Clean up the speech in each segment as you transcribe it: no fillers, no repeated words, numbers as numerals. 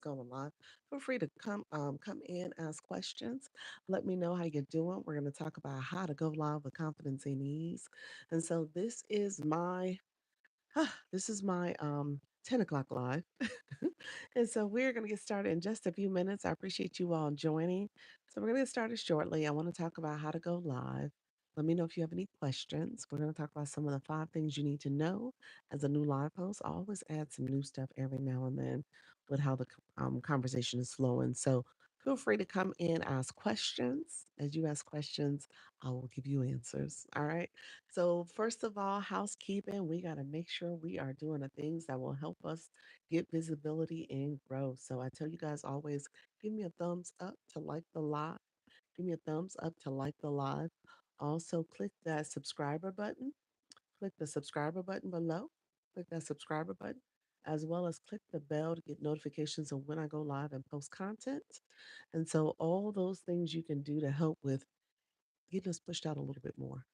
going live. Feel free to come in, ask questions. Let me know how you're doing. We're going to talk about how to go live with confidence and ease. And so this is my 10 o'clock live. And so we're going to get started in just a few minutes. I appreciate you all joining. So we're going to get started shortly. I want to talk about how to go live. Let me know if you have any questions. We're going to talk about some of the 5 things you need to know as a new live host. I always add some new stuff every now and then with how the conversation is flowing. So feel free to come in, ask questions. As you ask questions, I will give you answers. All right. So, first of all, housekeeping, we got to make sure we are doing the things that will help us get visibility and growth. So, I tell you guys always give me a thumbs up to like the live. Give me a thumbs up to like the live. Also, click that subscriber button. Click the subscriber button below. Click that subscriber button, as well as click the bell to get notifications of when I go live and post content. And so, all those things you can do to help with getting us pushed out a little bit more.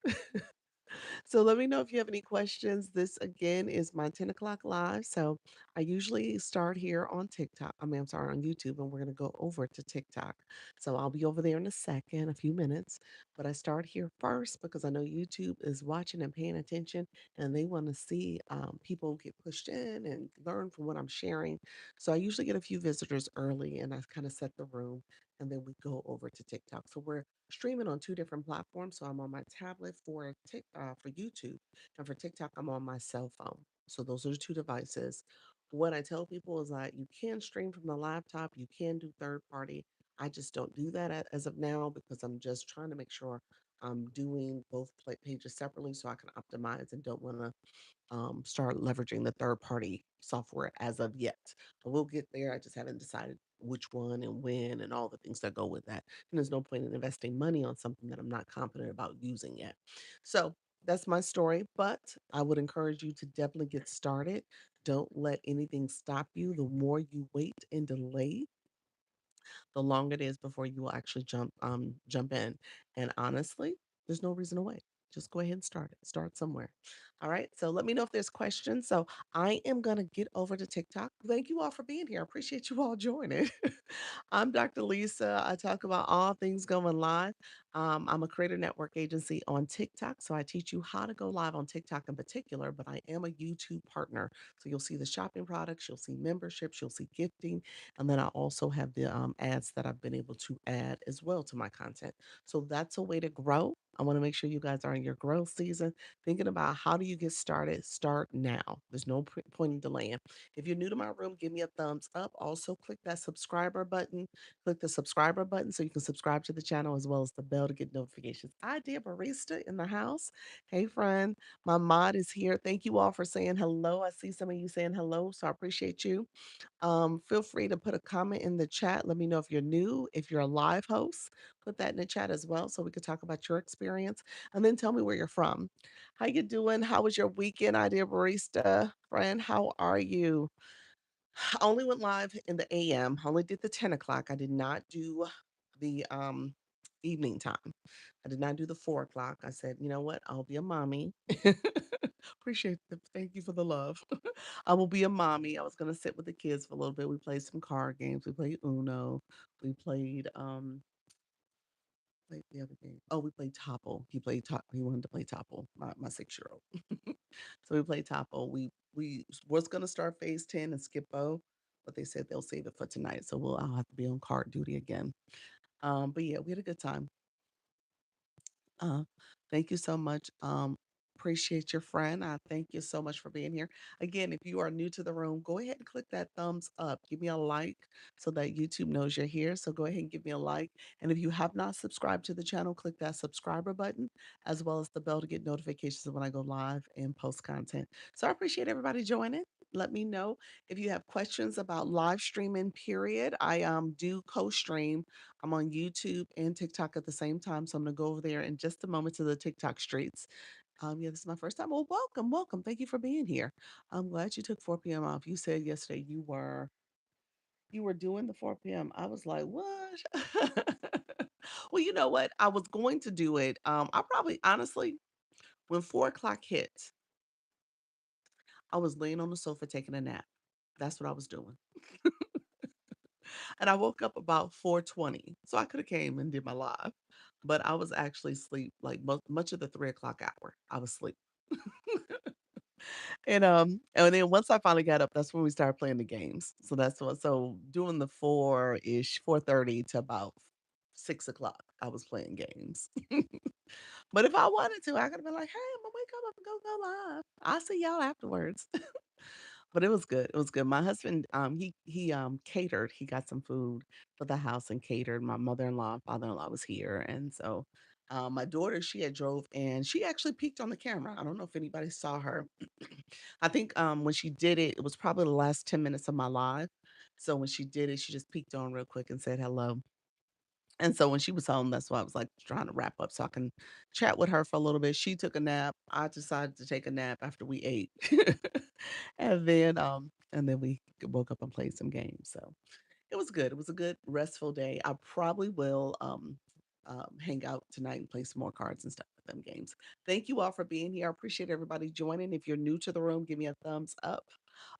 So let me know if you have any questions. This again is my 10 o'clock live. So I usually start here on TikTok. I'm sorry, on YouTube, and we're going to go over to TikTok. So I'll be over there in a second, a few minutes. But I start here first because I know YouTube is watching and paying attention, and they want to see people get pushed in and learn from what I'm sharing. So I usually get a few visitors early, and I kind of set the room, and then we go over to TikTok. So we're streaming on two different platforms. So I'm on my tablet for YouTube, and for TikTok, I'm on my cell phone. So those are the two devices. What I tell people is that you can stream from the laptop, you can do third party. I just don't do that as of now because I'm just trying to make sure I'm doing both pages separately so I can optimize and don't want to start leveraging the third party software as of yet. I will get there. I just haven't decided which one and when and all the things that go with that. And there's no point in investing money on something that I'm not confident about using yet. So that's my story, but I would encourage you to definitely get started. Don't let anything stop you. The more you wait and delay, the longer it is before you will actually jump in. And honestly, there's no reason to wait. Just go ahead and start it. Start somewhere. All right. So let me know if there's questions. So I am gonna get over to TikTok. Thank you all for being here. I appreciate you all joining. I'm Dr. Lisa. I talk about all things going live. I'm a creator network agency on TikTok. So I teach you how to go live on TikTok in particular, but I am a YouTube partner. So you'll see the shopping products, you'll see memberships, you'll see gifting, and then I also have the ads that I've been able to add as well to my content. So that's a way to grow. I want to make sure you guys are in your growth season, thinking about how do you get started. Start now. There's no point in delaying. If you're new to my room, give me a thumbs up. Also, click that subscriber button. Click the subscriber button so you can subscribe to the channel as well as the bell to get notifications. Idea Barista in the house. Hey, friend. My mod is here. Thank you all for saying hello. I see some of you saying hello, so I appreciate you. Feel free to put a comment in the chat. Let me know if you're new, if you're a live host, put that in the chat as well so we can talk about your experience. And then tell me where you're from. How you doing? How was your weekend, Idea Barista? Friend, how are you? I only went live in the AM. I only did the 10 o'clock. I did not do the evening time. I did not do the 4 o'clock. I said, you know what? I'll be a mommy. Appreciate the thank you for the love. I will be a mommy. I was gonna sit with the kids for a little bit. We played some card games. We played Uno. We played the other game. Oh, we played Topple. He wanted to play Topple, my 6-year-old. So we played Topple. We was gonna start phase 10 and skip O, but they said they'll save it for tonight. So I'll have to be on card duty again. But yeah, we had a good time. Uh, Thank you so much. Appreciate your friend. I thank you so much for being here. Again, if you are new to the room, go ahead and click that thumbs up. Give me a like so that YouTube knows you're here. So go ahead and give me a like. And if you have not subscribed to the channel, click that subscriber button as well as the bell to get notifications of when I go live and post content. So I appreciate everybody joining. Let me know if you have questions about live streaming, period. I do co-stream. I'm on YouTube and TikTok at the same time. So I'm going to go over there in just a moment to the TikTok streets. Yeah, this is my first time. Well, welcome, welcome. Thank you for being here. I'm glad you took 4 p.m. off. You said yesterday you were doing the 4 p.m. I was like, what? Well, you know what? I was going to do it. I probably honestly, when 4 o'clock hit, I was laying on the sofa taking a nap. That's what I was doing. And I woke up about 4:20, so I coulda came and did my live, but I was actually asleep, like, much of the 3 o'clock hour, I was asleep. And then once I finally got up, that's when we started playing the games. So that's what so doing the 4-ish, 4:30 to about 6 o'clock, I was playing games. But if I wanted to, I could've been like, "Hey, Imma wake up and go live. I'll see y'all afterwards." But it was good, it was good. My husband, he catered, he got some food for the house and catered. My mother-in-law and father-in-law was here, and so, my daughter, she had drove and she actually peeked on the camera. I don't know if anybody saw her. I think, when she did it, it was probably the last 10 minutes of my live. So when she did it, she just peeked on real quick and said hello. And so when she was home, that's why I was, like, trying to wrap up so I can chat with her for a little bit. She took a nap. I decided to take a nap after we ate. And then we woke up and played some games, so it was good. It was a good restful day. I probably will, hang out tonight and play some more cards and stuff with them games. Thank you all for being here. I appreciate everybody joining. If you're new to the room, give me a thumbs up.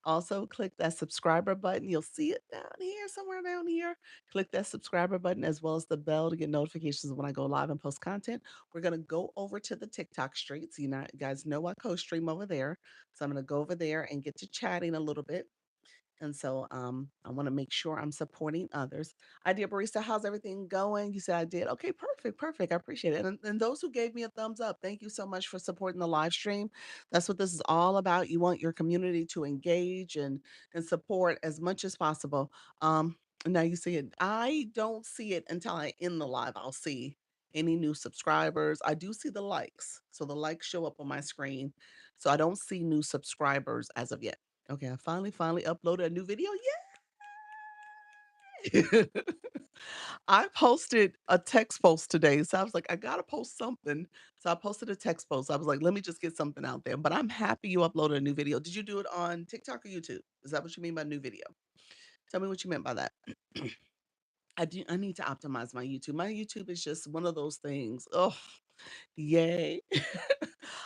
Also, click that subscriber button. You'll see it down here, somewhere down here. Click that subscriber button as well as the bell to get notifications when I go live and post content. We're going to go over to the TikTok streets. You guys know I co-stream over there. So I'm going to go over there and get to chatting a little bit. And so I want to make sure I'm supporting others. Idea Barista, how's everything going? You said I did. Okay, perfect, perfect. I appreciate it. And those who gave me a thumbs up, thank you so much for supporting the live stream. That's what this is all about. You want your community to engage and support as much as possible. Now you see it. I don't see it until I end the live. I'll see any new subscribers. I do see the likes. So the likes show up on my screen. So I don't see new subscribers as of yet. Okay, I finally uploaded a new video. Yeah. I posted a text post today. So I was like, I gotta post something. So I posted a text post. I was like, let me just get something out there. But I'm happy you uploaded a new video. Did you do it on TikTok or YouTube? Is that what you mean by new video? Tell me what you meant by that. I need to optimize my YouTube. My YouTube is just one of those things. Oh, yay.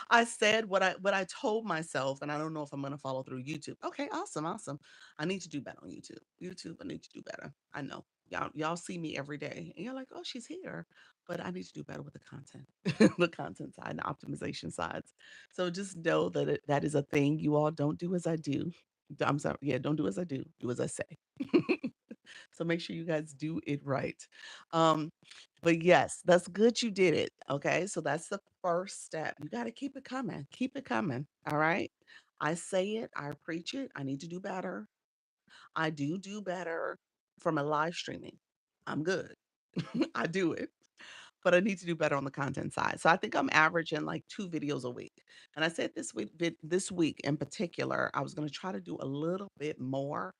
I said what I told myself, and I don't know if I'm gonna follow through YouTube. Okay, awesome, awesome. I need to do better on YouTube. YouTube, I need to do better. I know. Y'all see me every day and you're like, oh, she's here. But I need to do better with the content, the content side and the optimization sides. So just know that that is a thing. You all don't do as I do. I'm sorry. Yeah, don't do as I do. Do as I say. So make sure you guys do it right. Um, but yes, that's good you did it. Okay. So that's the first step. You got to keep it coming. Keep it coming. All right. I say it, I preach it. I need to do better. I do better from a live streaming. I'm good. I do it, but I need to do better on the content side. So I think I'm averaging like 2 videos a week. And I said this week in particular, I was going to try to do a little bit more.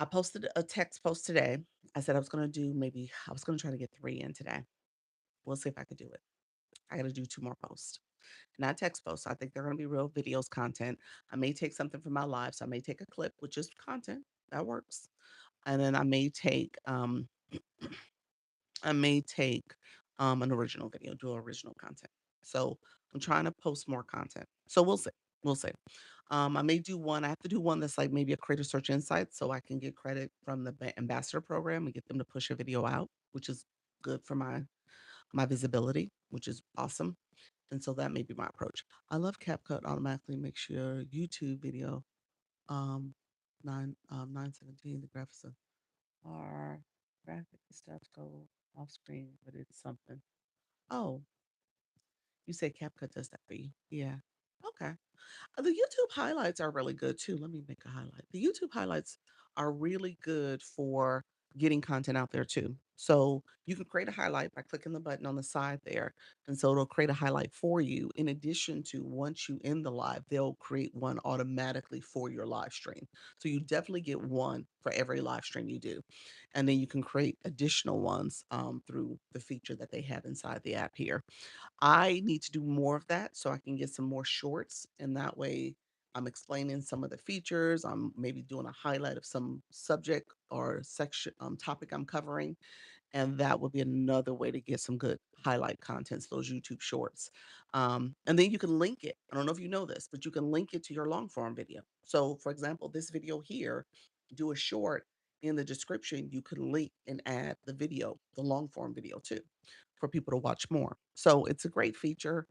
I posted a text post today. I said I was gonna try to get 3 in today. We'll see if I could do it. I gotta do 2 more posts. Not text posts. I think they're gonna be real videos content. I may take something from my live, so I may take a clip, which is content. That works. And then I may take an original video, do original content. So I'm trying to post more content. So we'll see. We'll see. I may do one. I have to do one that's like maybe a creator search insight so I can get credit from the ambassador program and get them to push a video out, which is good for my visibility, which is awesome. And so that may be my approach. I love CapCut automatically makes your YouTube video 917. The graphic stuff go off screen, but it's something. Oh, you said CapCut does that for you. Yeah. Okay. The YouTube highlights are really good too. Let me make a highlight. The YouTube highlights are really good for getting content out there too. So you can create a highlight by clicking the button on the side there. And so it'll create a highlight for you. In addition to once you end the live, they'll create one automatically for your live stream. So you definitely get one for every live stream you do. And then you can create additional ones through the feature that they have inside the app here. I need to do more of that so I can get some more shorts, and that way I'm explaining some of the features. I'm maybe doing a highlight of some subject or section topic I'm covering, and that would be another way to get some good highlight contents, those YouTube shorts. And then you can link it. I don't know if you know this, but you can link it to your long form video. So, for example, this video here, do a short. in the description, you can link and add the video, the long form video too, for people to watch more. So it's a great feature.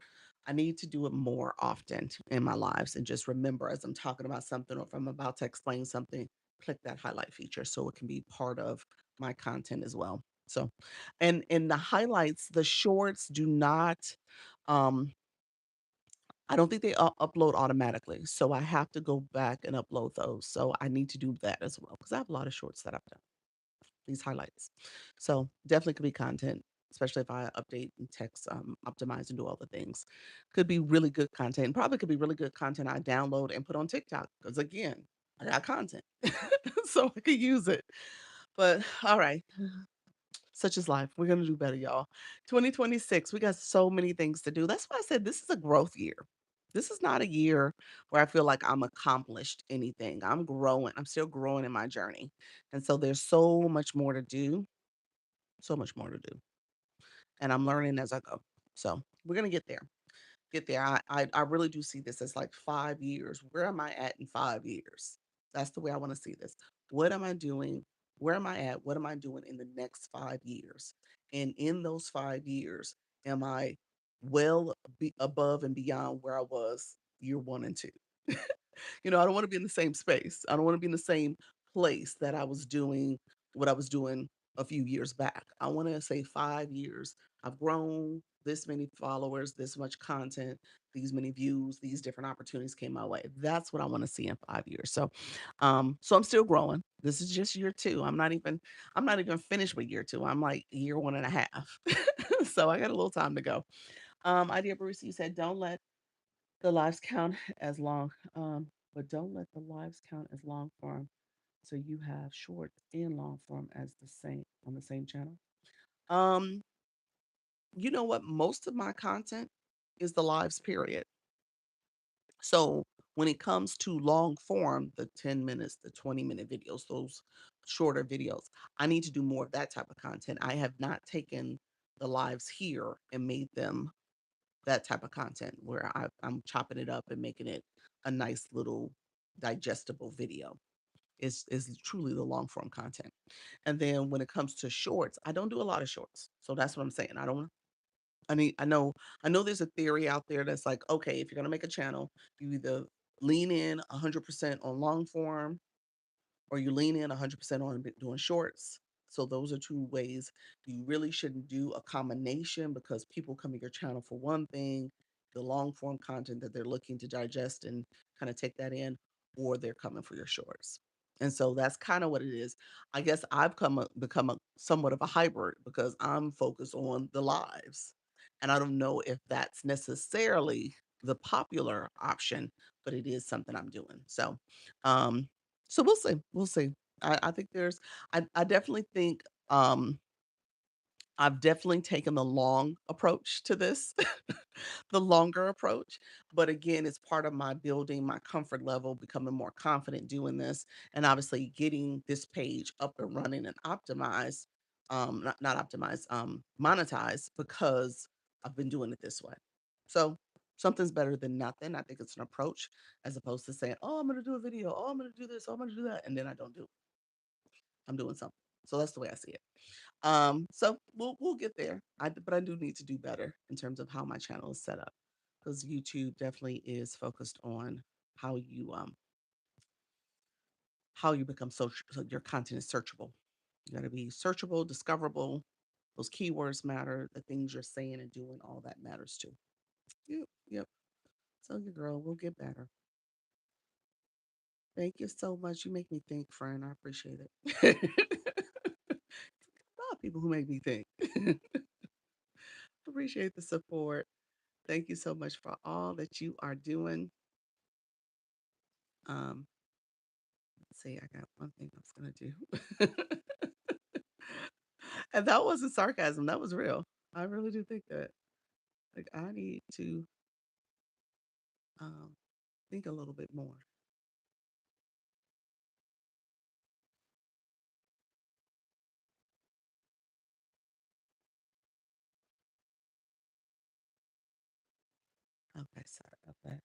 I need to do it more often in my lives and just remember as I'm talking about something or if I'm about to explain something, click that highlight feature so it can be part of my content as well. So, and the highlights, the shorts do not, um, I don't think they upload automatically. So I have to go back and upload those. So I need to do that as well because I have a lot of shorts that I've done, these highlights. So definitely could be content, especially if I update and text, optimize and do all the things. Could be really good content. Probably could be really good content I download and put on TikTok because again, I got content, so I could use it. But all right, such is life. We're gonna do better, y'all. 2026, we got so many things to do. That's why I said this is a growth year. This is not a year where I feel like I'm accomplished anything. I'm growing. I'm still growing in my journey. And so there's so much more to do, so much more to do. And I'm learning as I go. So we're gonna get there. I really do see this as like 5 years. Where am I at in 5 years? That's the way I want to see this. What am I doing? Where am I at? What am I doing in the next 5 years? And in those 5 years, am I above and beyond where I was year one and two? I don't want to be in the same space. I don't want to be in the same place that I was doing what I was doing a few years back. I want to say 5 years. I've grown this many followers, this much content, these many views, these different opportunities came my way. That's what I want to see in 5 years. So I'm still growing. This is just year two. I'm not even finished with year two. I'm like year one and a half. So I got a little time to go. Idea Barista, you said don't let the lives count as long, but don't let the lives count as long form. So you have short and long form as the same on the same channel. Um, you know what? Most of my content is the lives period. So when it comes to long form, the 10 minutes, the 20-minute videos, those shorter videos, I need to do more of that type of content. I have not taken the lives here and made them that type of content where I'm chopping it up and making it a nice little digestible video is truly the long form content. And then when it comes to shorts, I don't do a lot of shorts. So that's what I'm saying. I know there's a theory out there that's like, okay, if you're gonna make a channel, you either lean in 100% on long form or you lean in 100% on doing shorts. So those are two ways. You really shouldn't do a combination because people come to your channel for one thing, the long form content that they're looking to digest and kind of take that in, or they're coming for your shorts. And so that's kind of what it is. I guess become a somewhat of a hybrid because I'm focused on the lives. And I don't know if that's necessarily the popular option, but it is something I'm doing. Um, so we'll see. We'll see. I think I definitely think I've definitely taken the long approach to this, the longer approach. But again, it's part of my building my comfort level, becoming more confident doing this, and obviously getting this page up and running and optimized, not optimized, monetized because I've been doing it this way. So something's better than nothing. I think it's an approach as opposed to saying, "Oh, I'm going to do a video. Oh, I'm going to do this. Oh, I'm going to do that," and then I don't do it. I'm doing something. So that's the way I see it. So we'll get there. But I do need to do better in terms of how my channel is set up because YouTube definitely is focused on how you become so your content is searchable. You got to be searchable, discoverable. Those keywords matter. The things you're saying and doing, all that matters too. Yep, yep. So your girl, we'll get better. Thank you so much. You make me think, friend. I appreciate it. A lot of people who make me think. Appreciate the support. Thank you so much for all that you are doing. Um, let's see, I got one thing I was gonna do. And that wasn't sarcasm, that was real. I really do think that. Like I need to um think a little bit more. Okay, sorry about that.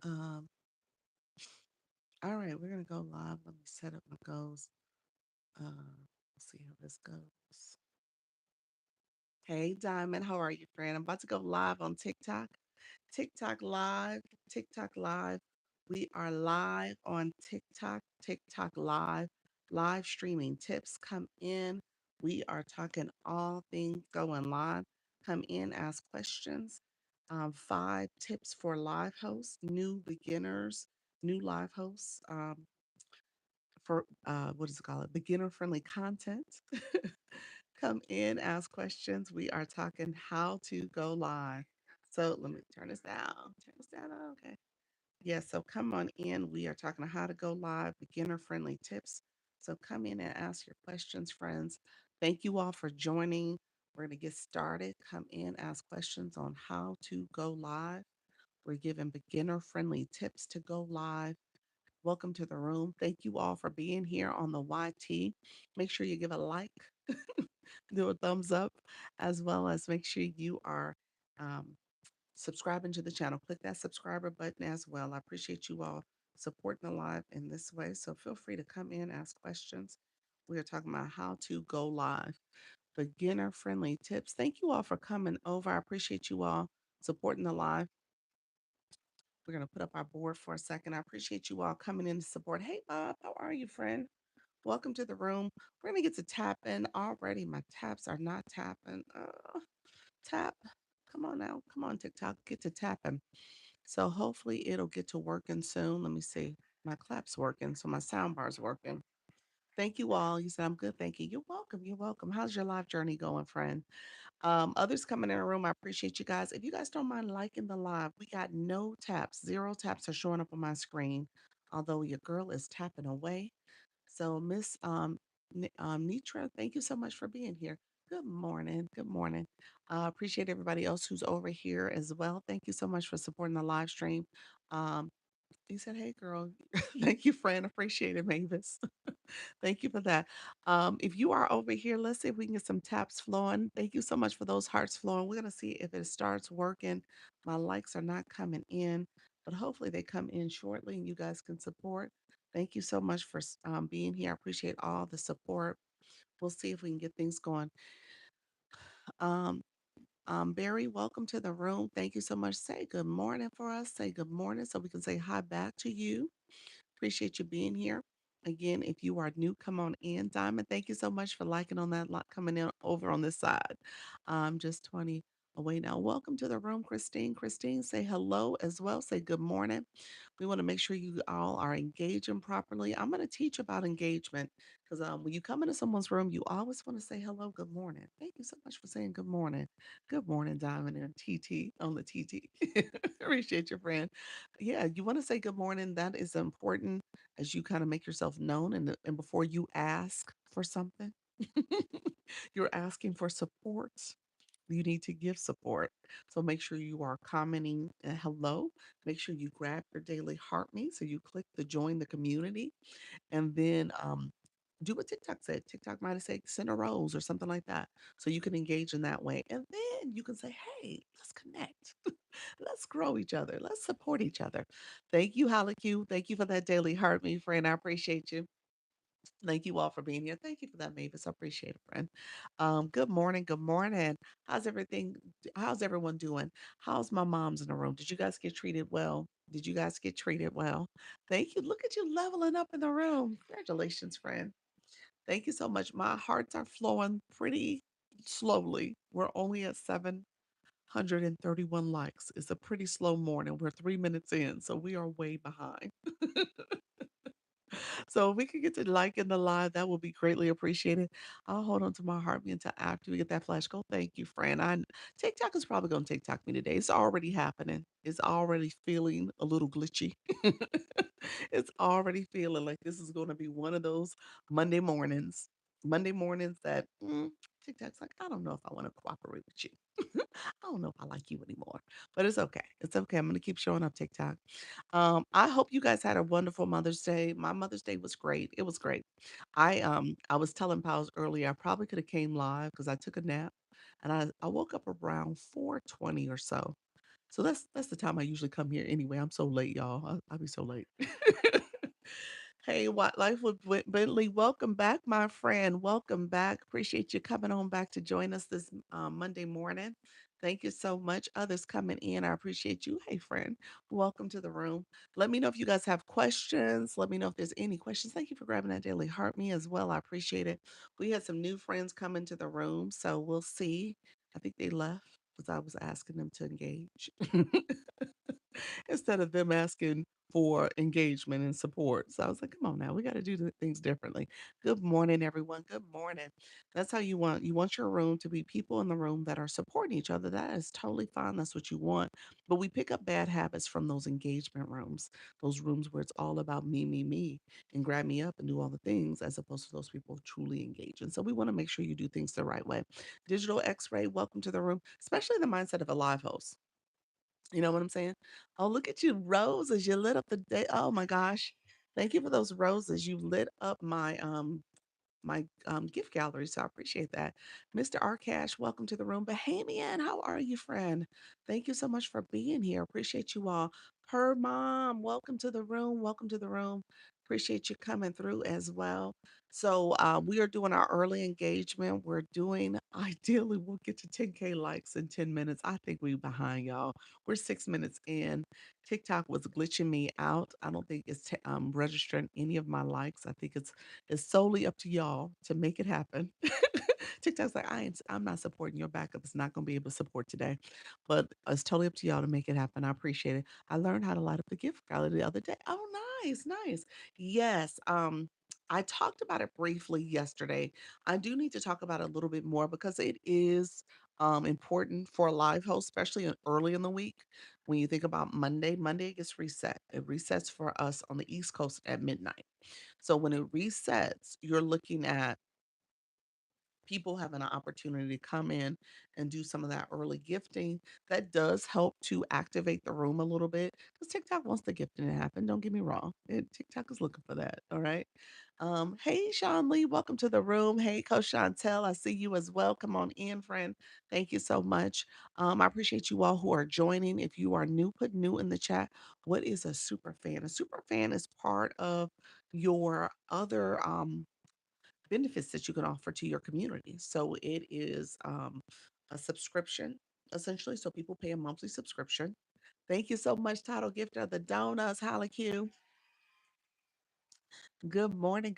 Um, All right, we're gonna go live. Let me set up my goals. Let's see how this goes. Hey, Diamond, how are you, friend? I'm about to go live on TikTok. TikTok live, TikTok live. We are live on TikTok, TikTok live, live streaming tips. Come in. We are talking all things going live. Come in, ask questions. 5 tips for live hosts, new beginners, new live hosts. For what is it called? Beginner friendly content. Come in, ask questions. We are talking how to go live. So let me turn this down. Turn this down. Okay. Yeah. So come on in. We are talking how to go live, beginner friendly tips. So come in and ask your questions, friends. Thank you all for joining. We're going to get started. Come in, ask questions on how to go live. We're giving beginner friendly tips to go live. Welcome to the room. Thank you all for being here on the YT. Make sure you give a like, do a thumbs up, as well as make sure you are um, subscribing to the channel. Click that subscriber button as well. I appreciate you all supporting the live in this way. So feel free to come in, ask questions. We are talking about how to go live, beginner friendly tips. Thank you all for coming over. I appreciate you all supporting the live. We're going to put up our board for a second. I appreciate you all coming in to support. Hey, Bob, how are you, friend? Welcome to the room. We're going to get to tapping already. My taps are not tapping. Tap. Come on now. Come on, TikTok. Get to tapping. So hopefully it'll get to working soon. Let me see. My clap's working, so my sound bar's working. Thank you all. You said I'm good. Thank you. You're welcome. You're welcome. How's your life journey going, friend? Others coming in the room, I appreciate you guys. If you guys don't mind liking the live, we got no taps, 0 taps are showing up on my screen, although your girl is tapping away. So, Miss Nitra, thank you so much for being here. Good morning. Good morning. Appreciate everybody else who's over here as well. Thank you so much for supporting the live stream. Um, he said, "Hey, girl." Thank you, friend. Appreciate it, Mavis. Thank you for that. If you are over here, let's see if we can get some taps flowing. Thank you so much for those hearts flowing. We're going to see if it starts working. My likes are not coming in, but hopefully they come in shortly and you guys can support. Thank you so much for being here. I appreciate all the support. We'll see if we can get things going. Um, Barry, welcome to the room. Thank you so much. Say good morning for us. Say good morning so we can say hi back to you. Appreciate you being here. Again, if you are new, come on in. Diamond, thank you so much for liking on that lot coming in over on this side. Just 20 away now. Welcome to the room, Christine. Christine, say hello as well. Say good morning. We want to make sure you all are engaging properly. I'm going to teach about engagement because when you come into someone's room, you always want to say hello, good morning. Thank you so much for saying good morning. Good morning, Diamond and TT on the TT. Appreciate your friend. Yeah, you want to say good morning. That is important as you kind of make yourself known and before you ask for something, you're asking for support. You need to give support. So make sure you are commenting hello. Make sure you grab your daily heart rate. So you click the join the community and then do what TikTok said. TikTok might have said send a rose or something like that. So you can engage in that way. And then you can say, hey, let's connect. Let's grow each other. Let's support each other. Thank you, Holly Q. Thank you for that daily heart, me friend. I appreciate you. Thank you all for being here. Thank you for that, Mavis. I appreciate it, friend. Good morning. Good morning. How's everything? How's everyone doing? How's my mom's in the room? Did you guys get treated well? Did you guys get treated well? Thank you. Look at you leveling up in the room. Congratulations, friend. Thank you so much. My hearts are flowing pretty slowly. We're only at 731 likes. It's a pretty slow morning. We're 3 minutes in, so we are way behind. So if we could get to liking the live, that would be greatly appreciated. I'll hold on to my heartbeat until after we get that flash go. Thank you, friend. TikTok is probably gonna TikTok me today. It's already happening. It's already feeling a little glitchy. It's already feeling like this is gonna be one of those Monday mornings. Monday mornings that TikTok's like, I don't know if I want to cooperate with you. I don't know if I like you anymore. But it's okay. It's okay. I'm gonna keep showing up TikTok. I hope you guys had a wonderful Mother's Day. My Mother's Day was great. It was great. I was telling Pals earlier, I probably could have came live because I took a nap and I woke up around 4:20 or so. So that's the time I usually come here anyway. I'm so late, y'all. I'll be so late. Hey, what life with Bentley? Welcome back, my friend. Welcome back. Appreciate you coming on back to join us this Monday morning. Thank you so much. Others coming in, I appreciate you. Hey, friend, welcome to the room. Let me know if you guys have questions. Let me know if there's any questions. Thank you for grabbing that daily heart me as well. I appreciate it. We had some new friends come into the room, so we'll see. I think they left because I was asking them to engage. Instead of them asking for engagement and support. So I was like, come on now, we got to do things differently. Good morning, everyone. Good morning. That's how you want your room to be people in the room that are supporting each other. That is totally fine. That's what you want. But we pick up bad habits from those engagement rooms, those rooms where it's all about me, and grab me up and do all the things as opposed to those people truly engage. And so we want to make sure you do things the right way. Digital X-ray, welcome to the room, especially the mindset of a live host. You know what I'm saying? Oh, look at you, roses. You lit up the day. Oh my gosh. Thank you for those roses. You lit up my gift gallery, so I appreciate that. Mr. Arcash, welcome to the room. Bahamian, how are you, friend? Thank you so much for being here. Appreciate you all. Per mom, welcome to the room. Welcome to the room. Appreciate you coming through as well. So we are doing our early engagement. We're doing ideally we'll get to 10K likes in 10 minutes. I think we behind y'all. We're 6 minutes in. TikTok was glitching me out. I don't think it's registering any of my likes. I think it's solely up to y'all to make it happen. TikTok's like, I'm not supporting your backup. It's not gonna be able to support today. But it's totally up to y'all to make it happen. I appreciate it. I learned how to light up the gift gallery the other day. Oh, nice, nice. Yes. I talked about it briefly yesterday. I do need to talk about it a little bit more because it is important for a live host, especially early in the week. When you think about Monday, Monday gets reset. It resets for us on the East Coast at midnight. So when it resets, you're looking at people having an opportunity to come in and do some of that early gifting. That does help to activate the room a little bit because TikTok wants the gifting to happen. Don't get me wrong. TikTok is looking for that. All right. Hey, Sean Lee, welcome to the room. Hey, Coach Chantel, I see you as well. Come on in, friend. Thank you so much. I appreciate you all who are joining. If you are new, put new in the chat. What is a super fan? A super fan is part of your other benefits that you can offer to your community. So it is a subscription, essentially. So people pay a monthly subscription. Thank you so much, Title Gifter, the donuts, Q. Good morning,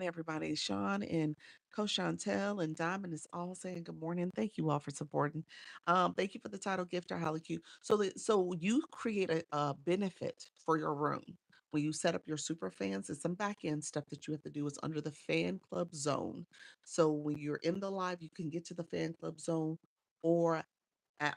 everybody. Sean and Coach Chantel and Diamond is all saying good morning. Thank you all for supporting. Thank you for the title gifter, Q. So you create a benefit for your room. When you set up your super fans, and some back end stuff that you have to do is under the fan club zone. So when you're in the live, you can get to the fan club zone, or at,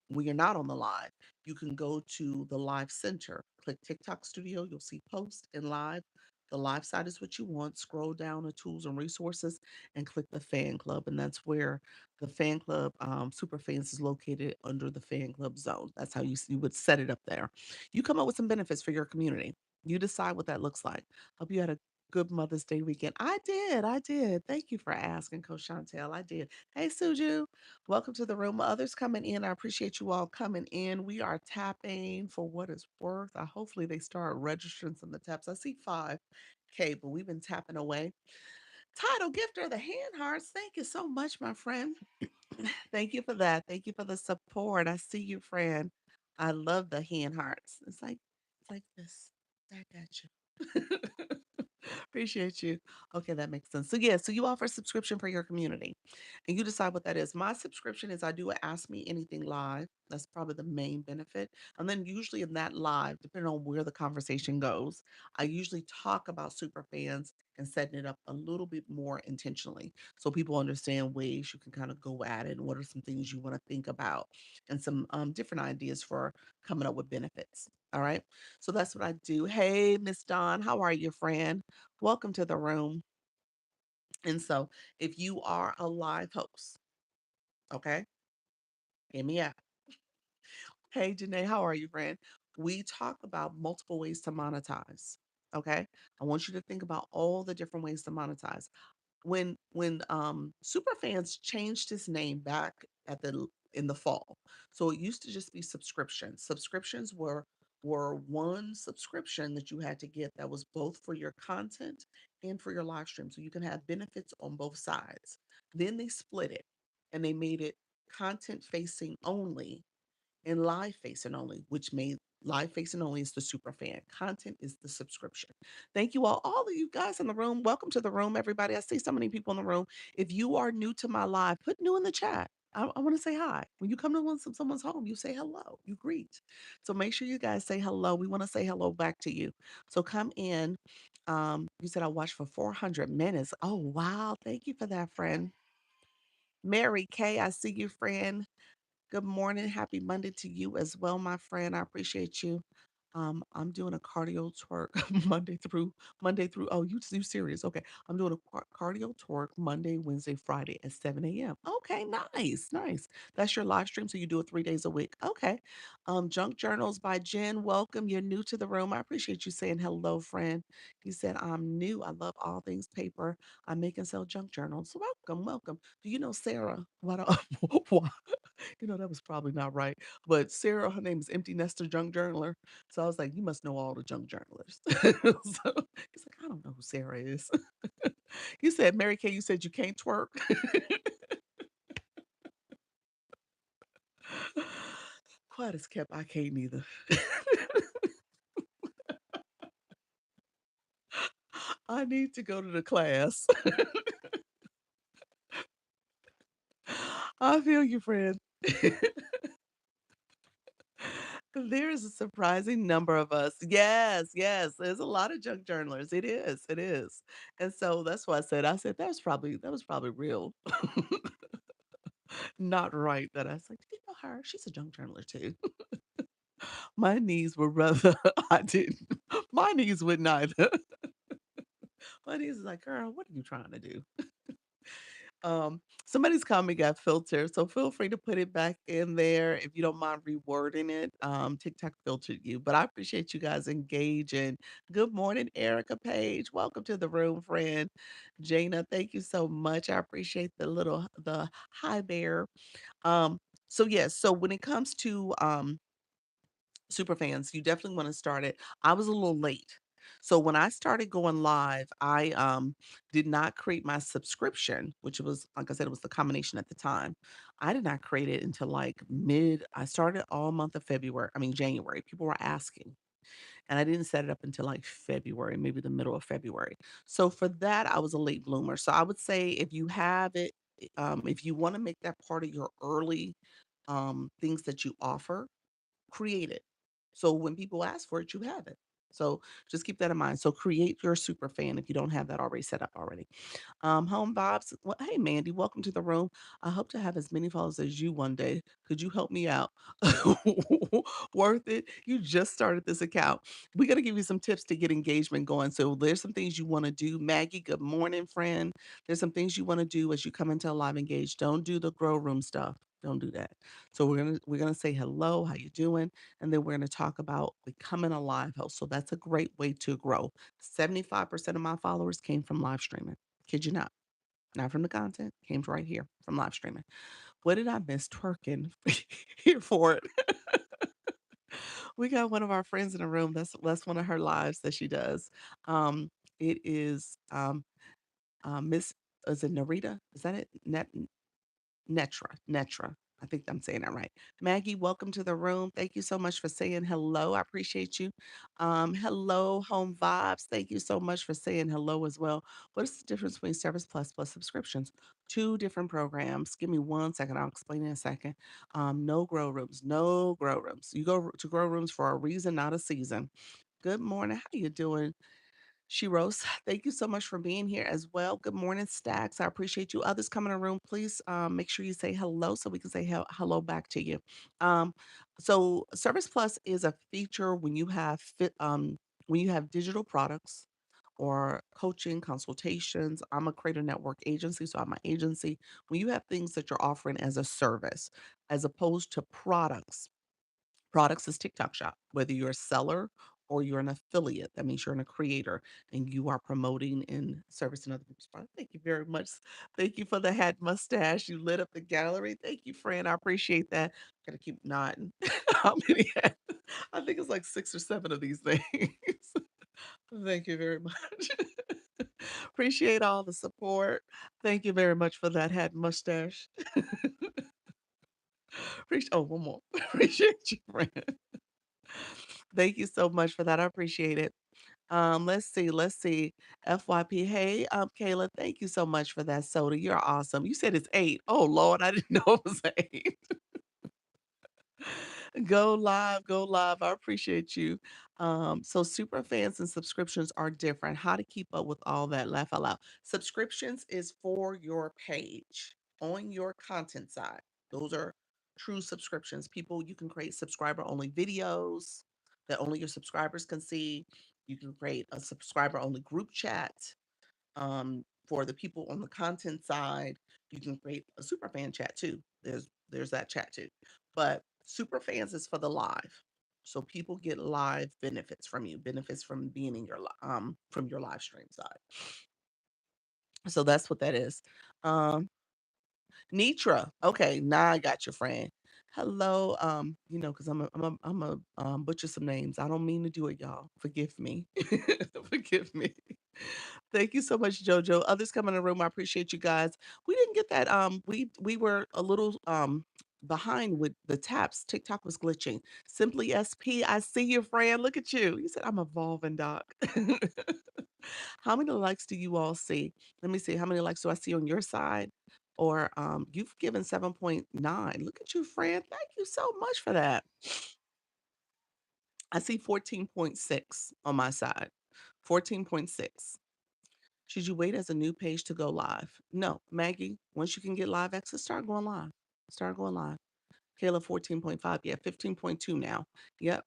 when you're not on the live, you can go to the live center, click TikTok Studio, you'll see post and live. The live side is what you want. Scroll down to tools and resources and click the fan club. And that's where the fan club super fans is located under the fan club zone. That's how you would set it up there. You come up with some benefits for your community. You decide what that looks like. Hope you had a good Mother's Day weekend. I did. I did. Thank you for asking, Coach Chantel. I did. Hey, Suju. Welcome to the room. Others coming in. I appreciate you all coming in. We are tapping for what it's worth. Hopefully they start registering some of the taps. I see 5K, but we've been tapping away. Title gifter, the hand hearts. Thank you so much, my friend. Thank you for that. Thank you for the support. I see you, friend. I love the hand hearts. It's like this. I got you. Appreciate you. Okay, that makes sense. So yeah, so you offer a subscription for your community and you decide what that is. My subscription is I do a Ask Me Anything live. That's probably the main benefit. And then usually in that live, depending on where the conversation goes, I usually talk about super fans and setting it up a little bit more intentionally so people understand ways you can kind of go at it and what are some things you want to think about and some different ideas for coming up with benefits. All right. So that's what I do. Hey, Miss Dawn, how are you, friend? Welcome to the room. And so if you are a live host, okay, hear me out. Hey, Janae, how are you, friend? We talk about multiple ways to monetize. Okay. I want you to think about all the different ways to monetize. When Superfans changed his name back in the fall. So it used to just be subscriptions. Subscriptions were were one subscription that you had to get that was both for your content and for your live stream. So you can have benefits on both sides. Then they split it and they made it content facing only and live facing only, which made live facing only is the super fan. Content is the subscription. Thank you all of you guys in the room. Welcome to the room, everybody. I see so many people in the room. If you are new to my live, put new in the chat. I want to say hi. When you come to someone's home, you say hello, you greet. So make sure you guys say hello. We want to say hello back to you. So come in. You said I watched for 400 minutes. Oh, wow. Thank you for that, friend. Mary Kay, I see you, friend. Good morning. Happy Monday to you as well, my friend. I appreciate you. I'm doing a cardio twerk Monday through. Oh, you serious? Okay. I'm doing a cardio twerk Monday, Wednesday, Friday at 7 a.m. Okay, nice, nice. That's your live stream. So you do it 3 days a week. Okay. Junk Journals by Jen. Welcome. You're new to the room. I appreciate you saying hello, friend. He said, I'm new. I love all things paper. I make and sell junk journals. Welcome, welcome. Do you know Sarah? Why do that was probably not right. But Sarah, her name is Empty Nester Junk Journaler. So I was like, you must know all the junk journalers. So he's like, I don't know who Sarah is. You said, Mary Kay, you said you can't twerk. Quiet as kept, I can't either. I need to go to the class. I feel you, friend. There is a surprising number of us. Yes, yes. There's a lot of junk journalers. It is. It is. And so that's why I said that was probably real. Not right that I was like, "Do you know her? She's a junk journaler too." My knees were rather I didn't. My knees would neither. My knees is like, "Girl, what are you trying to do?" Somebody's comment got filtered, so feel free to put it back in there if you don't mind rewording it. TikTok filtered you, but I appreciate you guys engaging. Good morning, Erica Page. Welcome to the room, friend. Jana, thank you so much. I appreciate the hi bear. So yes, so when it comes to super fans, you definitely want to start it. I was a little late. So when I started going live, I did not create my subscription, which was like I said, it was the combination at the time. I did not create it until like I started all month of February, I mean January. People were asking. And I didn't set it up until like February, maybe the middle of February. So for that, I was a late bloomer. So I would say if you have it, if you want to make that part of your early things that you offer, create it. So when people ask for it, you have it. So just keep that in mind. So create your super fan if you don't have that already set up already. Home vibes. Well, hey Mandy, welcome to the room. I hope to have as many followers as you one day. Could you help me out? Worth it. You just started this account. We got to give you some tips to get engagement going. So there's some things you want to do. Maggie, good morning, friend. There's some things you want to do as you come into a live engage. Don't do the grow room stuff. Don't do that. So we're gonna say hello, how you doing, and then we're gonna talk about becoming a live host. So that's a great way to grow. 75% of my followers came from live streaming. Kid you not. Not from the content, came right here from live streaming. What did I miss twerking? Here for it. We got one of our friends in the room. That's one of her lives that she does. It is Miss is it Narita? Is that it? Netra. I think I'm saying that right. Maggie, welcome to the room. Thank you so much for saying hello. I appreciate you. Hello, Home Vibes. Thank you so much for saying hello as well. What is the difference between Service Plus subscriptions? Two different programs. Give me 1 second. I'll explain in a second. No grow rooms. No grow rooms. You go to grow rooms for a reason, not a season. Good morning. How you doing? Shiros, thank you so much for being here as well. Good morning, Stacks. I appreciate you. Others come in the room, please make sure you say hello so we can say hello back to you. Um, so Service Plus is a feature when you have digital products or coaching consultations. I'm a creator network agency, so I'm an agency. When you have things that you're offering as a service, as opposed to products is TikTok Shop. Whether you're a seller or you're an affiliate, that means you're a creator and you are promoting and servicing other people's products. Thank you very much. Thank you for the hat mustache. You lit up the gallery. Thank you, friend. I appreciate that. Gotta keep nodding. How many hats? I think it's like 6 or 7 of these things. Thank you very much. Appreciate all the support. Thank you very much for that hat and mustache. Oh, one more. Appreciate you, friend. Thank you so much for that. I appreciate it. Let's see. FYP. Hey, Kayla, thank you so much for that soda. You're awesome. You said it's 8. Oh Lord, I didn't know it was 8. Go live, go live. I appreciate you. So super fans and subscriptions are different. How to keep up with all that? Laugh out loud. Subscriptions is for your page on your content side. Those are true subscriptions. People, you can create subscriber only videos that only your subscribers can see. You can create a subscriber only group chat for the people on the content side. You can create a super fan chat too. There's that chat too. But super fans is for the live. So people get live benefits from you, benefits from being in your from your live stream side. So that's what that is. Um Nitra. Okay, now I got your friend. Hello, because I'm a butcher some names. I don't mean to do it, y'all. Forgive me. Forgive me. Thank you so much, Jojo. Others come in the room. I appreciate you guys. We didn't get that. We were a little behind with the taps. TikTok was glitching. Simply SP. I see you, friend. Look at you. You said I'm evolving, Doc. How many likes do you all see? Let me see. How many likes do I see on your side? Or you've given 7.9. Look at you, friend. Thank you so much for that. I see 14.6 on my side. 14.6. Should you wait as a new page to go live? No, Maggie, once you can get live access, start going live. Start going live. Kayla 14.5. Yeah, 15.2 now. Yep.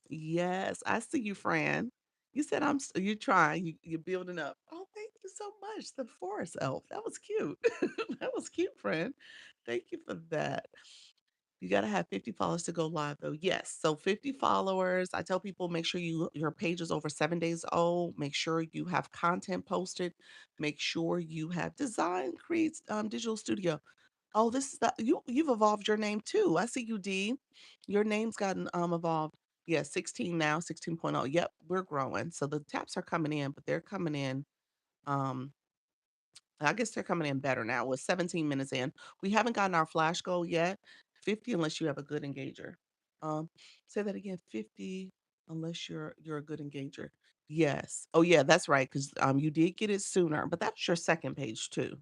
Yes, I see you, Fran. You said you're trying, you're building up. Oh, thank you so much. The forest elf. That was cute. That was cute, friend. Thank you for that. You gotta have 50 followers to go live though. Yes. So 50 followers. I tell people make sure your page is over 7 days old. Make sure you have content posted. Make sure you have design creates digital studio. Oh, this is you've evolved your name too. I see you, D. Your name's gotten evolved. Yeah, 16 now, 16.0. Yep, we're growing. So the taps are coming in, but they're coming in. Um, I guess they're coming in better now. We're 17 minutes in. We haven't gotten our flash goal yet. 50 unless you have a good engager. Um, say that again. 50 unless you're a good engager. Yes. Oh yeah, that's right. Because you did get it sooner, but that's your second page too.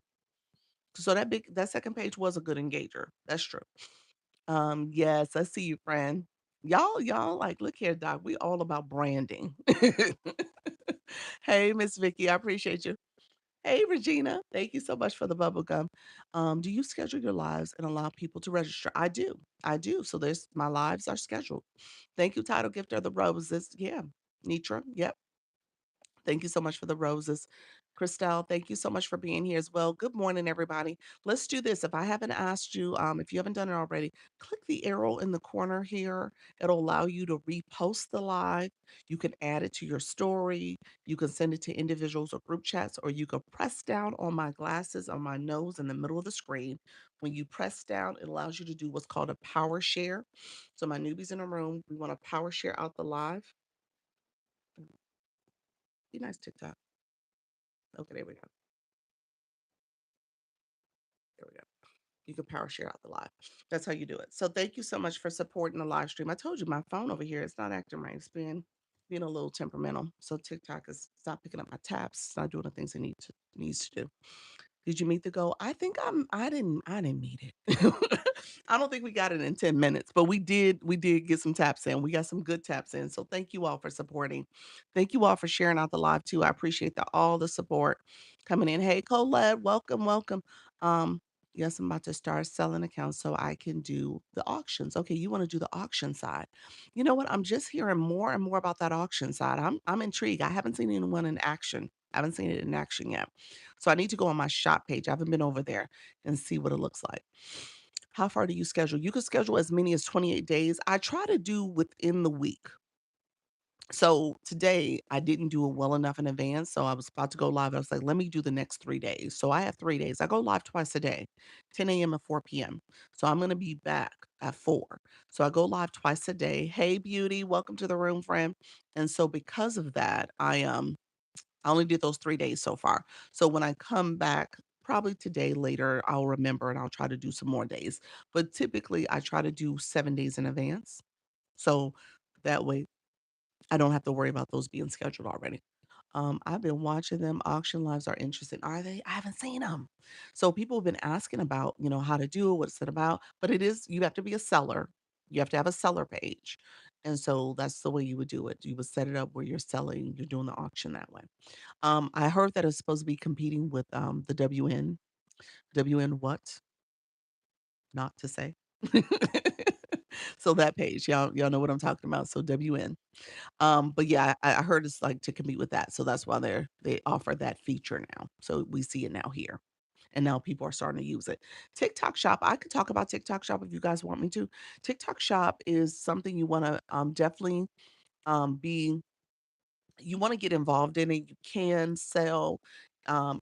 So that second page was a good engager. That's true. Yes, I see you, friend. Y'all like, look here, Doc. We all about branding. Hey, Miss Vicky, I appreciate you. Hey, Regina, thank you so much for the bubble gum. Do you schedule your lives and allow people to register? I do. I do. So there's my lives are scheduled. Thank you, Title Gifter, the roses. Yeah. Nitra. Yep. Thank you so much for the roses. Christelle, thank you so much for being here as well. Good morning, everybody. Let's do this. If I haven't asked you, if you haven't done it already, click the arrow in the corner here. It'll allow you to repost the live. You can add it to your story. You can send it to individuals or group chats, or you can press down on my glasses on my nose in the middle of the screen. When you press down, it allows you to do what's called a power share. So my newbies in the room, we want to power share out the live. Be nice, TikTok. Okay, there we go. There we go. You can power share out the live. That's how you do it. So thank you so much for supporting the live stream. I told you my phone over here, it's not acting right. It's being a little temperamental. So TikTok is stop picking up my taps. It's not doing the things it needs to do. Did you meet the goal? I think I didn't meet it. I don't think we got it in 10 minutes, but we did get some taps in. We got some good taps in. So thank you all for supporting. Thank you all for sharing out the live too. I appreciate all the support coming in. Hey Colette, welcome, welcome. Um Yes, I'm about to start selling accounts so I can do the auctions. Okay, you want to do the auction side. You know what? I'm just hearing more and more about that auction side. I'm intrigued. I haven't seen anyone in action. I haven't seen it in action yet. So I need to go on my shop page. I haven't been over there and see what it looks like. How far do you schedule? You can schedule as many as 28 days. I try to do within the week. So today I didn't do it well enough in advance. So I was about to go live. I was like, let me do the next 3 days. So I have 3 days. I go live twice a day, 10 a.m. and 4 p.m. So I'm going to be back at 4. So I go live twice a day. Hey, beauty, welcome to the room, friend. And so because of that, I only did those 3 days so far. So when I come back, probably today later, I'll remember and I'll try to do some more days. But typically I try to do 7 days in advance. So that way I don't have to worry about those being scheduled already. I've been watching them. Auction lives are interesting. Are they? I haven't seen them. So people have been asking about, how to do it, what's it about. But it is, you have to be a seller. You have to have a seller page. And so that's the way you would do it. You would set it up where you're selling, you're doing the auction that way. I heard that it's supposed to be competing with the WN. WN what? Not to say. So that page, y'all know what I'm talking about. So WN. But yeah, I heard it's like to compete with that. So that's why they offer that feature now. So we see it now here. And now people are starting to use it. TikTok Shop, I could talk about TikTok Shop if you guys want me to. TikTok Shop is something you want to definitely be you wanna get involved in it, you can sell.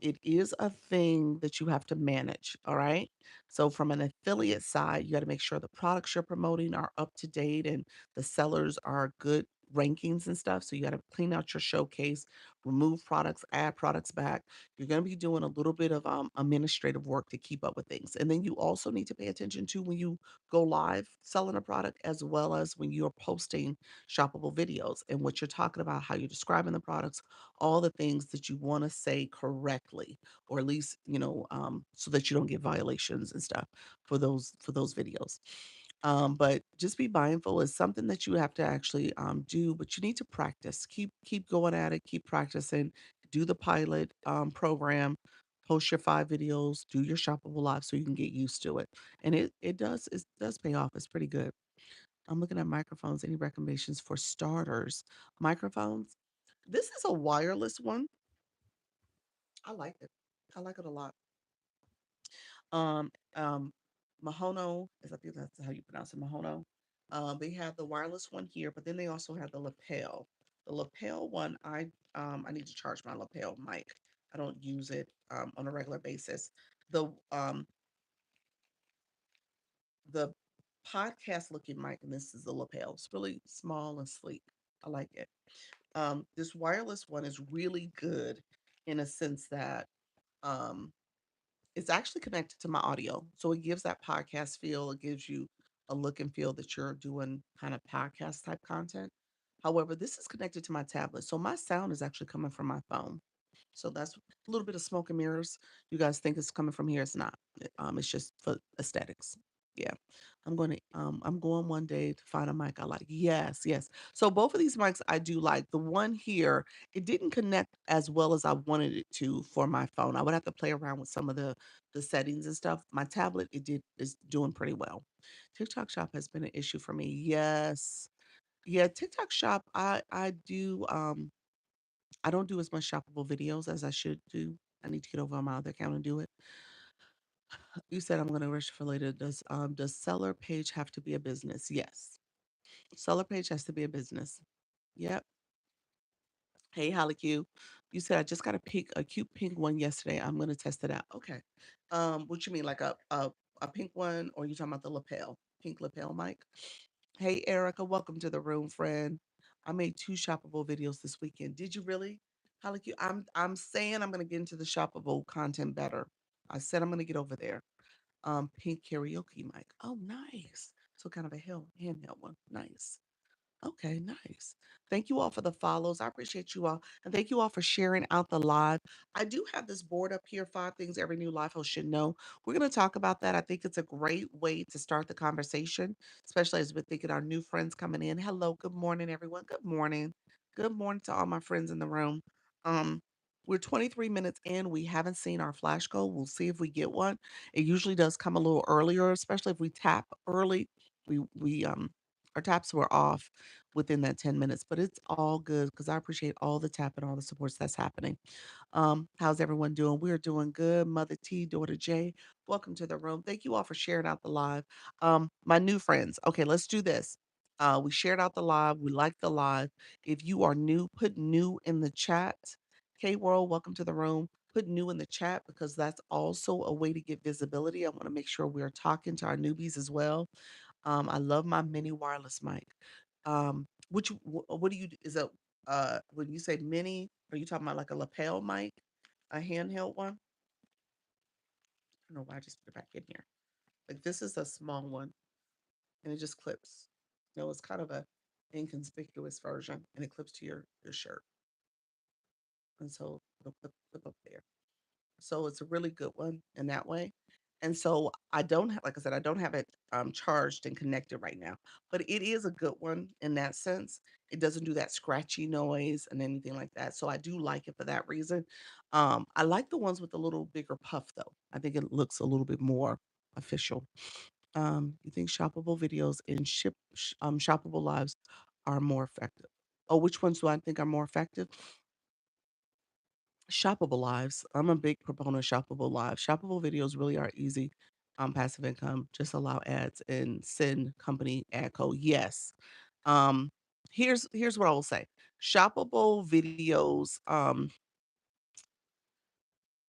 It is a thing that you have to manage, all right? So from an affiliate side, you gotta make sure the products you're promoting are up to date and the sellers are good rankings and stuff. So you gotta clean out your showcase, remove products, add products back. You're gonna be doing a little bit of administrative work to keep up with things. And then you also need to pay attention to when you go live selling a product as well as when you're posting shoppable videos and what you're talking about, how you're describing the products, all the things that you want to say correctly, or at least, so that you don't get violations and stuff for those videos. But just be mindful. It's something that you have to actually do, but you need to practice. Keep going at it. Keep practicing. Do the pilot program. Post your 5 videos. Do your shoppable live so you can get used to it. And it does pay off. It's pretty good. I'm looking at microphones. Any recommendations for starters? Microphones. This is a wireless one. I like it. I like it a lot. Um, um, Mahono, is I think that's how you pronounce it, Mahono. They have the wireless one here, but then they also have the lapel. The lapel one, I need to charge my lapel mic. I don't use it on a regular basis. The podcast looking mic, and this is the lapel. It's really small and sleek. I like it. This wireless one is really good in a sense that um, it's actually connected to my audio. So it gives that podcast feel. It gives you a look and feel that you're doing kind of podcast type content. However, this is connected to my tablet. So my sound is actually coming from my phone. So that's a little bit of smoke and mirrors. You guys think it's coming from here. It's not. It's just for aesthetics. Yeah. I'm going one day to find a mic I like. Yes, yes. So both of these mics I do like. The one here, it didn't connect as well as I wanted it to for my phone. I would have to play around with some of the settings and stuff. My tablet, is doing pretty well. TikTok shop has been an issue for me. Yes. Yeah, TikTok shop, I don't do as much shoppable videos as I should do. I need to get over on my other account and do it. You said I'm gonna rush for later. Does seller page have to be a business? Yes. Seller page has to be a business. Yep. Hey, Holly Q. You said I just got a cute pink one yesterday. I'm gonna test it out. Okay. What you mean, like a pink one, or you talking about the lapel? Pink lapel mic? Hey, Erica, welcome to the room, friend. I made 2 shoppable videos this weekend. Did you really? How like you? I'm saying I'm gonna get into the shoppable content better. I said I'm gonna get over there. Pink karaoke mic. Oh, nice. So kind of a handheld one. Nice. Okay, nice. Thank you all for the follows. I appreciate you all. And thank you all for sharing out the live. I do have this board up here, 5 things every new life host should know. We're going to talk about that. I think it's a great way to start the conversation, especially as we're thinking our new friends coming in. Hello, good morning, everyone. Good morning. Good morning to all my friends in the room. Um, we're 23 minutes in. We haven't seen our flash goal. We'll see if we get one. It usually does come a little earlier, especially if we tap early. We our taps were off within that 10 minutes, but it's all good because I appreciate all the tap and all the supports that's happening. How's everyone doing? We're doing good. Mother T, daughter J, welcome to the room. Thank you all for sharing out the live. My new friends. Okay, let's do this. We shared out the live. We liked the live. If you are new, put new in the chat. K World, welcome to the room. Put new in the chat because that's also a way to get visibility. I want to make sure we're talking to our newbies as well. I love my mini wireless mic. What do you is it when you say mini, are you talking about like a lapel mic, a handheld one? I don't know why I just put it back in here. Like this is a small one and it just clips. No, it's kind of a inconspicuous version and it clips to your shirt. And so it'll clip up there. So it's a really good one in that way. And so I don't have, like I said, I don't have it charged and connected right now, but it is a good one in that sense. It doesn't do that scratchy noise and anything like that. So I do like it for that reason. I like the ones with a little bigger puff though. I think it looks a little bit more official. You think shoppable videos and shoppable lives are more effective? Oh, which ones do I think are more effective? Shoppable lives. I'm a big proponent of shoppable lives. Shoppable videos really are easy. Passive income. Just allow ads and send company ad code. Yes. Um, here's what I will say. Shoppable videos.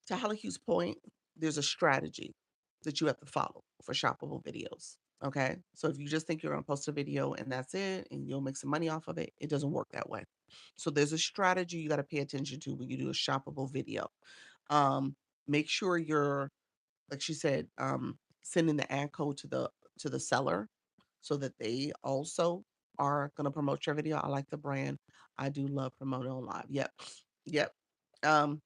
To Hugh's point, there's a strategy that you have to follow for shoppable videos. Okay. So if you just think you're going to post a video and that's it and you'll make some money off of it, it doesn't work that way. So there's a strategy you got to pay attention to when you do a shoppable video. Um, Make sure you're, like she said, sending the ad code to the seller so that they also are going to promote your video. I like the brand. I do love promoting on live. Yep. Yep. Um,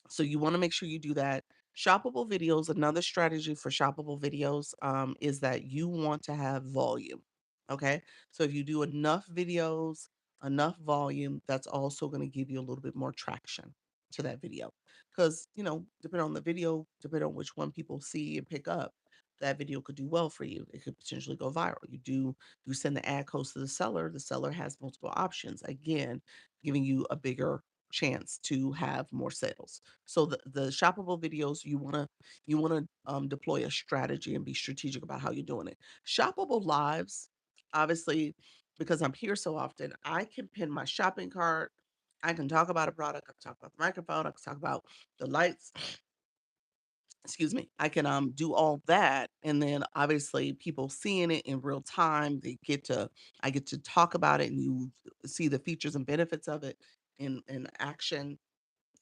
so you want to make sure you do that. Shoppable videos, another strategy for shoppable videos is that you want to have volume. Okay. So if you do enough videos, enough volume, that's also going to give you a little bit more traction to that video. Because, depending on the video, depending on which one people see and pick up, that video could do well for you. It could potentially go viral. You send the ad codes to the seller has multiple options. Again, giving you a bigger chance to have more sales. So the shoppable videos you want to deploy a strategy and be strategic about how you're doing it. Shoppable lives, obviously, because I'm here so often, I can pin my shopping cart. I can talk about a product. I can talk about the microphone. I can talk about the lights. Excuse me. I can do all that, and then obviously people seeing it in real time. I get to talk about it, and you see the features and benefits of it in action,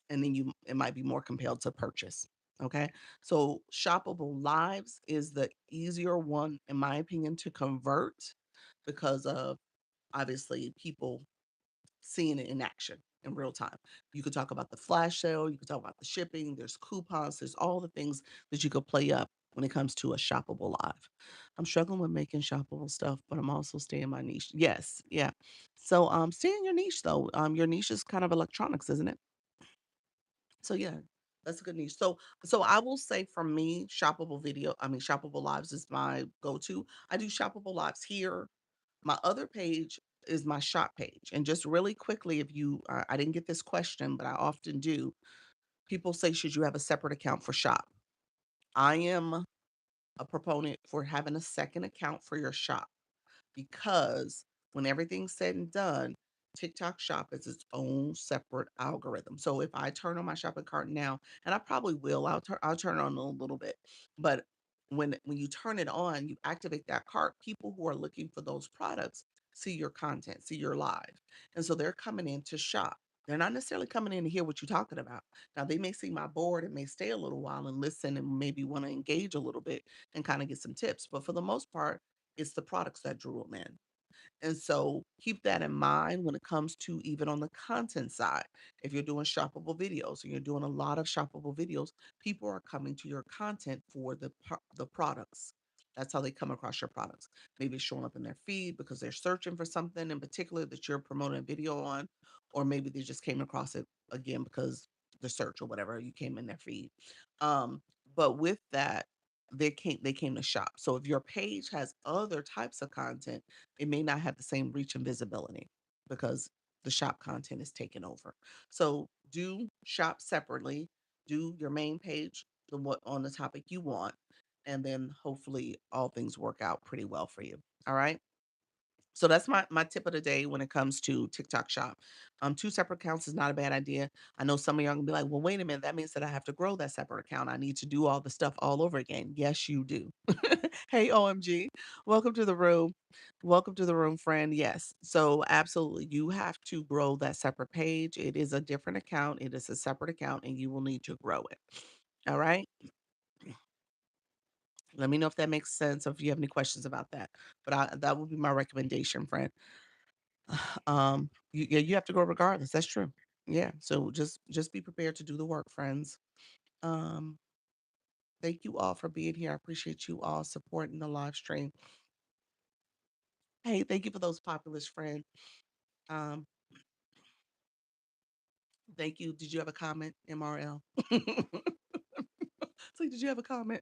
and then you it might be more compelled to purchase. Okay. So shoppable lives is the easier one, in my opinion, to convert because of obviously people seeing it in action in real time. You could talk about the flash sale, you could talk about the shipping, there's coupons, there's all the things that you could play up when it comes to a shoppable live. I'm struggling with making shoppable stuff, but I'm also staying in my niche. Yes, yeah. So stay in your niche though. Your niche is kind of electronics, isn't it? So yeah, that's a good niche. So I will say for me, shoppable lives is my go-to. I do shoppable lives here. My other page is my shop page. And just really quickly, if you, I didn't get this question, but I often do. People say, should you have a separate account for shop? I am a proponent for having a second account for your shop because when everything's said and done, TikTok Shop is its own separate algorithm. So if I turn on my shopping cart now, and I probably will, I'll turn it on in a little bit. But when you turn it on, you activate that cart. People who are looking for those products see your content, see your live, and so they're coming in to shop. They're not necessarily coming in to hear what you're talking about. Now they may see my board and may stay a little while and listen and maybe want to engage a little bit and kind of get some tips. But for the most part, it's the products that drew them in. And so keep that in mind when it comes to even on the content side. If you're doing shoppable videos and you're doing a lot of shoppable videos, people are coming to your content for the products. That's how they come across your products. Maybe it's showing up in their feed because they're searching for something in particular that you're promoting a video on, or maybe they just came across it again because the search or whatever you came in their feed. Um, but with that, they came to shop. So if your page has other types of content, it may not have the same reach and visibility because the shop content is taken over. So do shop separately, do your main page, the what on the topic you want, and then hopefully all things work out pretty well for you. All right. So that's my tip of the day when it comes to TikTok Shop. Two separate accounts is not a bad idea. I know some of y'all gonna be like, well, wait a minute, that means that I have to grow that separate account. I need to do all the stuff all over again. Yes, you do. Hey, OMG. Welcome to the room. Welcome to the room, friend. Yes. So absolutely, you have to grow that separate page. It is a different account, it is a separate account, and you will need to grow it. All right. Let me know if that makes sense or if you have any questions about that. But that would be my recommendation, friend. Yeah, you have to grow regardless. That's true. Yeah. So just be prepared to do the work, friends. Um, thank you all for being here. I appreciate you all supporting the live stream. Hey, thank you for those populist friends. Um, thank you. Did you have a comment, MRL? It's like, did you have a comment?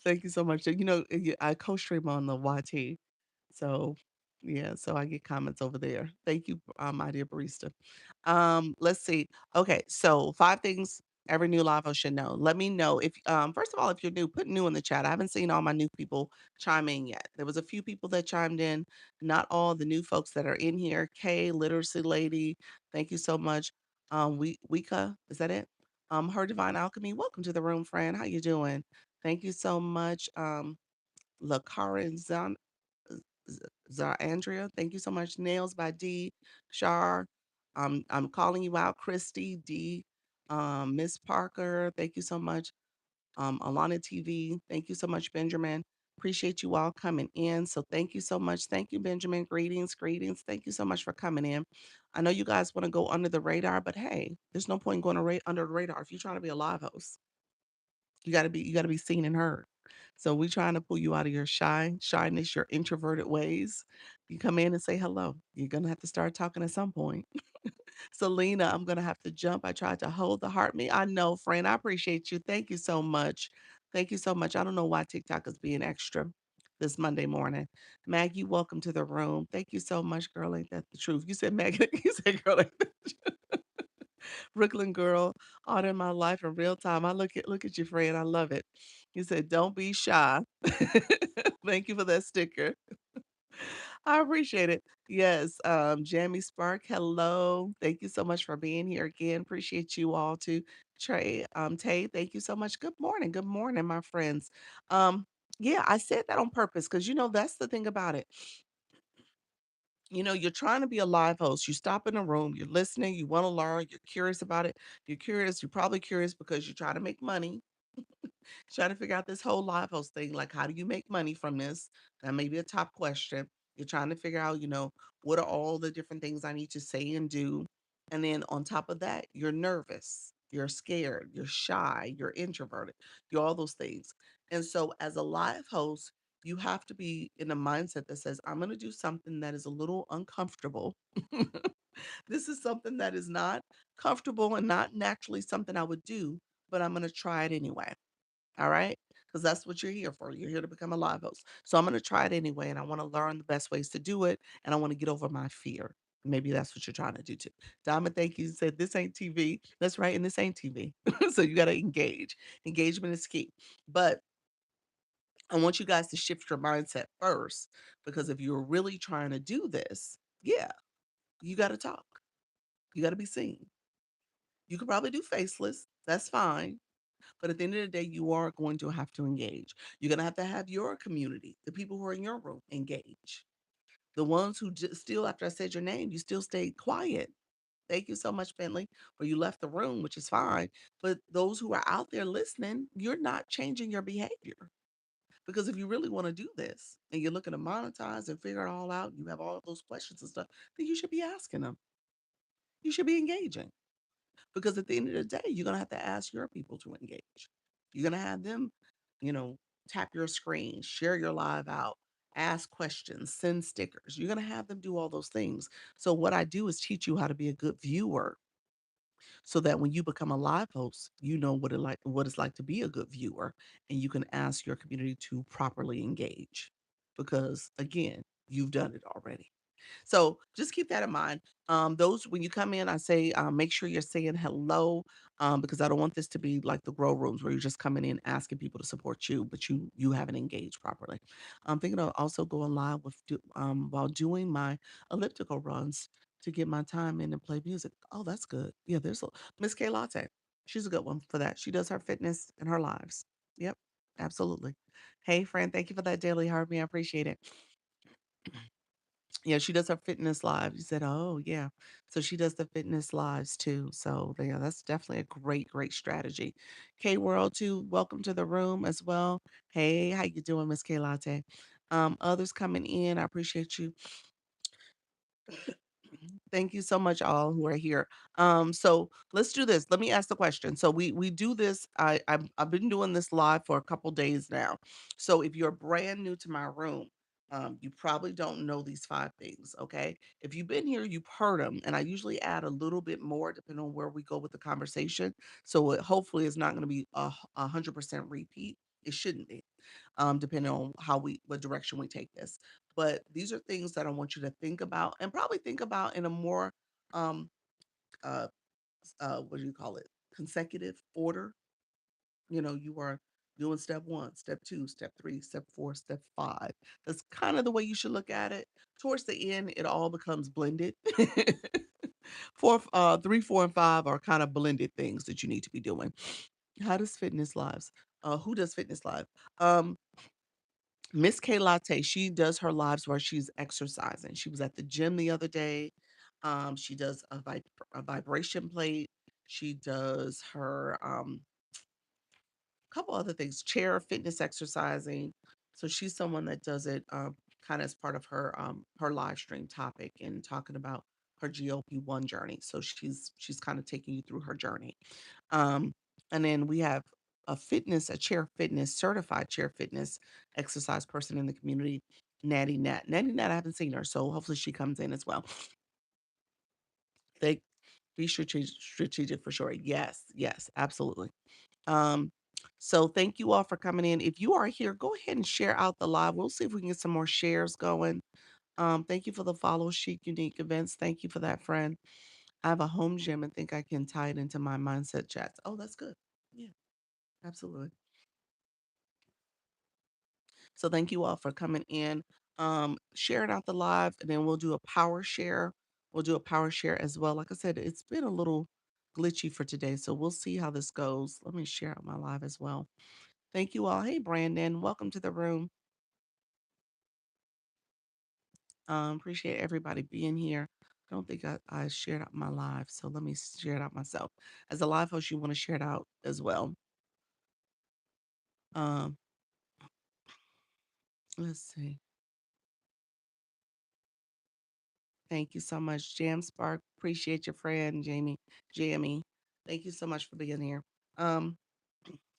Thank you so much. I co-stream on the YT. So, yeah, so I get comments over there. Thank you, my dear barista. Let's see. Okay, so 5 things every new live host should know. Let me know if first of all, if you're new, put new in the chat. I haven't seen all my new people chime in yet. There was a few people that chimed in, not all the new folks that are in here. Kay, literacy lady, thank you so much. Wika, is that it? Her divine alchemy. Welcome to the room, friend. How you doing? Thank you so much. Lakarin Andrea, thank you so much. Nails by D. Shar. I'm calling you out, Christy D. Miss Parker, thank you so much. Alana TV, thank you so much, Benjamin. Appreciate you all coming in. So thank you so much. Thank you, Benjamin. Greetings, greetings. Thank you so much for coming in. I know you guys want to go under the radar, but hey, there's no point in going under the radar if you're trying to be a live host. You gotta be seen and heard. So we trying to pull you out of your shyness, your introverted ways. You come in and say hello. You're gonna have to start talking at some point. Selena, I'm gonna have to jump. I tried to hold the heart me. I know, friend. I appreciate you. Thank you so much. Thank you so much. I don't know why TikTok is being extra this Monday morning. Maggie, welcome to the room. Thank you so much, girl. Ain't that the truth? You said Maggie. You said girl. Ain't that the truth? Brooklyn girl, all in my life in real time. I look at you, friend. I love it. You said, "Don't be shy." Thank you for that sticker. I appreciate it. Yes, Jamie Spark, hello. Thank you so much for being here again. Appreciate you all too. Trey, Tay, thank you so much. Good morning, my friends. Um, yeah, I said that on purpose because that's the thing about it. You're trying to be a live host. You stop in a room, you're listening, you want to learn, you're curious about it. You're probably curious because you're trying to make money, trying to figure out this whole live host thing. Like, how do you make money from this? That may be a top question. You're trying to figure out, what are all the different things I need to say and do. And then on top of that, you're nervous, you're scared, you're shy, you're introverted, you're all those things. And so, as a live host, you have to be in a mindset that says, I'm going to do something that is a little uncomfortable. This is something that is not comfortable and not naturally something I would do, but I'm going to try it anyway. All right. Because that's what you're here for. You're here to become a live host. So I'm going to try it anyway. And I want to learn the best ways to do it. And I want to get over my fear. Maybe that's what you're trying to do too. Diamond, thank you. Said this ain't TV. That's right. And this ain't TV. So you got to engage. Engagement is key. But I want you guys to shift your mindset first. Because if you're really trying to do this, yeah, you got to talk. You got to be seen. You could probably do faceless. That's fine. But at the end of the day, you are going to have to engage. You're going to have your community, the people who are in your room, engage. The ones who just still, after I said your name, you still stayed quiet. Thank you so much, Bentley, or you left the room, which is fine. But those who are out there listening, you're not changing your behavior. Because if you really want to do this and you're looking to monetize and figure it all out, you have all of those questions and stuff, then you should be asking them. You should be engaging. Because at the end of the day, you're gonna have to ask your people to engage. You're gonna have them, you know, tap your screen, share your live out, ask questions, send stickers. You're gonna have them do all those things. So what I do is teach you how to be a good viewer so that when you become a live host, you know what it's like to be a good viewer and you can ask your community to properly engage. Because again, you've done it already. So just keep that in mind. Those when you come in, I say make sure you're saying hello, because I don't want this to be like the grow rooms where you're just coming in asking people to support you, but you haven't engaged properly. I'm thinking of also going live while doing my elliptical runs to get my time in and play music. Oh, that's good. Yeah, there's a Miss K Latte. She's a good one for that. She does her fitness and her lives. Yep, absolutely. Hey, friend, thank you for that daily heartbeat. I appreciate it. Yeah, she does her fitness live. You said, "Oh, yeah." So she does the fitness lives too. So yeah, that's definitely a great, great strategy. K World too, welcome to the room as well. Hey, how you doing, Miss K Latte? Others coming in, I appreciate you. Thank you so much, all who are here. So let's do this. Let me ask the question. So we do this. I've been doing this live for a couple days now. So if you're brand new to my room, you probably don't know these 5 things. Okay, if you've been here, you've heard them, and I usually add a little bit more depending on where we go with the conversation. So it hopefully is not going to be 100% repeat. It shouldn't be, depending on how we what direction we take this. But these are things that I want you to think about and probably think about in a more um uh what do you call it? Consecutive order. You know, you are doing step one, step two, step three, step four, step five. That's kind of the way you should look at it. Towards the end, it all becomes blended. Four, three, four, and five are kind of blended things that you need to be doing. How does fitness lives? Who does fitness live? Um, Miss K Latte, she does her lives where she's exercising. She was at the gym the other day. She does a vibration plate. She does her couple other things, chair fitness exercising. So she's someone that does it kind of as part of her live stream topic and talking about her GLP-1 journey. So she's kind of taking you through her journey. Um, and then we have a chair fitness, certified chair fitness exercise person in the community, Natty Nat. Natty Nat, I haven't seen her, so hopefully she comes in as well. They be strategic for sure. Yes, yes, absolutely. Um, so thank you all for coming in. If you are here, go ahead and share out the live. We'll see if we can get some more shares going. Thank you for the follow, Chic Unique Events. Thank you for that, friend. I have a home gym and think I can tie it into my mindset chats. Oh, that's good. Yeah, absolutely. So thank you all for coming in, sharing out the live, and then we'll do a power share. We'll do a power share as well. Like I said, it's been a little glitchy for today, so we'll see how this goes. Let me share out my live as well. Thank you all. Hey, Brandon, welcome to the room. Appreciate everybody being here. I don't think I shared out my live, so let me share it out myself. As a live host, you want to share it out as well. Um, let's see. Thank you so much, Jam Spark. Appreciate your friend, Jamie. Thank you so much for being here. Um,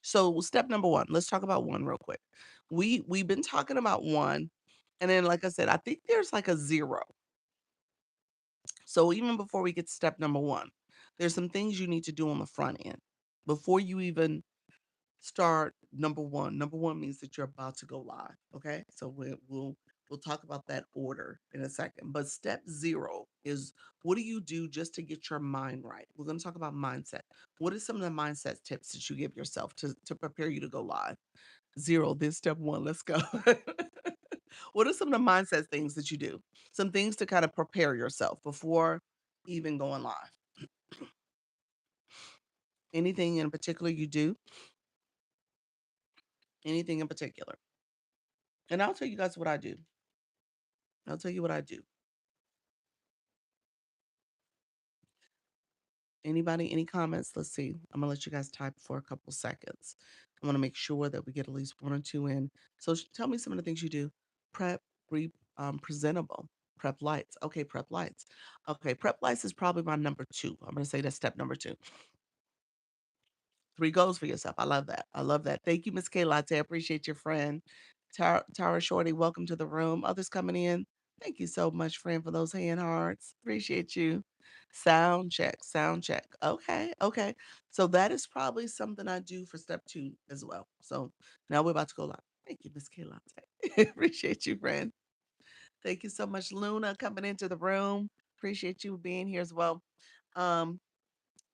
so step number one, let's talk about one real quick. We've been talking about one, and then like I said, I think there's like a zero. So even before we get to step number one, there's some things you need to do on the front end before you even start number one. Number one means that you're about to go live. Okay. So we'll talk about that order in a second. But step zero is what do you do just to get your mind right? We're going to talk about mindset. What are some of the mindset tips that you give yourself to prepare you to go live? Zero, then step one. Let's go. What are some of the mindset things that you do? Some things to kind of prepare yourself before even going live. Anything in particular you do? Anything in particular? And I'll tell you guys what I do. I'll tell you what I do. Anybody, any comments? Let's see. I'm gonna let you guys type for a couple seconds. I want to make sure that we get at least one or two in. So tell me some of the things you do. Prep, presentable, prep lights. Okay, prep lights. Okay, prep lights is probably my number two. I'm gonna say that's step number two. Three goals for yourself. I love that. I love that. Thank you, Miss K Latte. I appreciate your friend. Tara Shorty, welcome to the room. Others coming in. Thank you so much, friend, for those hand hearts. Appreciate you. Sound check, sound check. Okay, okay. So that is probably something I do for step two as well. So now we're about to go live. Thank you, Miss K Latte. Appreciate you, friend. Thank you so much, Luna, coming into the room. Appreciate you being here as well. Um,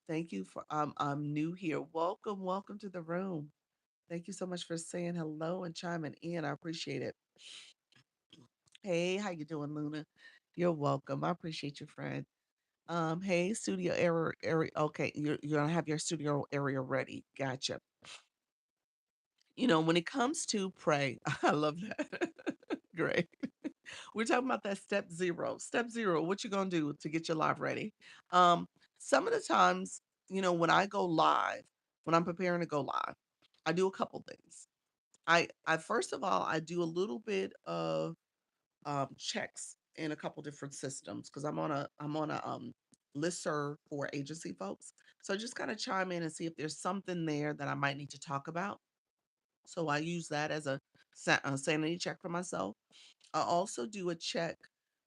Thank you for I'm new here. Welcome, welcome to the room. Thank you so much for saying hello and chiming in. I appreciate it. Hey, how you doing, Luna? You're welcome. I appreciate you, friend. Hey, studio area. Okay, you're gonna have your studio area ready. Gotcha. When it comes to pray, I love that. Great. We're talking about that step zero. Step zero, what you gonna do to get your live ready? Um, some of the times, when I go live, when I'm preparing to go live, I do a couple things. I first of all, I do a little bit of checks in a couple different systems because I'm on a listserv for agency folks. So just kind of chime in and see if there's something there that I might need to talk about. So I use that as a sanity check for myself. I also do a check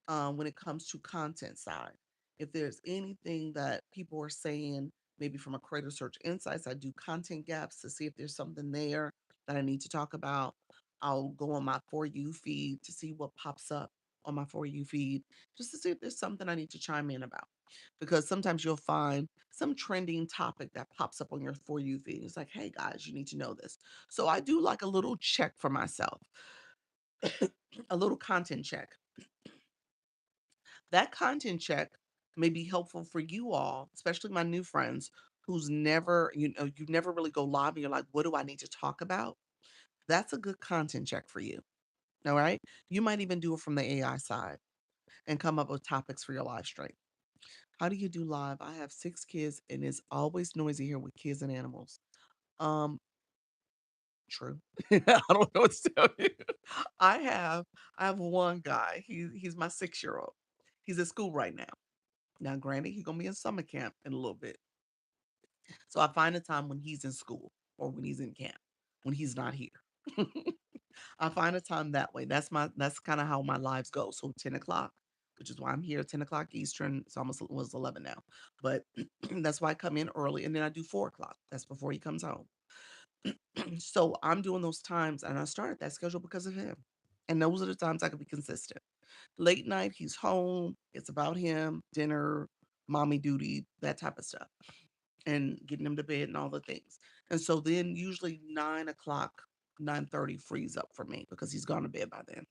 when it comes to content side. If there's anything that people are saying, maybe from a creator search insights, I do content gaps to see if there's something there that I need to talk about. I'll go on my For You feed to see what pops up on my For You feed, just to see if there's something I need to chime in about. Because sometimes you'll find some trending topic that pops up on your For You feed. It's like, hey guys, you need to know this. So I do like a little check for myself, a little content check. That content check may be helpful for you all, especially my new friends who's never, you never really go live and you're like, what do I need to talk about? That's a good content check for you. All right. You might even do it from the AI side and come up with topics for your live stream. How do you do live? I have 6 kids and it's always noisy here with kids and animals. Um, True. I don't know what to tell you. I have I have one guy. He's my 6-year-old. He's at school right now. Now, granted, he's gonna be in summer camp in a little bit. So I find a time when he's in school or when he's in camp, when he's not here. I find a time that way. That's kind of how my lives go. So 10 o'clock, which is why I'm here, 10 o'clock Eastern. It's almost was 11 now. But that's why I come in early and then I do 4 o'clock. That's before he comes home. So I'm doing those times and I started that schedule because of him. And those are the times I can be consistent. Late night, he's home. It's about him, dinner, mommy duty, that type of stuff, and getting him to bed and all the things. And so then usually 9 o'clock, 9:30 frees up for me because he's gone to bed by then.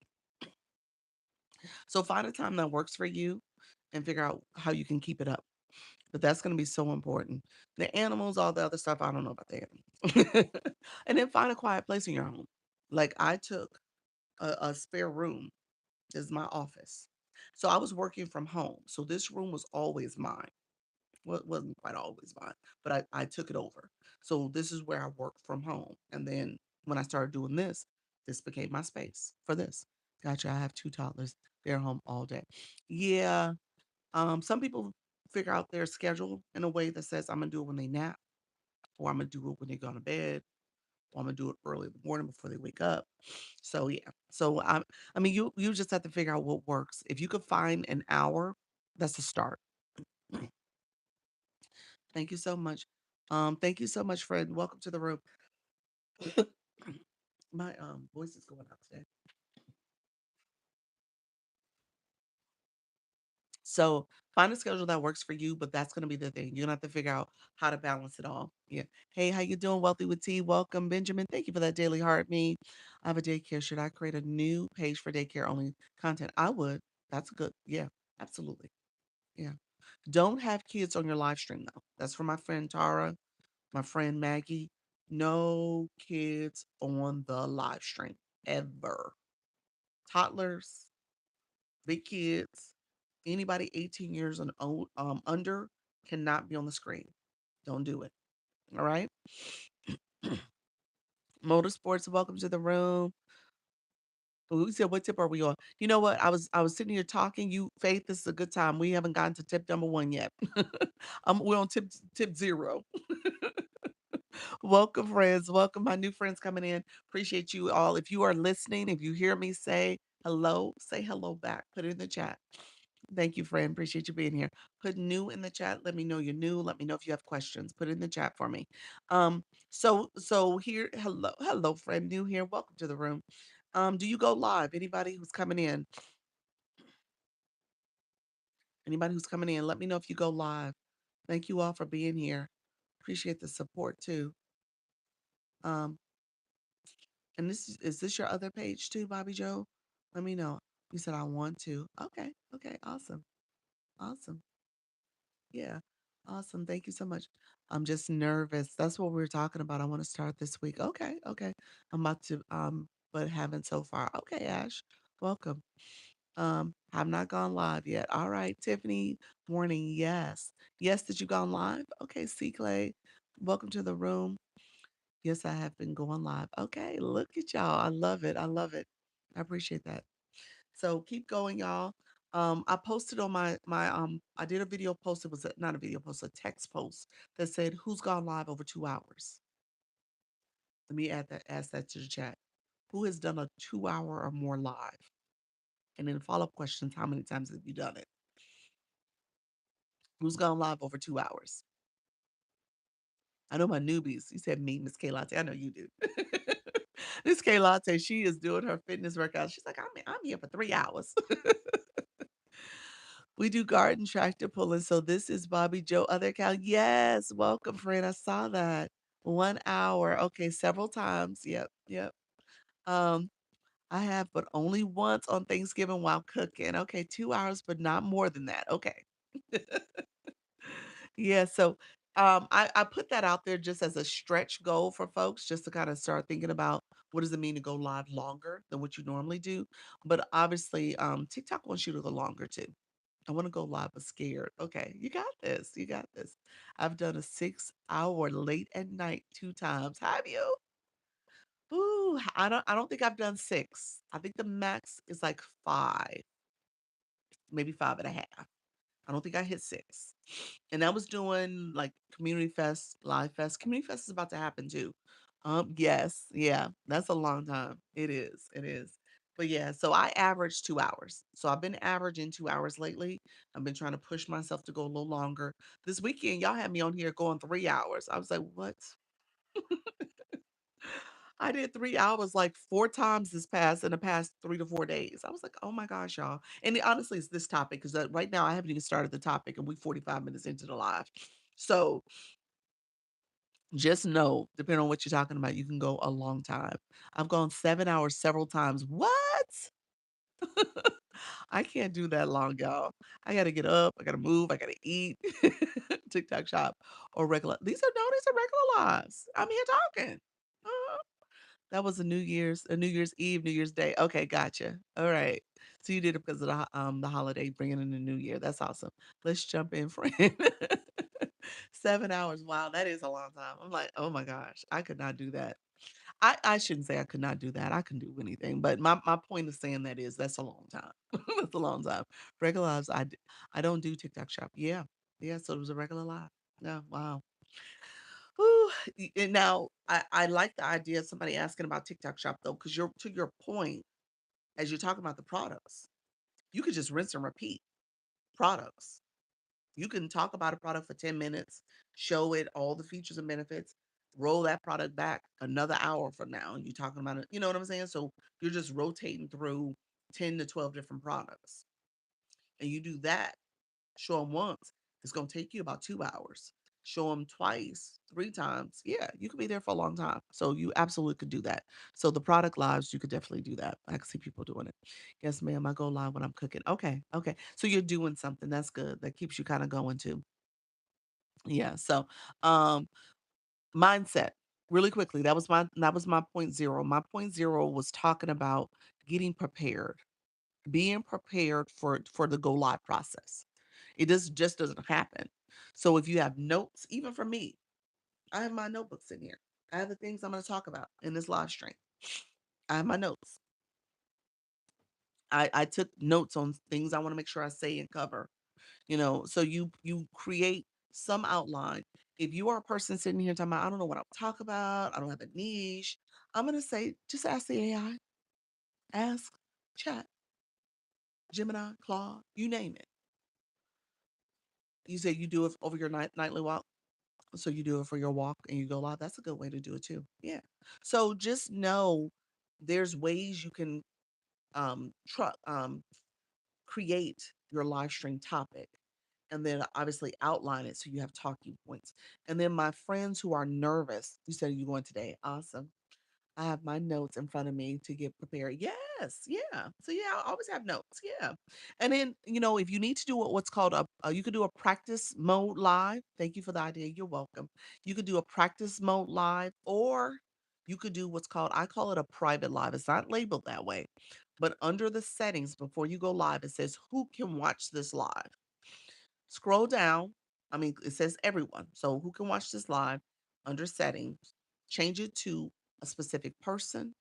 So find a time that works for you and figure out how you can keep it up. But that's going to be so important. The animals, all the other stuff, I don't know about the animals. And then find a quiet place in your home. Like I took a spare room. This is my office. So I was working from home. So this room was always mine. Well, it wasn't quite always mine, but I took it over. So this is where I work from home. And then when I started doing this, this became my space for this. Gotcha. I have 2 toddlers. They're home all day. Yeah. Some people figure out their schedule in a way that says I'm gonna do it when they nap, or I'm gonna do it when they go to bed, or I'm gonna do it early in the morning before they wake up. So yeah. So I mean you just have to figure out what works. If you could find an hour, that's a start. Thank you so much. Thank you so much, Fred. Welcome to the room. My voice is going out today. So find a schedule that works for you, but that's gonna be the thing. You're gonna have to figure out how to balance it all. Yeah. Hey, how you doing? Wealthy with Tea. Welcome, Benjamin. Thank you for that daily heart me. I have a daycare. Should I create a new page for daycare only content? I would. That's good. Yeah, absolutely. Yeah. Don't have kids on your live stream though. That's for my friend Tara, my friend Maggie. No kids on the live stream ever. Toddlers, big kids, anybody 18 years and under cannot be on the screen. Don't do it. All right. Motorsports, welcome to the room. We said, what tip are we on? You know what? I was sitting here talking. You, Faith, this is a good time. We haven't gotten to tip number 1 yet. We're on tip 0. Welcome, friends. Welcome, my new friends coming in. Appreciate you all. If you are listening, if you hear me say hello back. Put it in the chat. Thank you, friend. Appreciate you being here. Put new in the chat. Let me know you're new. Let me know if you have questions. Put it in the chat for me. So here, hello, friend, new here. Welcome to the room. Do you go live? Anybody who's coming in? Anybody who's coming in, let me know if you go live. Thank you all for being here. Appreciate the support too. Um, and is this your other page too, Bobby Joe? Let me know. You said I want to. Okay, okay, awesome. Awesome. Yeah. Awesome. Thank you so much. I'm just nervous. That's what we were talking about. I want to start this week. Okay, okay. I'm about to but haven't so far. Okay, Ash. Welcome. Have not gone live yet. All right, Tiffany. Morning. Yes. Yes, did you gone live? Okay, C Clay. Welcome to the room. Yes, I have been going live. Okay, look at y'all. I love it. I love it. I appreciate that. So keep going, y'all. I posted on my I did a video post. It was not a video post, a text post that said, "Who's gone live over 2 hours?" Let me ask that to the chat. Who has done a 2 hour or more live? And then follow up questions: How many times have you done it? Who's gone live over 2 hours? I know my newbies. You said me, Miss K Latte. I know you do. Miss K Latte, she is doing her fitness workout. She's like, I'm here for 3 hours. We do garden tractor pulling. So this is Bobby Joe Other Cow. Yes, welcome, friend. I saw that. 1 hour. Okay, several times. Yep, yep. Um, I have, but only once on Thanksgiving while cooking. Okay, 2 hours, but not more than that. Okay. Yeah, so I put that out there just as a stretch goal for folks, just to kind of start thinking about what does it mean to go live longer than what you normally do. But obviously, TikTok wants you to go longer too. I want to go live but scared. Okay, you got this. You got this. I've done a 6 hour late at night 2 times. Have you? Ooh, I don't think I've done six. I think the max is like five, maybe five and a half. I don't think I hit six. And I was doing like Community Fest, Live Fest. Community Fest is about to happen too. Yes, yeah, that's a long time. It is, it is. But yeah, so I average 2 hours. So I've been averaging 2 hours lately. I've been trying to push myself to go a little longer. This weekend, y'all had me on here going 3 hours. I was like, what? I did 3 hours like four times in the past 3 to 4 days. I was like, oh my gosh, y'all. And honestly, it's this topic because right now I haven't even started the topic and we 45 minutes into the live. So just know, depending on what you're talking about, you can go a long time. I've gone 7 hours several times. What? I can't do that long, y'all. I gotta get up, I gotta move, I gotta eat. TikTok shop or regular. These are regular lives. I'm here talking. Uh-huh. That was a New Year's Eve, New Year's Day. Okay, gotcha. All right. So you did it because of the holiday, bringing in the new year. That's awesome. Let's jump in, friend. 7 hours. Wow, that is a long time. I'm like, oh my gosh, I could not do that. I shouldn't say I could not do that. I can do anything, but my point of saying that is that's a long time. That's a long time. Regular lives, I don't do TikTok shop. Yeah, yeah. So it was a regular live. Yeah, wow. Ooh, and now I like the idea of somebody asking about TikTok shop though, because you're to your point, as you're talking about the products, you could just rinse and repeat products. You can talk about a product for 10 minutes, show it all the features and benefits, roll that product back another hour from now, and you're talking about it. You know what I'm saying? So you're just rotating through 10 to 12 different products. And you do that, show them once, it's going to take you about 2 hours. Show them twice, three times. Yeah, you could be there for a long time. So you absolutely could do that. So the product lives, you could definitely do that. I can see people doing it. Yes, ma'am. I go live when I'm cooking. Okay. Okay. So you're doing something. That's good. That keeps you kind of going too. Yeah. So um mindset. Really quickly. That was my point zero. My point zero was talking about getting prepared, being prepared for the go live process. It just doesn't happen. So if you have notes, even for me, I have my notebooks in here. I have the things I'm going to talk about in this live stream. I have my notes. I took notes on things I want to make sure I say and cover. So you create some outline. If you are a person sitting here talking about, I don't know what I'll talk about, I don't have a niche, I'm gonna say, just ask the AI, ask chat, Gemini, Claude, you name it. You say you do it over your nightly walk. So you do it for your walk and you go live. That's a good way to do it too. Yeah. So just know there's ways you can create your live stream topic. and then obviously outline it so you have talking points. And then my friends who are nervous, you said you're going today. Awesome. I have my notes in front of me to get prepared. Yes, yeah. So yeah, I always have notes. Yeah, and then if you need to do what's called you could do a practice mode live. Thank you for the idea. You're welcome. You could do a practice mode live, or you could do what's called, I call it a private live. It's not labeled that way, but under the settings before you go live, it says who can watch this live. Scroll down. I mean, it says everyone. So who can watch this live under settings? Change it to a specific person.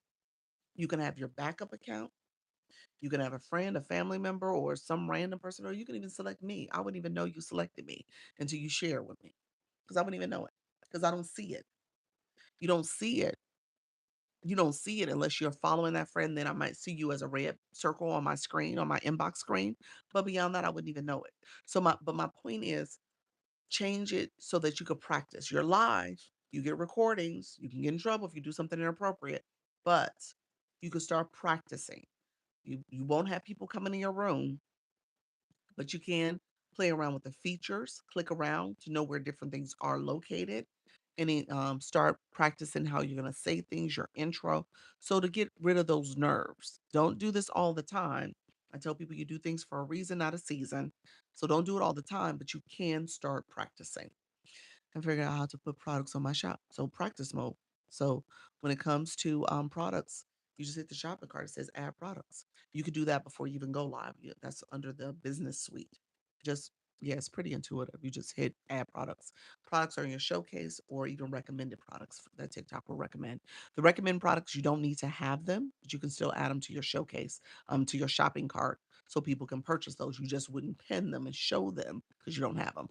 You can have your backup account. You can have a friend, a family member, or some random person, or you can even select me. I wouldn't even know you selected me until you share it with me because I wouldn't even know it because I don't see it. You don't see it. You don't see it unless you're following that friend. Then I might see you as a red circle on my screen, on my inbox screen. But beyond that, I wouldn't even know it. But my point is, change it so that you could practice. You're live, you get recordings, you can get in trouble if you do something inappropriate, but you can start practicing. You won't have people coming in your room, but you can play around with the features, click around to know where different things are located, and then start practicing how you're going to say things, your intro. So to get rid of those nerves, don't do this all the time. I tell people you do things for a reason, not a season. So don't do it all the time, but you can start practicing and figure out how to put products on my shop. So practice mode. So when it comes to products, you just hit the shopping cart. It says add products. You could do that before you even go live. That's under the business suite. Just yeah, it's pretty intuitive. You just hit add products. Products are in your showcase or even recommended products that TikTok will recommend. The recommend products, you don't need to have them, but you can still add them to your showcase, to your shopping cart so people can purchase those. You just wouldn't pin them and show them because you don't have them.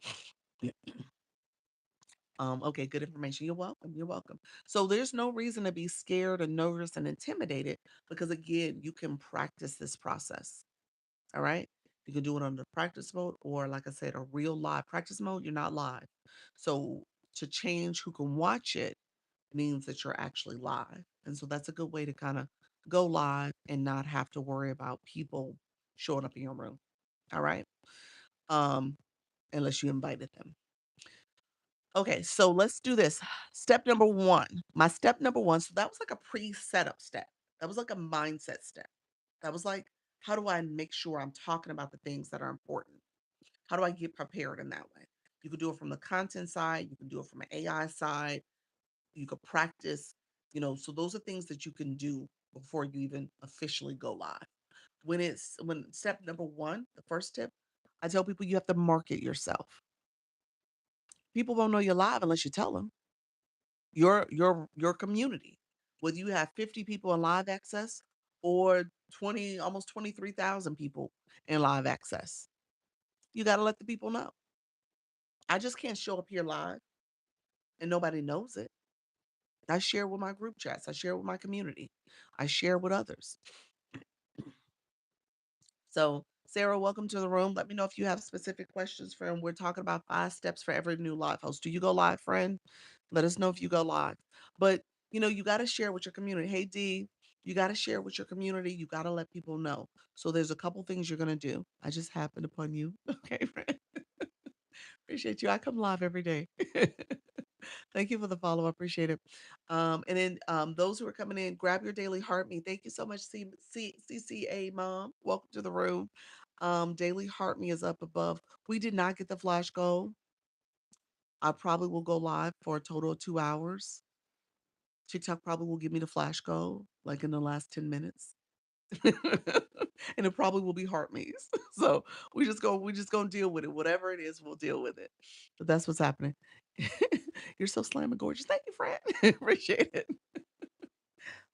Okay, good information. You're welcome. You're welcome. So there's no reason to be scared or nervous and intimidated because again, you can practice this process. All right. You can do it under practice mode or like I said, a real live practice mode. You're not live. So to change who can watch it means that you're actually live. And so that's a good way to kind of go live and not have to worry about people showing up in your room. All right. Um, unless you invited them. Okay, so let's do this. Step number 1. My step number 1, so that was like a pre-setup step. That was like a mindset step. That was like, how do I make sure I'm talking about the things that are important? How do I get prepared in that way? You could do it from the content side, you can do it from an AI side, you could practice, so those are things that you can do before you even officially go live. When step number 1, the first tip, I tell people you have to market yourself. People won't know you're live unless you tell them. Your community. Whether you have 50 people in live access or 20, almost 23,000 people in live access. You got to let the people know. I just can't show up here live and nobody knows it. I share with my group chats. I share with my community. I share with others. So, Sarah, welcome to the room. Let me know if you have specific questions for him. We're talking about 5 steps for every new live host. Do you go live, friend? Let us know if you go live. But, you got to share with your community. Hey, D, you got to share with your community. You got to let people know. So, there's a couple things you're going to do. I just happened upon you. Okay, friend. Appreciate you. I come live every day. Thank you for the follow. I appreciate it. And then those who are coming in, grab your daily heart me. Thank you so much, CCA Mom. Welcome to the room. Daily heart me is up above. We did not get the flash goal. I probably will go live for a total of 2 hours. TikTok probably will give me the flash goal like in the last 10 minutes. And it probably will be heart me's. So we just gonna deal with it. Whatever it is, we'll deal with it. But that's what's happening. You're so slamming gorgeous. Thank you, Fran. Appreciate it.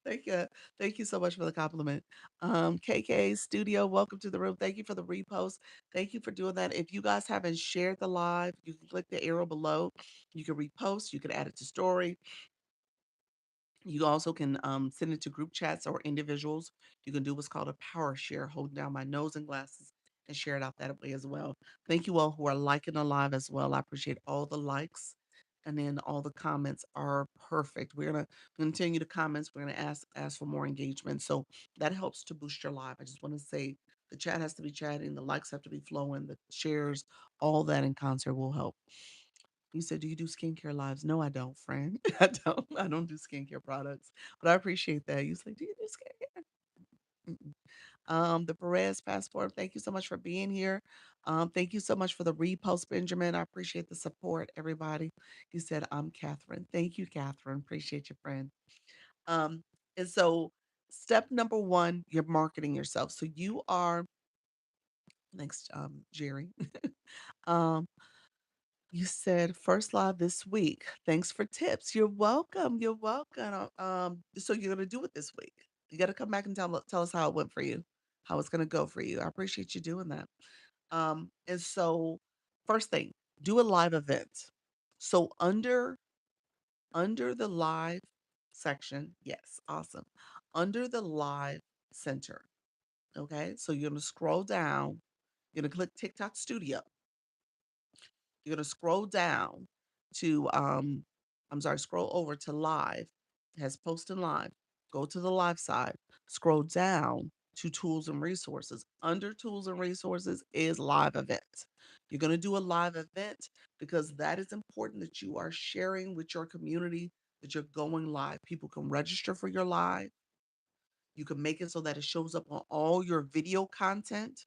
Thank you. Thank you so much for the compliment. KK Studio, welcome to the room. Thank you for the repost. Thank you for doing that. If you guys haven't shared the live, you can click the arrow below. You can repost, you can add it to story. You also can send it to group chats or individuals. You can do what's called a power share, hold down my nose and glasses and share it out that way as well. Thank you all who are liking the live as well. I appreciate all the likes. And then all the comments are perfect. We're gonna continue the comments. We're gonna ask for more engagement. So that helps to boost your live. I just want to say The chat has to be chatting, the likes have to be flowing, the shares, all that in concert will help. You said, "Do you do skincare lives?" No, I don't, friend. I don't. I don't do skincare products, but I appreciate that. You say, "Do you do skincare?" Mm-mm. The Perez passport. Thank you so much for being here. Thank you so much for the repost, Benjamin. I appreciate the support, everybody. You said, "I'm Catherine." Thank you, Catherine. Appreciate you, friend. Um, and so, step number one, you're marketing yourself. So you are next, Jerry. um, You said first live this week. Thanks for tips. You're welcome. You're welcome. So you're gonna do it this week. You got to come back and tell us how it went for you, how it's gonna go for you. I appreciate you doing that. And so first thing, do a live event. So under the live section, yes, awesome. Under the live center, okay. So you're gonna scroll down. You're gonna click TikTok Studio. You're gonna scroll down to I'm sorry, scroll over to live. It has post and live. Go to the live side. Scroll down to tools and resources. Under tools and resources is live events. You're gonna do a live event because that is important that you are sharing with your community that you're going live. People can register for your live. You can make it so that it shows up on all your video content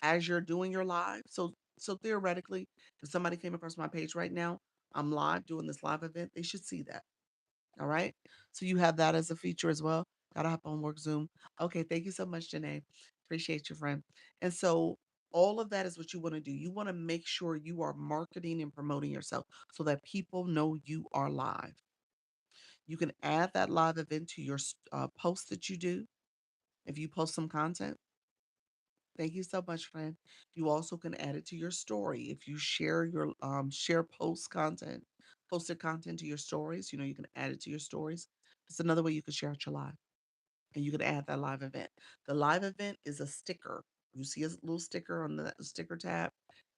as you're doing your live. So theoretically, if somebody came across my page right now, I'm live doing this live event, they should see that. All right. So you have that as a feature as well. Gotta hop on work Zoom. Okay, thank you so much, Janae. Appreciate you, friend. And so all of that is what you want to do. You want to make sure you are marketing and promoting yourself so that people know you are live. You can add that live event to your post that you do if you post some content. Thank you so much, friend. You also can add it to your story. If you share your share posted content to your stories, you can add it to your stories. It's another way you can share out your live. And you can add that live event. The live event is a sticker. You see a little sticker on the sticker tab.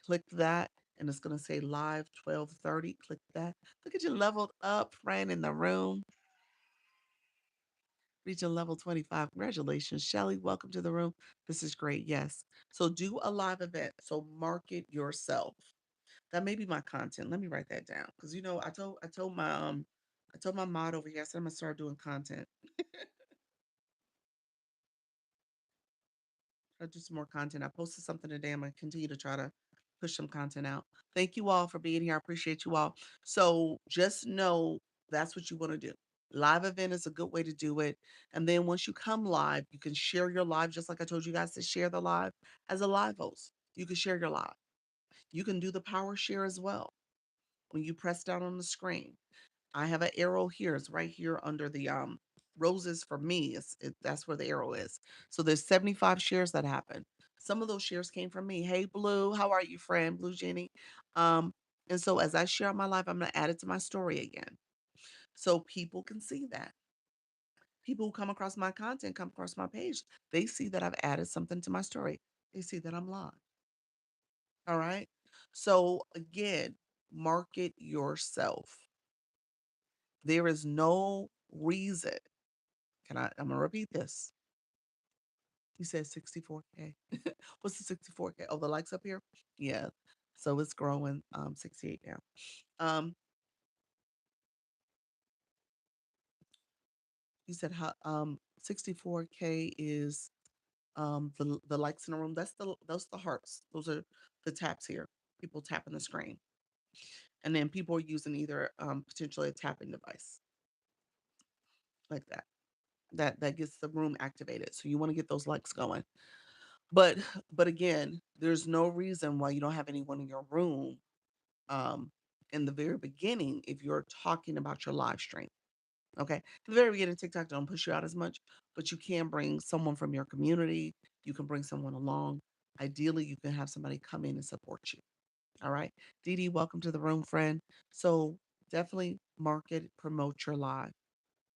Click that, and it's gonna say live 12:30. Click that. Look at you leveled up, friend in the room. Reaching level 25. Congratulations, Shelly. Welcome to the room. This is great. Yes. So do a live event. So market yourself. That may be my content. Let me write that down. Because I told my mod over here, I said I'm gonna start doing content. I'll do some more content. I posted something today. I'm gonna continue to try to push some content out. Thank you all for being here. I appreciate you all. So just know that's what you want to do. Live event is a good way to do it. And then once you come live, you can share your live, just like I told you guys to share the live as a live host. You can share your live. You can do the power share as well when you press down on the screen. I have an arrow here. It's right here under the roses for me. That's where the arrow is. So there's 75 shares that happen. Some of those shares came from me. Hey Blue, how are you, friend? Blue Jenny. Um, and so as I share my life, I'm gonna add it to my story again. So people can see that. People who come across my content, come across my page, they see that I've added something to my story. They see that I'm live. All right. So again, market yourself. There is no reason. I'm gonna repeat this. You said 64K. What's the 64K? Oh, the likes up here? Yeah. So it's growing, 68 now. Um, you said how 64K is the likes in the room. Those the hearts. Those are the taps here. People tapping the screen. And then people are using either potentially a tapping device like that. That gets the room activated. So you want to get those likes going. But but again, there's no reason why you don't have anyone in your room um in the very beginning if you're talking about your live stream. Okay. In the very beginning, TikTok don't push you out as much, but you can bring someone from your community. You can bring someone along. Ideally, you can have somebody come in and support you. All right. Dee Dee, welcome to the room, friend. So definitely market, promote your live.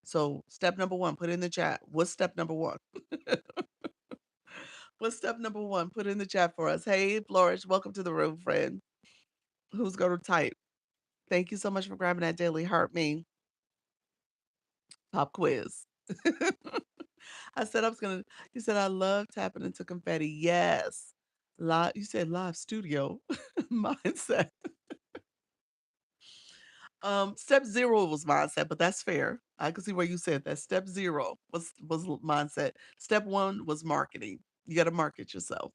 So step number one, put in the chat. What's step number one? What's step number one? Put in the chat for us. Hey, Flourish, welcome to the room, friend. Who's going to type? Thank you so much for grabbing that daily heart me pop quiz. I said I was gonna you said I love tapping into confetti. Yes. Live you said live studio mindset. Step 0 was mindset, but that's fair. I can see where you said that. Step 0 was mindset. Step 1 was marketing. You gotta market yourself.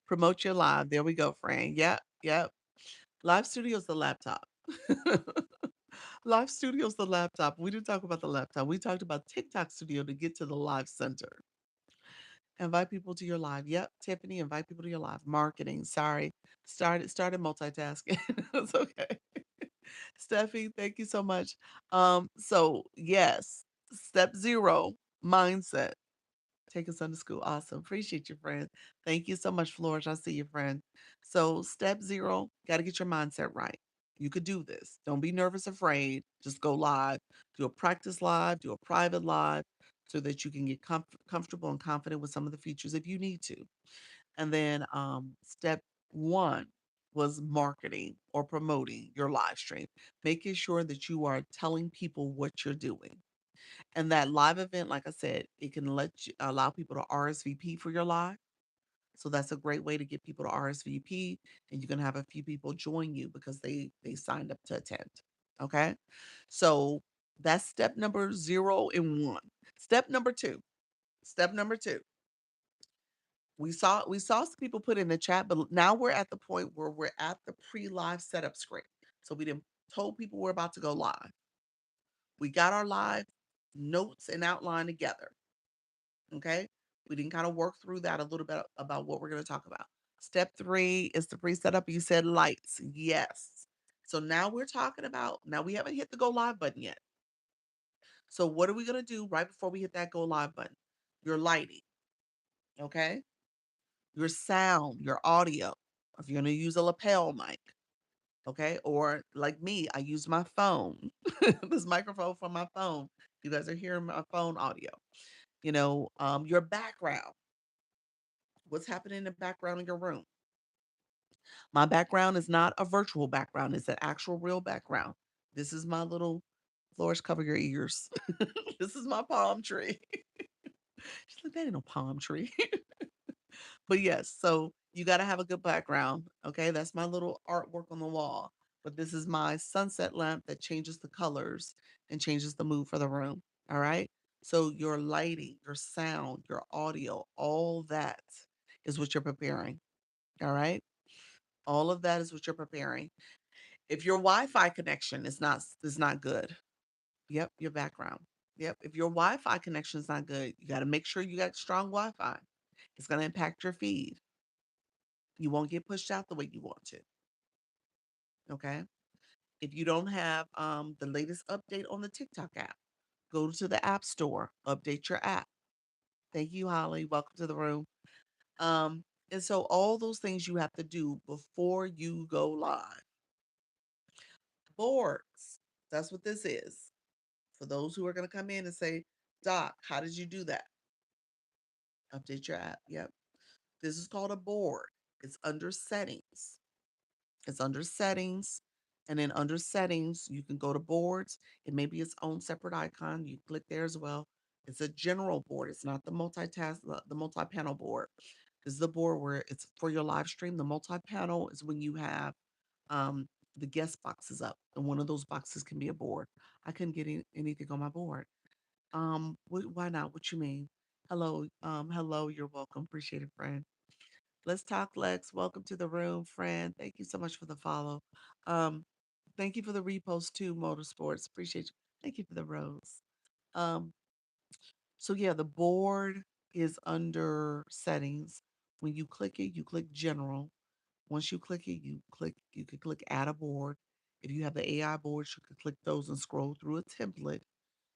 Promote your live. There we go, Fran. Yep, yep. Live studio's the laptop. Live studio's the laptop. We didn't talk about the laptop. We talked about TikTok studio to get to the live center. Invite people to your live. Yep, Tiffany, invite people to your live. Marketing. Sorry. Started multitasking. It's okay. Steffi, thank you so much. So yes, step 0, mindset. Take us under school. Awesome. Appreciate you, friend. Thank you so much, Flourish. I see you, friend. So step 0, got to get your mindset right. You could do this. Don't be nervous, afraid. Just go live. Do a practice live, do a private live so that you can get comfortable and confident with some of the features if you need to. And then step 1 was marketing or promoting your live stream, making sure that you are telling people what you're doing. And that live event, like I said, it can let you allow people to RSVP for your live. So that's a great way to get people to RSVP, and you can have a few people join you because they signed up to attend. Okay, so that's step number 0 and 1. Step number 2. Step number 2. We saw some people put in the chat, but now we're at the point where we're at the pre-live setup screen. So we didn't told people we're about to go live. We got our live notes and outline together. Okay. We didn't kind of work through that a little bit about what we're going to talk about. Step 3 is the pre setup. You said lights. Yes. So now we're talking about, now we haven't hit the go live button yet. So what are we going to do right before we hit that go live button? Your lighting. Okay. Your sound, your audio. If you're going to use a lapel mic. Okay. Or like me, I use my phone, this microphone from my phone. You guys are hearing my phone audio. Your background. What's happening in the background in your room? My background is not a virtual background, it's an actual real background. This is my little Flourish, cover your ears. This is my palm tree. She's like, that ain't no palm tree. But yes, so you got to have a good background. Okay. That's my little artwork on the wall. But this is my sunset lamp that changes the colors and changes the mood for the room. All right. So your lighting, your sound, your audio, all that is what you're preparing. All right. All of that is what you're preparing. If your Wi-Fi connection is not good, yep, your background. Yep. If your Wi-Fi connection is not good, you got to make sure you got strong Wi-Fi. It's going to impact your feed. You won't get pushed out the way you want to. Okay. If you don't have the latest update on the TikTok app, go to the app store, update your app. Thank you, Holly. Welcome to the room. And so all those things you have to do before you go live. Boards. That's what this is. For those who are going to come in and say, Doc, how did you do that? Update your app. Yep. This is called a board. It's under settings. It's under settings. And then under settings, you can go to boards. It may be its own separate icon. You click there as well. It's a general board. It's not the the multi-panel board. This is the board where it's for your live stream. The multi-panel is when you have um, the guest boxes up, and one of those boxes can be a board. I couldn't get anything on my board. Why not? What you mean? Hello, you're welcome. Appreciate it, friend. Let's talk, Lex. Welcome to the room, friend. Thank you so much for the follow. Um, thank you for the repost too, Motorsports. Appreciate you. Thank you for the rose. Um, so yeah, the board is under settings. When you click it, you click general. Once you click it, you can click add a board. If you have the AI boards, you can click those and scroll through a template.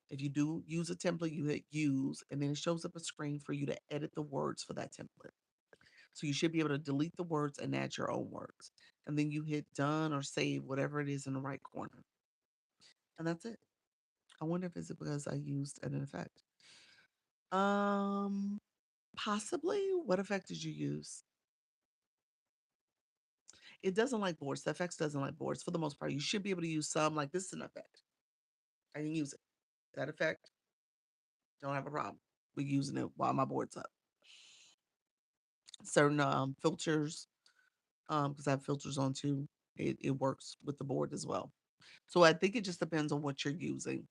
If you do use a template, you hit use, and then it shows up a screen for you to edit the words for that template. So you should be able to delete the words and add your own words. And then you hit done or save, whatever it is in the right corner. And that's it. I wonder if it's because I used an effect. Um, Possibly. What effect did you use? It doesn't like boards. The effects doesn't like boards for the most part. You should be able to use some, like this is an effect. I can use it. That effect, don't have a problem. with using it while my board's up. Certain filters, because I have filters on too, it works with the board as well. So I think it just depends on what you're using,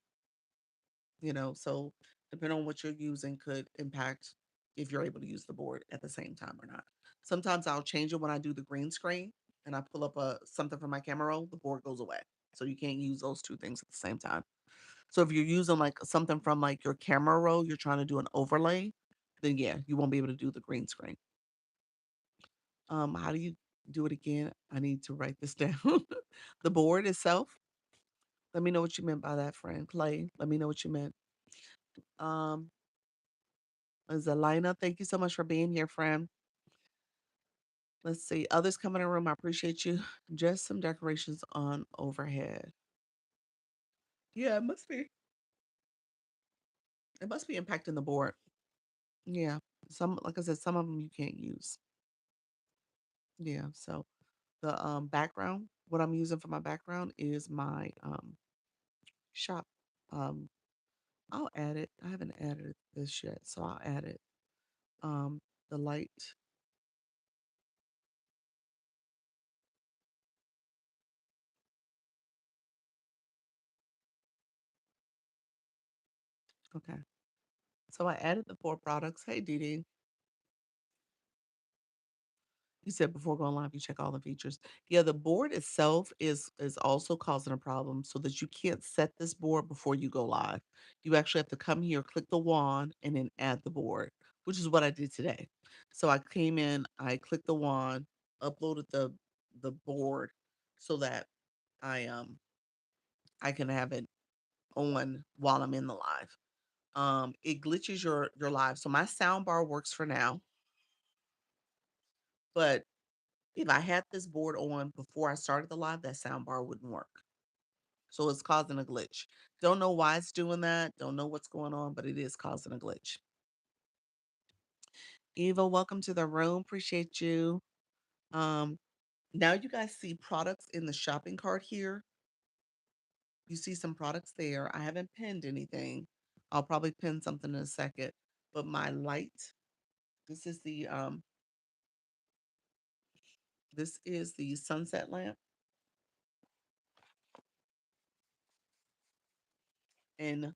so depending on what you're using could impact if you're able to use the board at the same time or not. Sometimes I'll change it when I do the green screen and I pull up something from my camera roll, the board goes away. So you can't use those two things at the same time. So if you're using like something from like your camera roll, you're trying to do an overlay, then yeah, you won't be able to do the green screen. How do you do it again? I need to write this down. The board itself. Let me know what you meant by that, friend. Clay, let me know what you meant. Um, Zelina, thank you so much for being here, friend. Let's see. Others coming in the room. I appreciate you. Just some decorations on overhead. Yeah, it must be. It must be impacting the board. Yeah. Some, like I said, some of them you can't use. Yeah. So the background, what I'm using for my background is my shop. Um, I'll add it. I haven't added this yet, so I'll add it. The light. Okay. So I added the 4 products. Hey, Dee Dee. You said before going live, you check all the features. Yeah, the board itself is also causing a problem so that you can't set this board before you go live. You actually have to come here, click the wand, and then add the board, which is what I did today. So I came in, I clicked the wand, uploaded the board so that I can have it on while I'm in the live. It glitches your live. So my sound bar works for now, but if I had this board on before I started the live, that sound bar wouldn't work. So it's causing a glitch. Don't know why it's doing that. Don't know what's going on, but it is causing a glitch. Eva, welcome to the room. Appreciate you. Um, Now you guys see products in the shopping cart here. You see some products there. I haven't pinned anything. I'll probably pin something in a second. But my light, this is the sunset lamp, and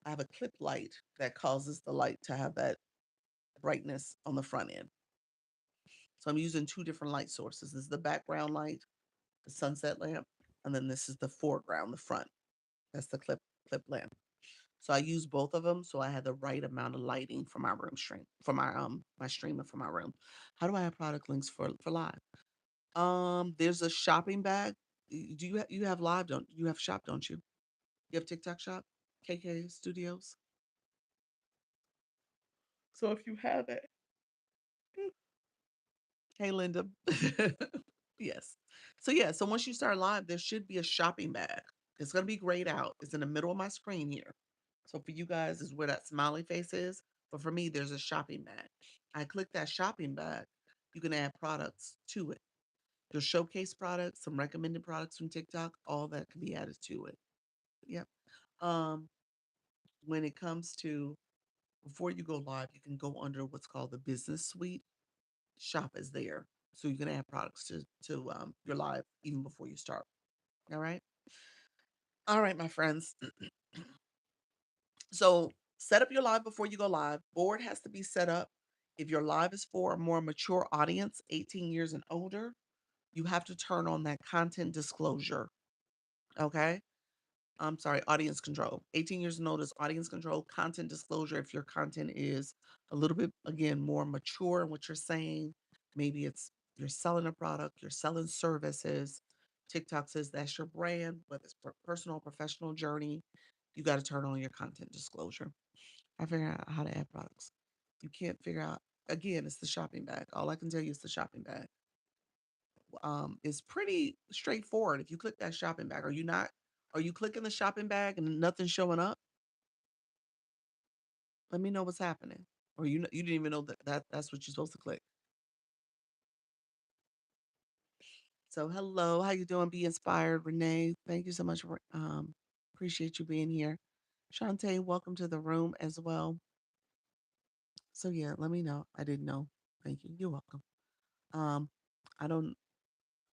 I have a clip light that causes the light to have that brightness on the front end. So I'm using 2 different light sources. This is the background light, the sunset lamp, and then this is the foreground, the front. That's the clip lamp. So I use both of them so I had the right amount of lighting for my room stream, for my streaming for my room. How do I have product links for live? There's a shopping bag. Do you have live? Don't you have shop? Don't you? You have TikTok shop, KK Studios. So if you have it, hey Linda. Yes. So yeah, so once you start live, there should be a shopping bag. It's gonna be grayed out. It's in the middle of my screen here. So for you guys is where that smiley face is. But for me, there's a shopping bag. I click that shopping bag. You can add products to it. Your showcase products, some recommended products from TikTok, all that can be added to it. Yep. Um, when it comes to before you go live, you can go under what's called the business suite. Shop is there. So you can add products to your live even before you start. All right. All right, my friends. So set up your live before you go live. Board has to be set up. If your live is for a more mature audience, 18 years and older, you have to turn on that content disclosure. Okay. I'm sorry, audience control. 18 years and older is audience control, content disclosure. If your content is a little bit, again, more mature in what you're saying, maybe it's you're selling a product, you're selling services. TikTok says that's your brand, whether it's personal or professional journey, you got to turn on your content disclosure. I figure out how to add products. You can't figure out, again, it's the shopping bag. All I can tell you is the shopping bag. Is pretty straightforward. If you click that shopping bag, are you clicking the shopping bag and nothing's showing up? Let me know what's happening. Or you didn't even know that's what you're supposed to click. So hello, how you doing? Be inspired, Renee. Thank you so much for appreciate you being here. Shantae, welcome to the room as well. So yeah, let me know. I didn't know. Thank you. You're welcome. Um, I don't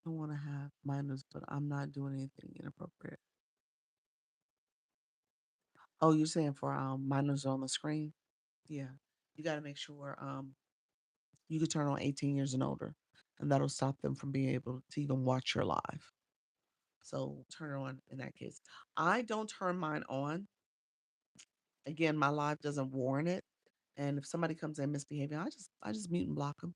want to have minors, but I'm not doing anything inappropriate. Oh, you're saying for minors on the screen? Yeah. You got to make sure you can turn on 18 years and older, and that'll stop them from being able to even watch your live. So turn it on in that case. I don't turn mine on. Again, my live doesn't warrant it. And if somebody comes in misbehaving, I just mute and block them.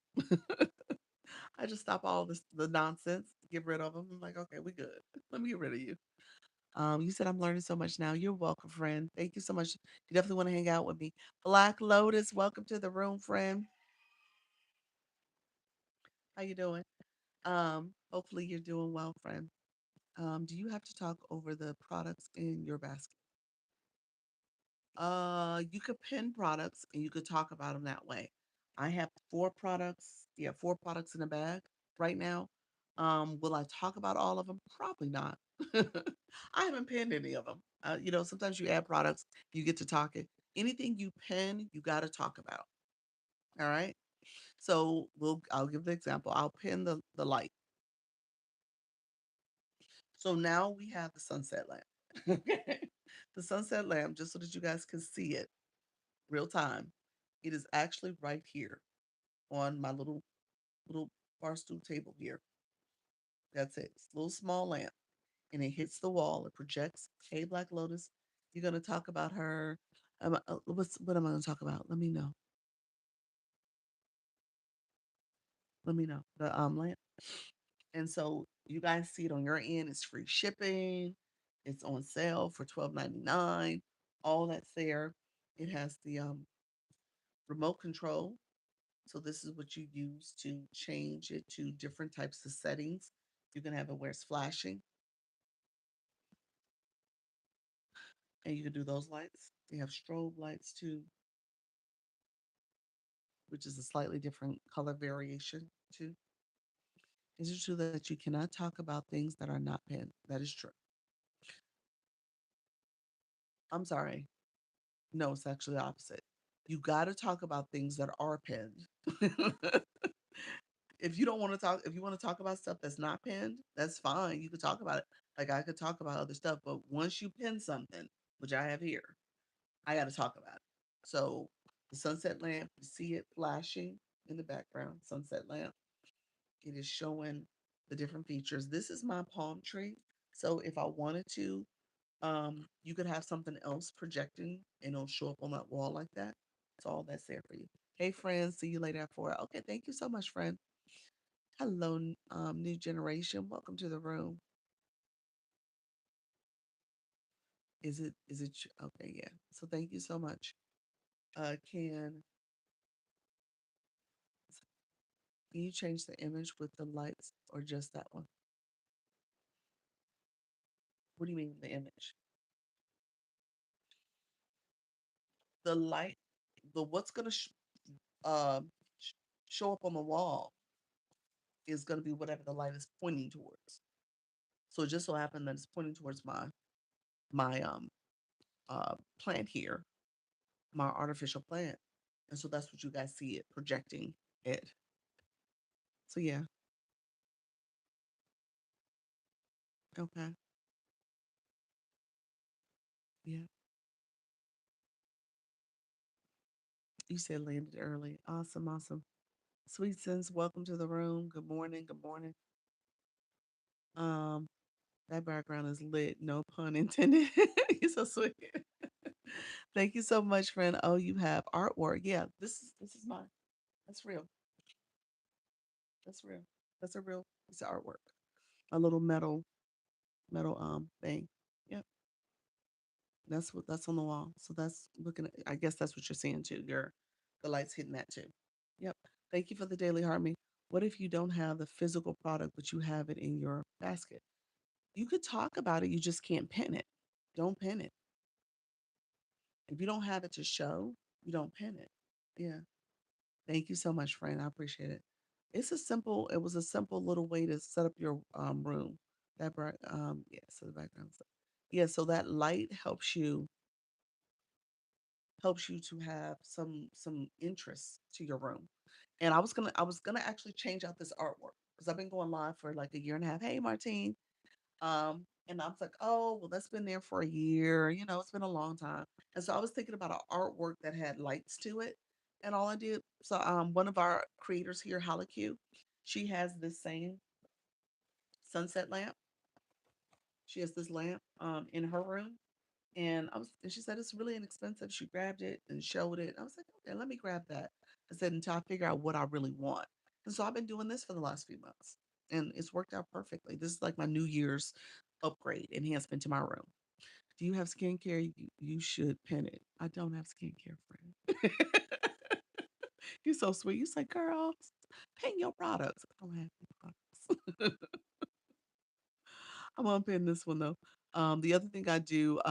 I just stop all this the nonsense, get rid of them. I'm like, okay, we good. Let me get rid of you. You said I'm learning so much now. You're welcome, friend. Thank you so much. You definitely want to hang out with me. Black Lotus, welcome to the room, friend. How you doing? Hopefully you're doing well, friend. Do you have to talk over the products in your basket? You could pin products and you could talk about them that way. I have four products. Yeah, four products in a bag right now. Will I talk about all of them? Probably not. I haven't pinned any of them. Sometimes you add products, you get to talk it. Anything you pin, you got to talk about. All right. So I'll give the example. I'll pin the light. So now we have the sunset lamp. Okay. The sunset lamp, just so that you guys can see it real time. It is actually right here on my little bar stool table here. That's it. It's a little small lamp, and it hits the wall. It projects. Hey, Black Lotus, you're gonna talk about her. What am I gonna talk about? Let me know. Let me know the lamp. And so you guys see it on your end. It's free shipping. It's on sale for $12.99. All that's there. It has the remote control. So this is what you use to change it to different types of settings. You can have it where it's flashing, and you can do those lights. They have strobe lights too, which is a slightly different color variation too. Is it true that you cannot talk about things that are not pinned? That is true. I'm sorry. No, it's actually the opposite. You got to talk about things that are pinned. If you don't want to talk, if you want to talk about stuff that's not pinned, that's fine. You could talk about it. Like I could talk about other stuff, but once you pin something, which I have here, I got to talk about it. So the sunset lamp, you see it flashing in the background, sunset lamp. It is showing the different features. This is my palm tree. So if I wanted to, you could have something else projecting and it'll show up on that wall like that. That's all that's there for you. Hey friends, see you later at 4. Okay, thank you so much, friend. Hello, new generation. Welcome to the room. Okay, yeah. So thank you so much. Can you change the image with the lights or just that one? What do you mean the image? The light, the what's gonna uh, sh- show up on the wall is gonna be whatever the light is pointing towards. So it just so happened that it's pointing towards my plant here, my artificial plant, and so that's what you guys see it projecting it. So yeah, okay, yeah. You said landed early. Awesome, awesome. Sweet sense, welcome to the room. Good morning, good morning. Um, that background is lit, no pun intended. You're so sweet. Thank you so much, friend. Oh, you have artwork. Yeah, this is mine. That's real. That's real. That's a real piece of artwork. A little metal thing. Yep. That's on the wall. So that's looking at, I guess that's what you're seeing too. The lights hitting that too. Yep. Thank you for the daily harmony. What if you don't have the physical product, but you have it in your basket? You could talk about it, you just can't pin it. Don't pin it. If you don't have it to show, you don't pin it. Yeah. Thank you so much, friend. I appreciate it. It was a simple little way to set up your room. That bright yeah, so the background stuff. Yeah, so that light helps you helps you to have some interest to your room. And I was gonna actually change out this artwork because I've been going live for like a year and a half. Hey, Martine. And I was like, oh, well, that's been there for a year. It's been a long time. And so I was thinking about an artwork that had lights to it. And all I did, so one of our creators here, HoloQ, she has this same sunset lamp. She has this lamp in her room. And she said it's really inexpensive. She grabbed it and showed it. I was like, okay, let me grab that. I said, until I figure out what I really want. And so I've been doing this for the last few months. And it's worked out perfectly. This is like my New Year's upgrade enhancement to my room. Do you have skincare? You should pin it. I don't have skincare, friend. You're so sweet. You say, girl, pin your products. I don't have any products. I'm gonna pin this one though. The other thing I do,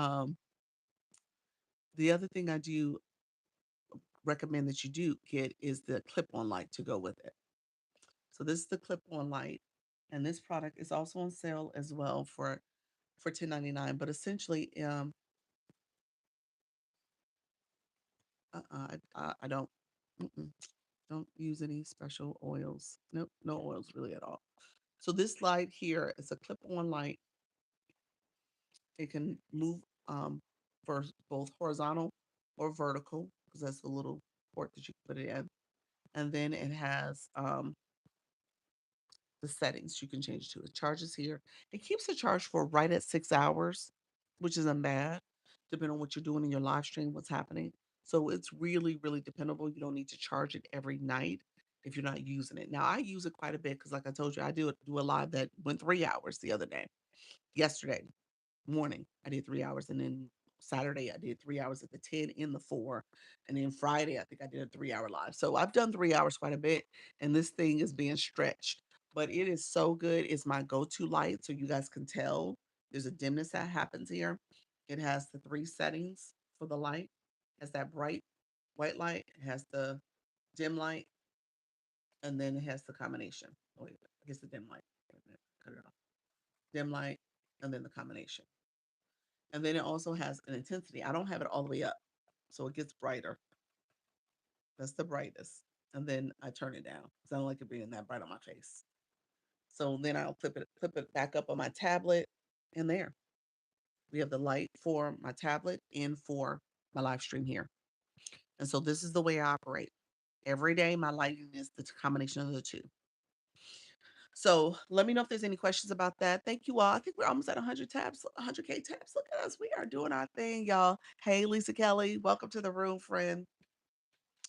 the other thing I do recommend that you do get is the clip-on light to go with it. So this is the clip-on light, and this product is also on sale as well for 10.99. But essentially, I don't. Mm-mm. Don't use any special oils. Nope, no oils really at all. So this light here is a clip-on light. It can move for both horizontal or vertical because that's the little port that you can put it in. And then it has the settings you can change to. It charges here. It keeps the charge for right at 6 hours, which isn't bad, depending on what you're doing in your live stream, what's happening. So it's really, really dependable. You don't need to charge it every night if you're not using it. Now I use it quite a bit because, like I told you, I do a live that went 3 hours the other day, yesterday morning. I did 3 hours, and then Saturday I did 3 hours at the 10 in the 4, and then Friday I think I did a 3 hour live. So I've done 3 hours quite a bit, and this thing is being stretched. But it is so good. It's my go-to light, so you guys can tell there's a dimness that happens here. It has the three settings for the light. It has that bright white light. It has the dim light, and then it has the combination. Oh, wait, I guess the dim light. Wait a minute, cut it off. Dim light, and then the combination. And then it also has an intensity. I don't have it all the way up, so it gets brighter. That's the brightest. And then I turn it down because I don't like it being that bright on my face. So then I'll flip it back up on my tablet, and there we have the light for my tablet and for my live stream here. And so this is the way I operate. Every day, my lighting is the combination of the two. So let me know if there's any questions about that. Thank you all. I think we're almost at 100 tabs, 100K tabs. Look at us. We are doing our thing, y'all. Hey, Lisa Kelly, welcome to the room, friend.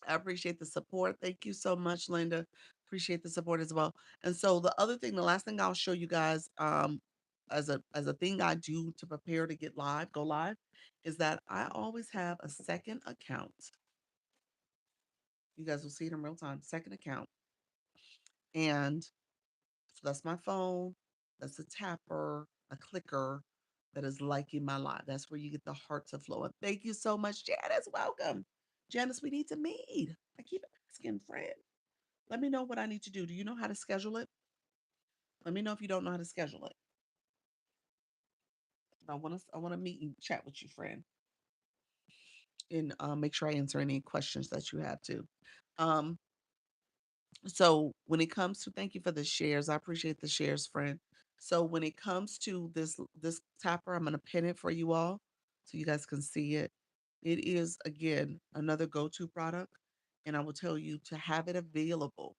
I appreciate the support. Thank you so much, Linda. Appreciate the support as well. And so the other thing, the last thing I'll show you guys, as a thing I do to prepare to get live, go live, is that I always have a second account. You guys will see it in real time. Second account, and so that's my phone. That's a tapper, a clicker that is liking my live. That's where you get the hearts of flow. And thank you so much, Janice. Welcome. Janice, we need to meet. I keep asking, friend. Let me know what I need to do. Do you know how to schedule it? Let me know if you don't know how to schedule it. I want to meet and chat with you, friend, and make sure I answer any questions that you have too. Um, so when it comes to, thank you for the shares. I appreciate the shares, friend. So when it comes to this tapper, I'm gonna pin it for you all so you guys can see it. It is again another go-to product, and I will tell you to have it available.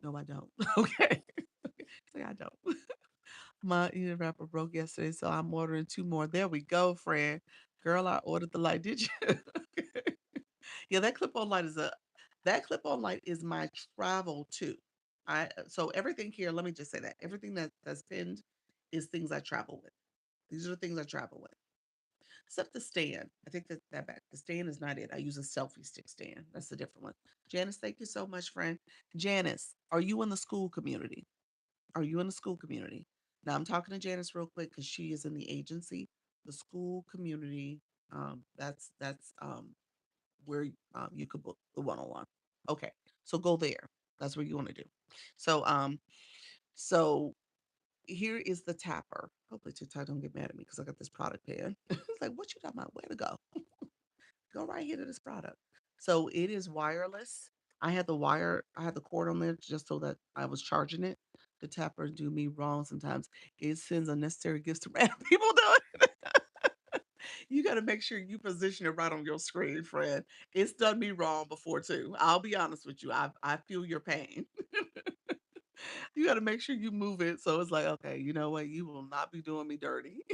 No, I don't. Okay. Say I don't. My ear wrapper broke yesterday, so I'm ordering two more. There we go, friend. Girl, I ordered the light. Did you? Yeah, that clip-on light is my travel too. So everything here, let me just say that everything that's pinned is things I travel with. These are the things I travel with. Except the stand. I think that back. The stand is not it. I use a selfie stick stand. That's a different one. Janice, thank you so much, friend. Janice, are you in the school community? Are you in the school community? Now I'm talking to Janice real quick because she is in the agency, the school community. That's where you could book the one-on-one. Okay, so go there. That's what you want to do. So so here is the tapper. Hopefully TikTok don't get mad at me because I got this product pan. It's like, what you talking about? Where to go? Go right here to this product. So it is wireless. I had the cord on there just so that I was charging it. The tapper do me wrong sometimes. It sends unnecessary gifts to random people doing it. You got to make sure you position it right on your screen, friend. It's done me wrong before too. I'll be honest with you. I feel your pain. You got to make sure you move it so it's like, okay, you know what? You will not be doing me dirty.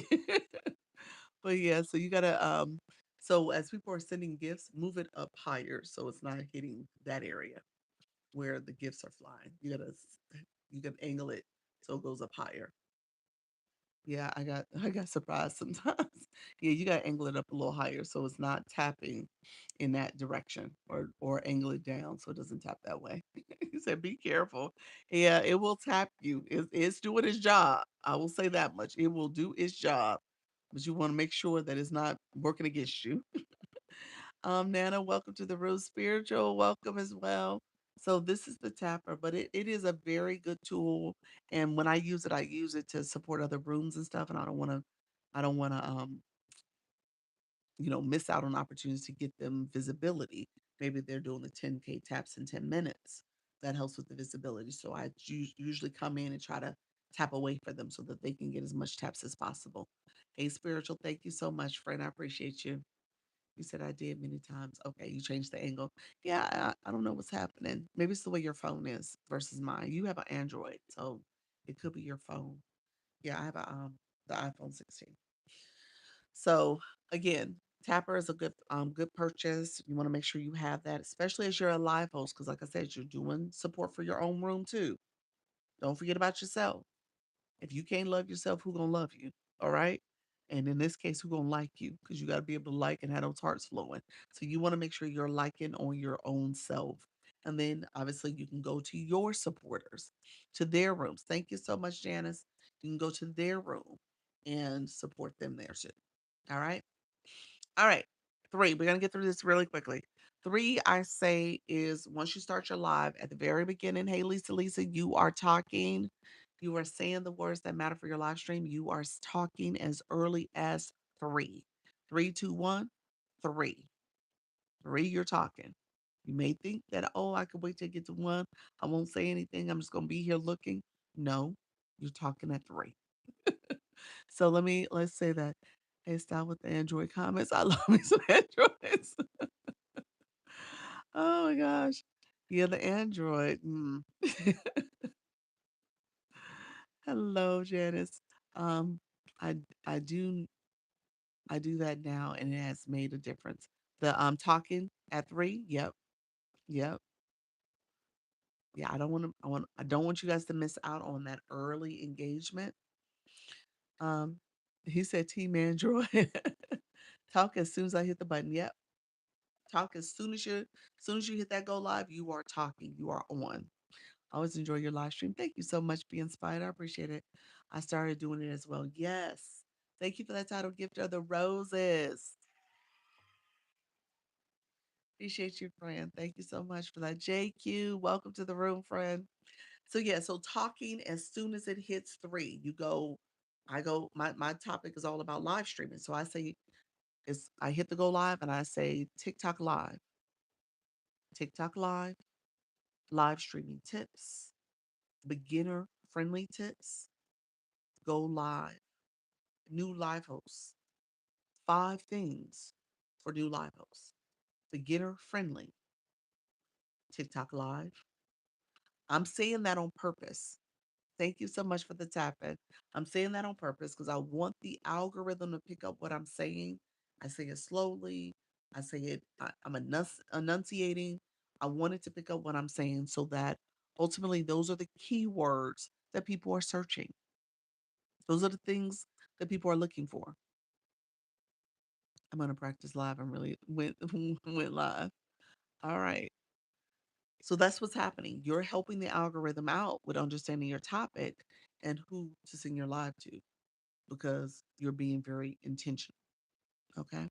But yeah, so you gotta so as people are sending gifts, move it up higher so it's not hitting that area where the gifts are flying. You gotta angle it so it goes up higher. Yeah, I got surprised sometimes. Yeah, you gotta angle it up a little higher so it's not tapping in that direction or angle it down so it doesn't tap that way. He said, be careful. Yeah, it will tap you. It's doing its job. I will say that much. It will do its job, but you want to make sure that it's not working against you. Nana, welcome to the room. Spiritual, welcome as well. So this is the tapper, but it is a very good tool. And when I use it to support other rooms and stuff. And I don't wanna miss out on opportunities to get them visibility. Maybe they're doing the 10K taps in 10 minutes. That helps with the visibility. So I usually come in and try to tap away for them so that they can get as much taps as possible. Hey, spiritual, thank you so much, friend. I appreciate you. You said I did many times. Okay, you changed the angle. Yeah, I don't know what's happening. Maybe it's the way your phone is versus mine. You have an Android, so it could be your phone. Yeah, I have the iPhone 16. So again, Tapper is a good purchase. You want to make sure you have that, especially as you're a live host, because like I said, you're doing support for your own room too. Don't forget about yourself. If you can't love yourself, who gonna love you? All right. And in this case, who gonna like you? Because you got to be able to like and have those hearts flowing. So you want to make sure you're liking on your own self. And then obviously you can go to your supporters, to their rooms. Thank you so much, Janice. You can go to their room and support them there too. All right. All right. Three, we're going to get through this really quickly. Three, I say, is once you start your live at the very beginning, hey, Lisa, you are talking. You are saying the words that matter for your live stream. You are talking as early as three. Three, two, one, three. Three, you're talking. You may think that, oh, I could wait till I get to one. I won't say anything. I'm just going to be here looking. No, you're talking at three. So let's say that. Hey, style with the Android comments. I love me some Androids. Oh my gosh. Yeah, the Android. Hello, Janice. Um, I I do I do that now and it has made a difference. The talking at three, yep, yep. Yeah, I don't want you guys to miss out on that early engagement. Um, he said Team Android. Talk as soon as I hit the button. Yep. Talk as soon as you hit that go live, you are talking. You are on. I always enjoy your live stream. Thank you so much, Be Inspired. I appreciate it. I started doing it as well. Yes. Thank you for that title, Gift of the Roses. Appreciate you, friend. Thank you so much for that. JQ, welcome to the room, friend. So yeah, so talking as soon as it hits three, my topic is all about live streaming. So I hit the go live and I say TikTok live, live streaming tips, beginner friendly tips, go live, new live hosts, five things for new live hosts, beginner friendly, TikTok live. I'm saying that on purpose. Thank you so much for the tap in. I'm saying that on purpose because I want the algorithm to pick up what I'm saying. I say it slowly. I'm enunciating. I want it to pick up what I'm saying so that ultimately those are the keywords that people are searching. Those are the things that people are looking for. I'm gonna practice live. I'm really went went live. All right. So that's what's happening. You're helping the algorithm out with understanding your topic and who to send your live to because you're being very intentional. Okay.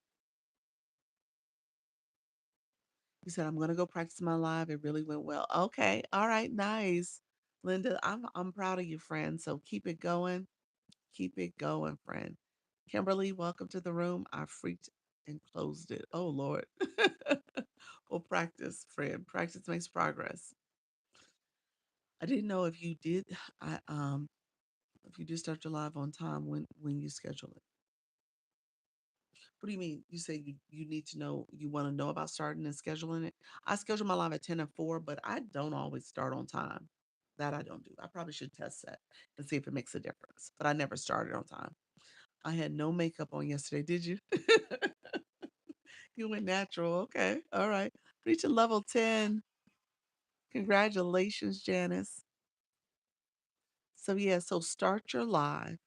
You said I'm gonna go practice my live. It really went well. Okay. All right. Nice. Linda, I'm proud of you, friend. So keep it going. Keep it going, friend. Kimberly, welcome to the room. I freaked. and closed it. Oh Lord. Well, practice, friend. Practice makes progress. I didn't know if you did. I if you did start your live on time when you schedule it. What do you mean? You say you need to know, you want to know about starting and scheduling it? I schedule my live at 10 and 4, but I don't always start on time. That I don't do. I probably should test that and see if it makes a difference. But I never started on time. I had no makeup on yesterday. Did you? You went natural. Okay. All right. Reaching level 10. Congratulations, Janice. So yeah, so start your live.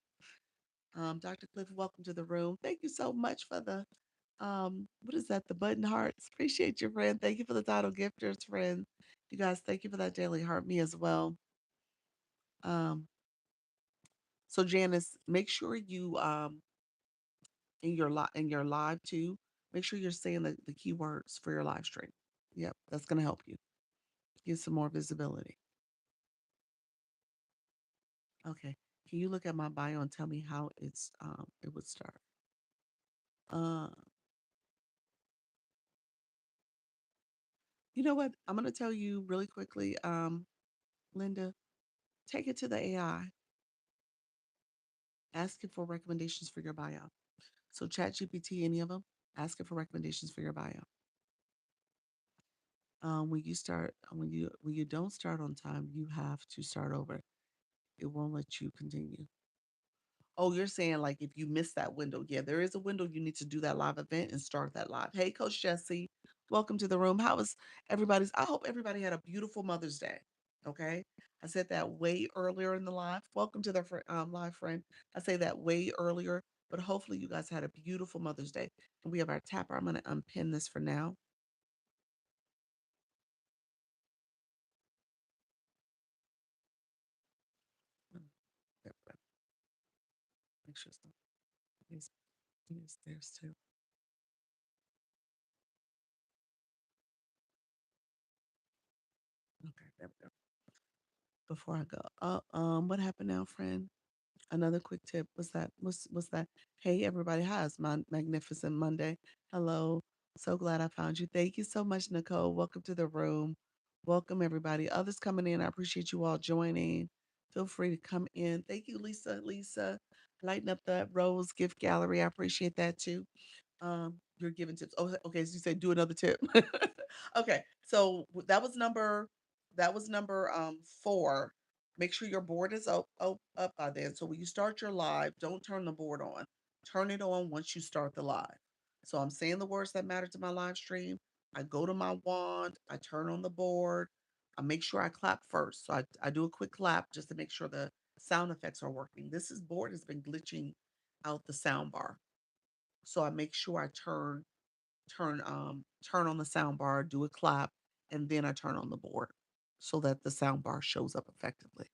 Dr. Cliff, welcome to the room. Thank you so much for the what is that? The button hearts. Appreciate your friend. Thank you for the title gifters, friend. You guys, thank you for that daily heart. Me as well. Um, so Janice, make sure you in your live too, make sure you're saying the keywords for your live stream. Yep, that's gonna help you get some more visibility. Okay. Can you look at my bio and tell me how it would start? Uh you know what? I'm gonna tell you really quickly, Linda, take it to the AI. Ask it for recommendations for your bio. So chat GPT, any of them, ask it for recommendations for your bio. When you don't start on time, you have to start over. It won't let you continue. Oh, you're saying like if you miss that window. Yeah, there is a window. You need to do that live event and start that live. Hey, Coach Jesse, welcome to the room. How was everybody's? I hope everybody had a beautiful Mother's Day. Okay. I said that way earlier in the live. Welcome to the live, friend. I say that way earlier, but hopefully you guys had a beautiful Mother's Day. And we have our tapper. I'm going to unpin this for now. Mm, there we go. Make sure so. Yes, yes, there's two. Okay, there we go. Before I go, what happened now, friend? Another quick tip was that was that, hey everybody, hi, it's my magnificent Monday. Hello. So glad I found you. Thank you so much, Nicole. Welcome to the room. Welcome everybody. Others coming in. I appreciate you all joining. Feel free to come in. Thank you, Lisa. Lisa, lighten up the rose gift gallery. I appreciate that too. You're giving tips. Oh, okay. So you said do another tip. Okay. So that was number 4. Make sure your board is up by then. So when you start your live, don't turn the board on. Turn it on once you start the live. So I'm saying the words that matter to my live stream. I go to my wand, I turn on the board, I make sure I clap first. So I do a quick clap just to make sure the sound effects are working. This is board has been glitching out the sound bar. So I make sure I turn on the sound bar, do a clap, and then I turn on the board so that the sound bar shows up effectively.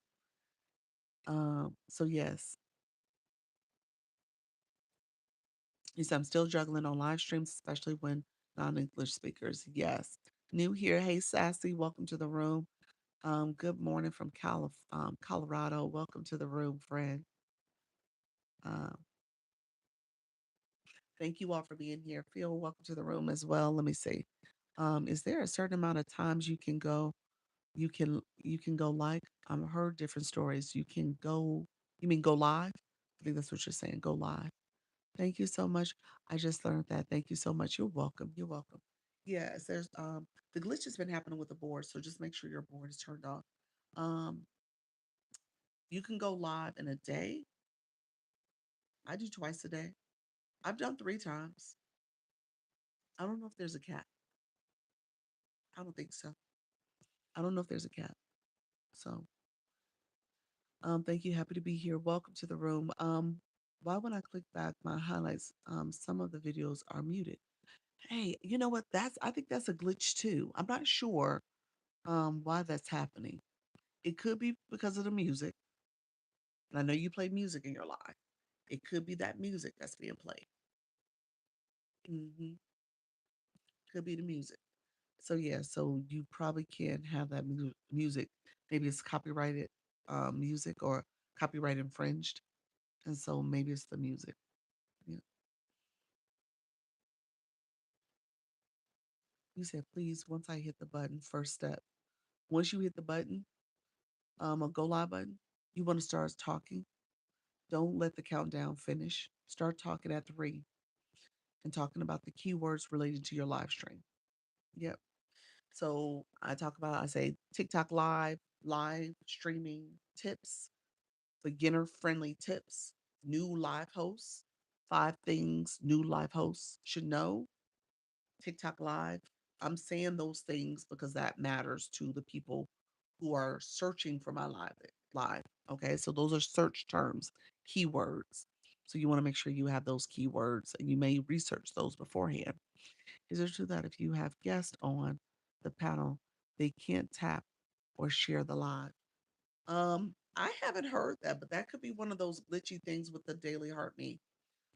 So yes, yes, I'm still juggling on live streams, especially when non-English speakers. Yes. New here. Hey Sassy, welcome to the room. Good morning from Colorado. Welcome to the room, friend. Um, thank you all for being here. Phil, welcome to the room as well. Let me see. Is there a certain amount of times you can go like I've heard different stories. You mean go live? I think that's what you're saying. Go live. Thank you so much. I just learned that. Thank you so much. You're welcome. You're welcome. Yes, there's the glitch has been happening with the board, so just make sure your board is turned off. Um, you can go live in a day. I do twice a day. I've done 3 times. I don't know if there's a cap. I don't think so. I don't know if there's a cap. So thank you. Happy to be here. Welcome to the room. Why when I click back my highlights, some of the videos are muted. Hey, you know what? I think that's a glitch too. I'm not sure why that's happening. It could be because of the music. And I know you play music in your life. It could be that music that's being played. Hmm. Could be the music. So yeah, so you probably can't have that music. Maybe it's copyrighted music or copyright infringed. And so maybe it's the music. Yeah. You said, please, once I hit the button, first step. Once you hit the button, a go live button, you want to start talking. Don't let the countdown finish. Start talking at 3 and talking about the keywords related to your live stream. Yep. So I say TikTok live streaming tips, beginner friendly tips, new live hosts, 5 things new live hosts should know, TikTok live. I'm saying those things because that matters to the people who are searching for my live. Okay. So those are search terms, keywords. So you want to make sure you have those keywords and you may research those beforehand. Is it true that if you have guests on the panel, they can't tap or share the live? I haven't heard that, but that could be one of those glitchy things with the daily heartbeat.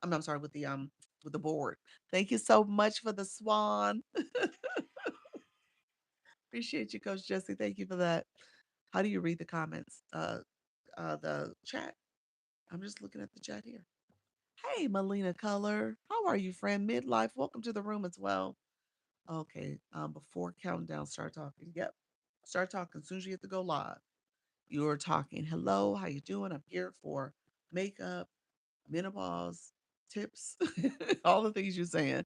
I'm sorry, with the board. Thank you so much for the swan. Appreciate you, Coach Jesse. Thank you for that. How do you read the comments? The chat. I'm just looking at the chat here. Hey, Melina Color. How are you, friend? Midlife. Welcome to the room as well. Okay. Before countdown, start talking. Yep. Start talking. As soon as you hit the go live, you're talking. Hello, how you doing? I'm here for makeup, menopause, tips, all the things you're saying.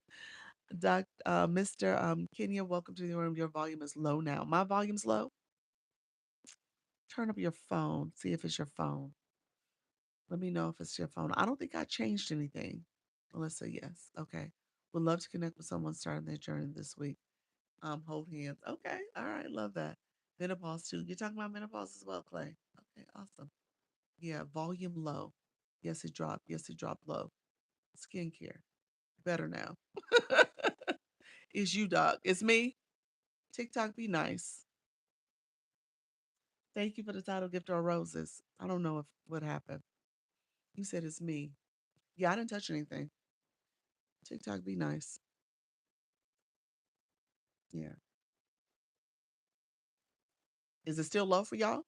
Mr. Kenya, welcome to the room. Your volume is low now. My volume's low. Turn up your phone. See if it's your phone. Let me know if it's your phone. I don't think I changed anything. Well, let's say yes. Okay. Would love to connect with someone starting their journey this week. Hold hands. Okay. All right. Love that. Menopause too. You're talking about menopause as well, Clay. Okay. Awesome. Yeah. Volume low. Yes, it dropped. Yes, it dropped low. Skincare. Better now. It's you, Doc. It's me. TikTok be nice. Thank you for the title gift or roses. I don't know if what happened. You said it's me. Yeah, I didn't touch anything. TikTok be nice. Yeah. Is it still low for y'all?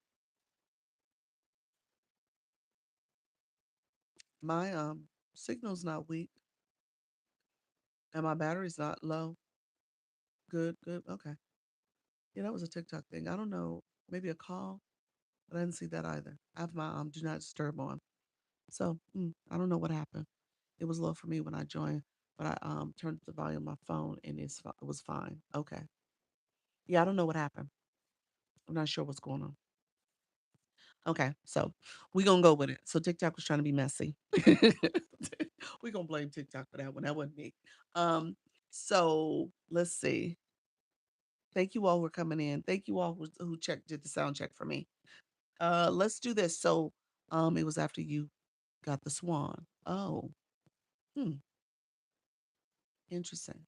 My signal's not weak and my battery's not low. Good, good. Okay. Yeah, that was a TikTok thing. I don't know. Maybe a call, but I didn't see that either. I have my do not disturb on. So I don't know what happened. It was low for me when I joined, but I turned up the volume on my phone and it was fine. Okay. Yeah, I don't know what happened. I'm not sure what's going on. Okay, so we gonna go with it. So TikTok was trying to be messy. We gonna blame TikTok for that one. That wasn't me. Um, so let's see. Thank you all for coming in. Thank you all who did the sound check for me. Let's do this. So it was after you got the swan. Oh, hmm, interesting.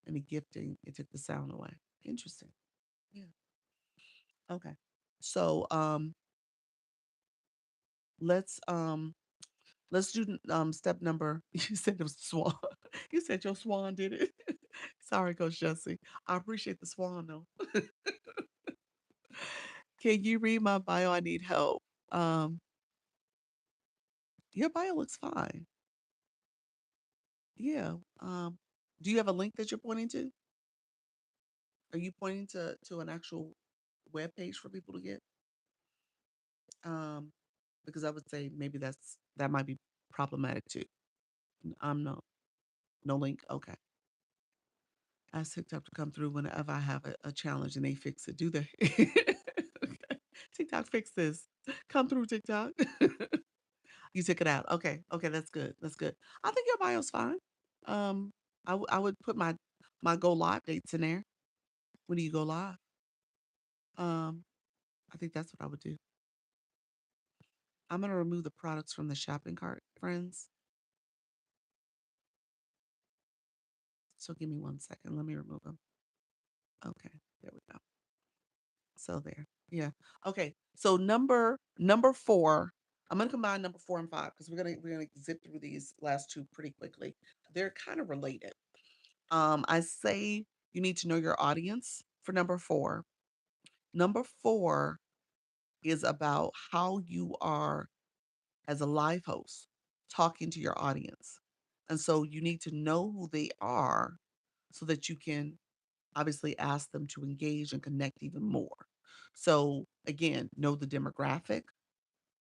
And the gifting, it took the sound away. Interesting. Yeah. Okay. So let's um let's do step number. You said it was swan. You said your swan did it. Sorry, Coach Jesse. I appreciate the swan though. Can you read my bio? I need help. Um, your bio looks fine. Yeah. Do you have a link that you're pointing to? Are you pointing to an actual web page for people to get? Um, because I would say maybe that might be problematic too. I'm no link. Okay. Ask TikTok to come through whenever I have a challenge and they fix it. Do they? Okay. TikTok fix this. Come through, TikTok. You took it out. Okay. Okay, that's good. That's good. I think your bio's fine. Um, I would put my go live dates in there. When do you go live? Um, I think that's what I would do. I'm gonna remove the products from the shopping cart, friends. So give me 1 second. Let me remove them. Okay, there we go. So there. Yeah. Okay. So number 4, I'm gonna combine number 4 and 5 because we're gonna zip through these last two pretty quickly. They're kind of related. I say you need to know your audience for number 4. Number 4 is about how you are as a live host talking to your audience. And so you need to know who they are so that you can obviously ask them to engage and connect even more. So again, know the demographic,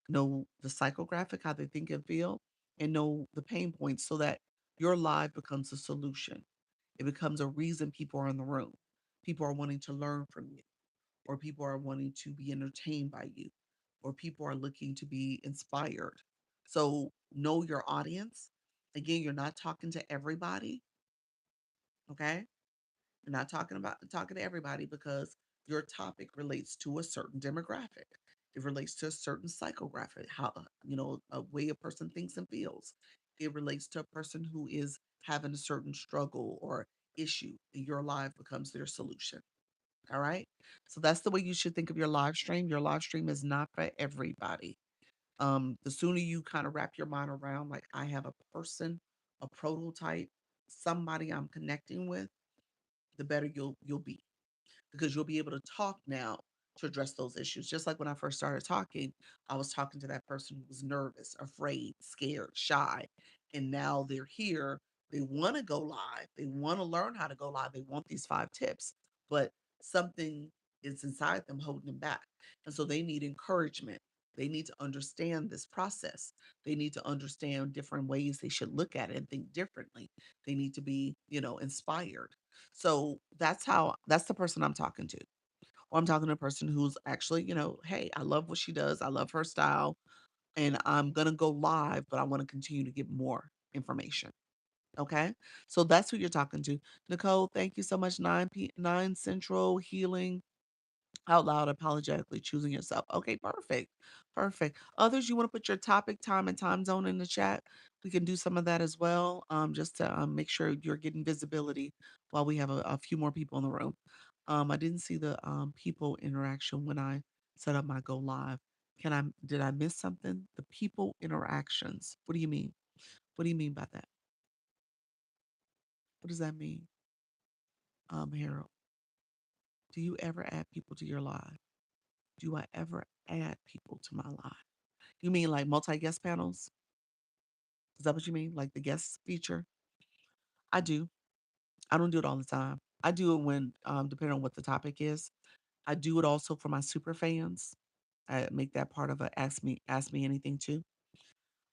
know the psychographic, how they think and feel, and know the pain points so that your live becomes a solution. It becomes a reason people are in the room. People are wanting to learn from you, or people are wanting to be entertained by you, or people are looking to be inspired. So know your audience. Again, you're not talking to everybody, okay? You're not talking to everybody because your topic relates to a certain demographic. It relates to a certain psychographic, how a way a person thinks and feels. It relates to a person who is having a certain struggle or issue, and your live becomes their solution. All right. So that's the way you should think of your live stream. Your live stream is not for everybody. The sooner you kind of wrap your mind around, like, I have a person, a prototype, somebody I'm connecting with, the better you'll be, because you'll be able to talk now to address those issues. Just like when I first started talking, I was talking to that person who was nervous, afraid, scared, shy. And now they're here. They want to go live. They want to learn how to go live. They want these 5 tips, but something is inside them holding them back. And so they need encouragement. They need to understand this process. They need to understand different ways they should look at it and think differently. They need to be, inspired. So that's the person I'm talking to. Or I'm talking to a person who's actually, hey, I love what she does. I love her style. And I'm going to go live, but I want to continue to get more information. Okay. So that's who you're talking to. Nicole, thank you so much. 9 Central Healing out loud, apologetically choosing yourself. Okay, perfect. Perfect. Others, you want to put your topic, time, and time zone in the chat? We can do some of that as well, just to make sure you're getting visibility while we have a few more people in the room. I didn't see the people interaction when I set up my go live. Did I miss something? The people interactions. What do you mean? What do you mean by that? What does that mean? Harold, do you ever add people to your live? Do I ever add people to my live? You mean like multi-guest panels? Is that what you mean? Like the guest feature? I do. I don't do it all the time. I do it when, depending on what the topic is. I do it also for my super fans. I make that part of a ask me anything too.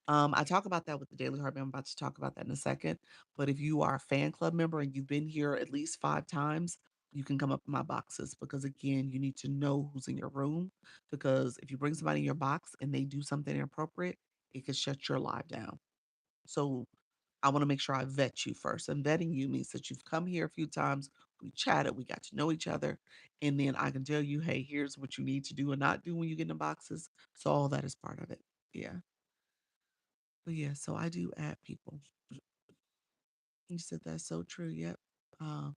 I talk about that with the Daily Heartbeat. I'm about to talk about that in a second. But if you are a fan club member and you've been here at least 5 times, you can come up in my boxes, because again, you need to know who's in your room. Because if you bring somebody in your box and they do something inappropriate, it could shut your live down. So I want to make sure I vet you first. And vetting you means that you've come here a few times, we chatted, we got to know each other, and then I can tell you, hey, here's what you need to do and not do when you get in the boxes. So all that is part of it. Yeah. But yeah, so I do add people. You said that's so true. Yep. Um,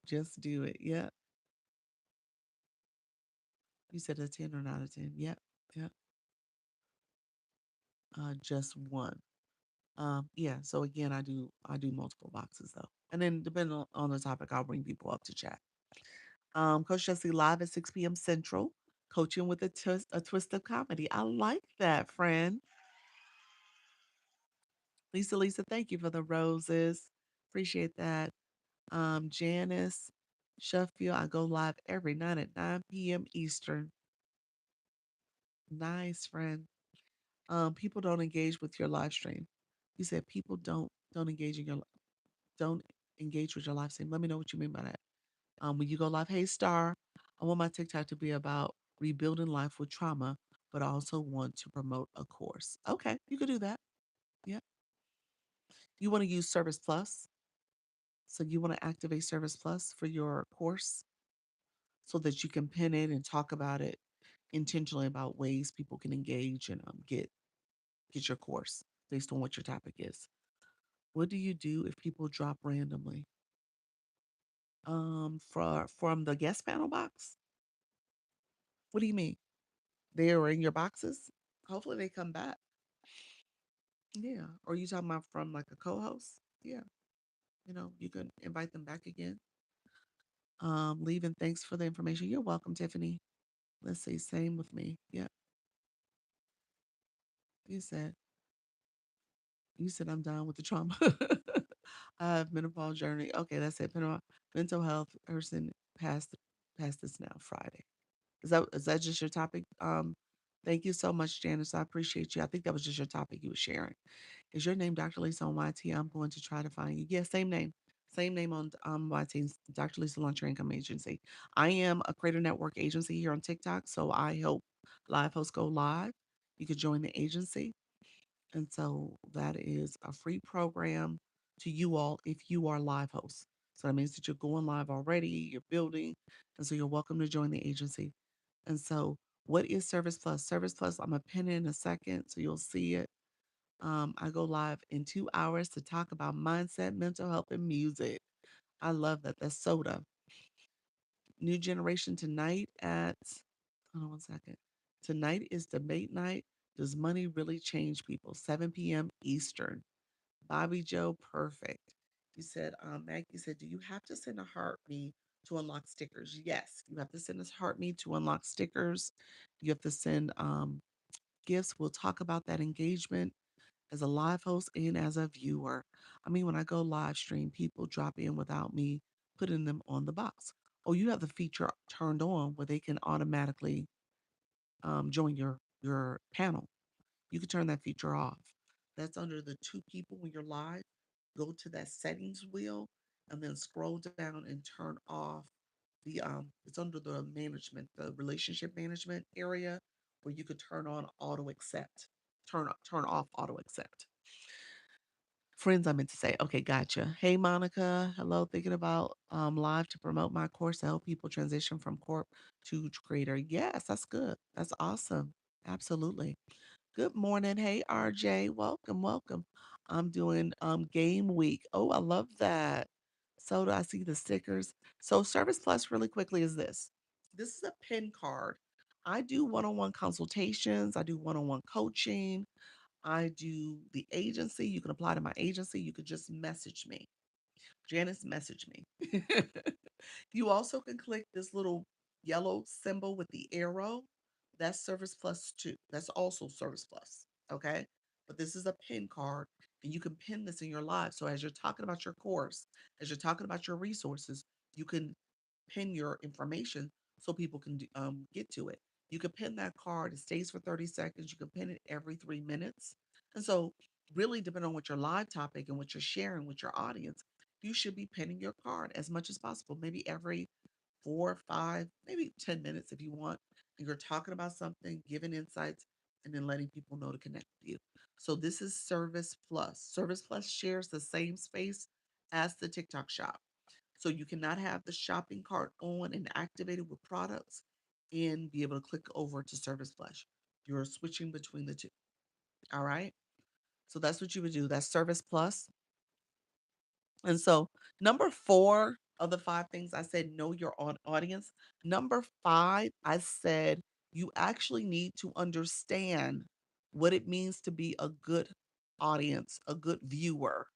just do it. Yep. You said a 10 or not a 10. Yep. Yep. Just one. Yeah. So again, I do multiple boxes though. And then depending on the topic, I'll bring people up to chat. Coach Jesse live at 6 p.m. Central, coaching with a twist of comedy. I like that, friend. Lisa, thank you for the roses. Appreciate that. Janice Sheffield, I go live every night at 9 p.m. Eastern. Nice, friend. People don't engage with your live stream. You said people don't engage in your don't engage with your live stream. Let me know what you mean by that. When you go live, hey Star, I want my TikTok to be about rebuilding life with trauma, but I also want to promote a course. Okay, you could do that. Yeah. You want to use Service Plus. So you want to activate Service Plus for your course so that you can pin it and talk about it intentionally, about ways people can engage and get your course based on what your topic is. What do you do if people drop randomly? From the guest panel box? What do you mean? They are in your boxes? Hopefully they come back. Yeah. Or you talking about from like a co-host? Yeah. You can invite them back again. Leaving. Thanks for the information. You're welcome, Tiffany. Let's see. Same with me. Yeah. You said you said I'm done with the trauma. Menopause journey. Okay, that's it. Mental health person past past this now Friday. Is that just your topic? Thank you so much, Janice. I appreciate you. I think that was just your topic you were sharing. Is your name Dr. Lisa on YT? I'm going to try to find you. Yeah, same name. Same name on YT, Dr. Lisa Launch Your Income Agency. I am a creator network agency here on TikTok, so I help live hosts go live. You could join the agency. And so that is a free program to you all if you are live hosts. So that means that you're going live already, you're building, and so you're welcome to join the agency. And so, what is Service Plus? Service Plus, I'm going to pin it in a second so you'll see it. I go live in 2 hours to talk about mindset, mental health, and music. I love that. That's soda. New generation tonight at, hold on one second. Tonight is debate night. Does money really change people? 7 p.m. Eastern. Bobby Joe, perfect. You said, Maggie said, do you have to send a heart me to unlock stickers? Yes, you have to send a heart me to unlock stickers. You have to send gifts. We'll talk about that engagement as a live host and as a viewer. I mean, when I go live stream, people drop in without me putting them on the box. Oh, you have the feature turned on where they can automatically join your panel. You can turn that feature off. That's under the two people when you're live. Go to that settings wheel and then scroll down and turn off it's under the management, the relationship management area where you could turn on auto accept. Turn off auto accept. Friends, I meant to say. Okay, gotcha. Hey, Monica. Hello. Thinking about live to promote my course to help people transition from corp to creator. Yes, that's good. That's awesome. Absolutely. Good morning. Hey, RJ. Welcome, welcome. I'm doing game week. Oh, I love that. So do I see the stickers? So Service Plus really quickly is this. This is a pin card. I do one-on-one consultations. I do one-on-one coaching. I do the agency. You can apply to my agency. You could just message me. Janice, message me. You also can click this little yellow symbol with the arrow. That's Service Plus too. That's also Service Plus. Okay. But this is a pin card, and you can pin this in your live. So as you're talking about your course, as you're talking about your resources, you can pin your information so people can get to it. You can pin that card. It stays for 30 seconds. You can pin it every 3 minutes. And so, really, depending on what your live topic and what you're sharing with your audience, you should be pinning your card as much as possible, maybe every 4, 5, maybe 10 minutes if you want. And you're talking about something, giving insights, and then letting people know to connect with you. So this is Service Plus. Service Plus shares the same space as the TikTok shop. So you cannot have the shopping cart on and activated with products and be able to click over to Service Plus. You're switching between the two. All right. So that's what you would do. That's Service Plus. And so, number four of the five things I said, know your audience. Number five, I said, you actually need to understand what it means to be a good audience, a good viewer.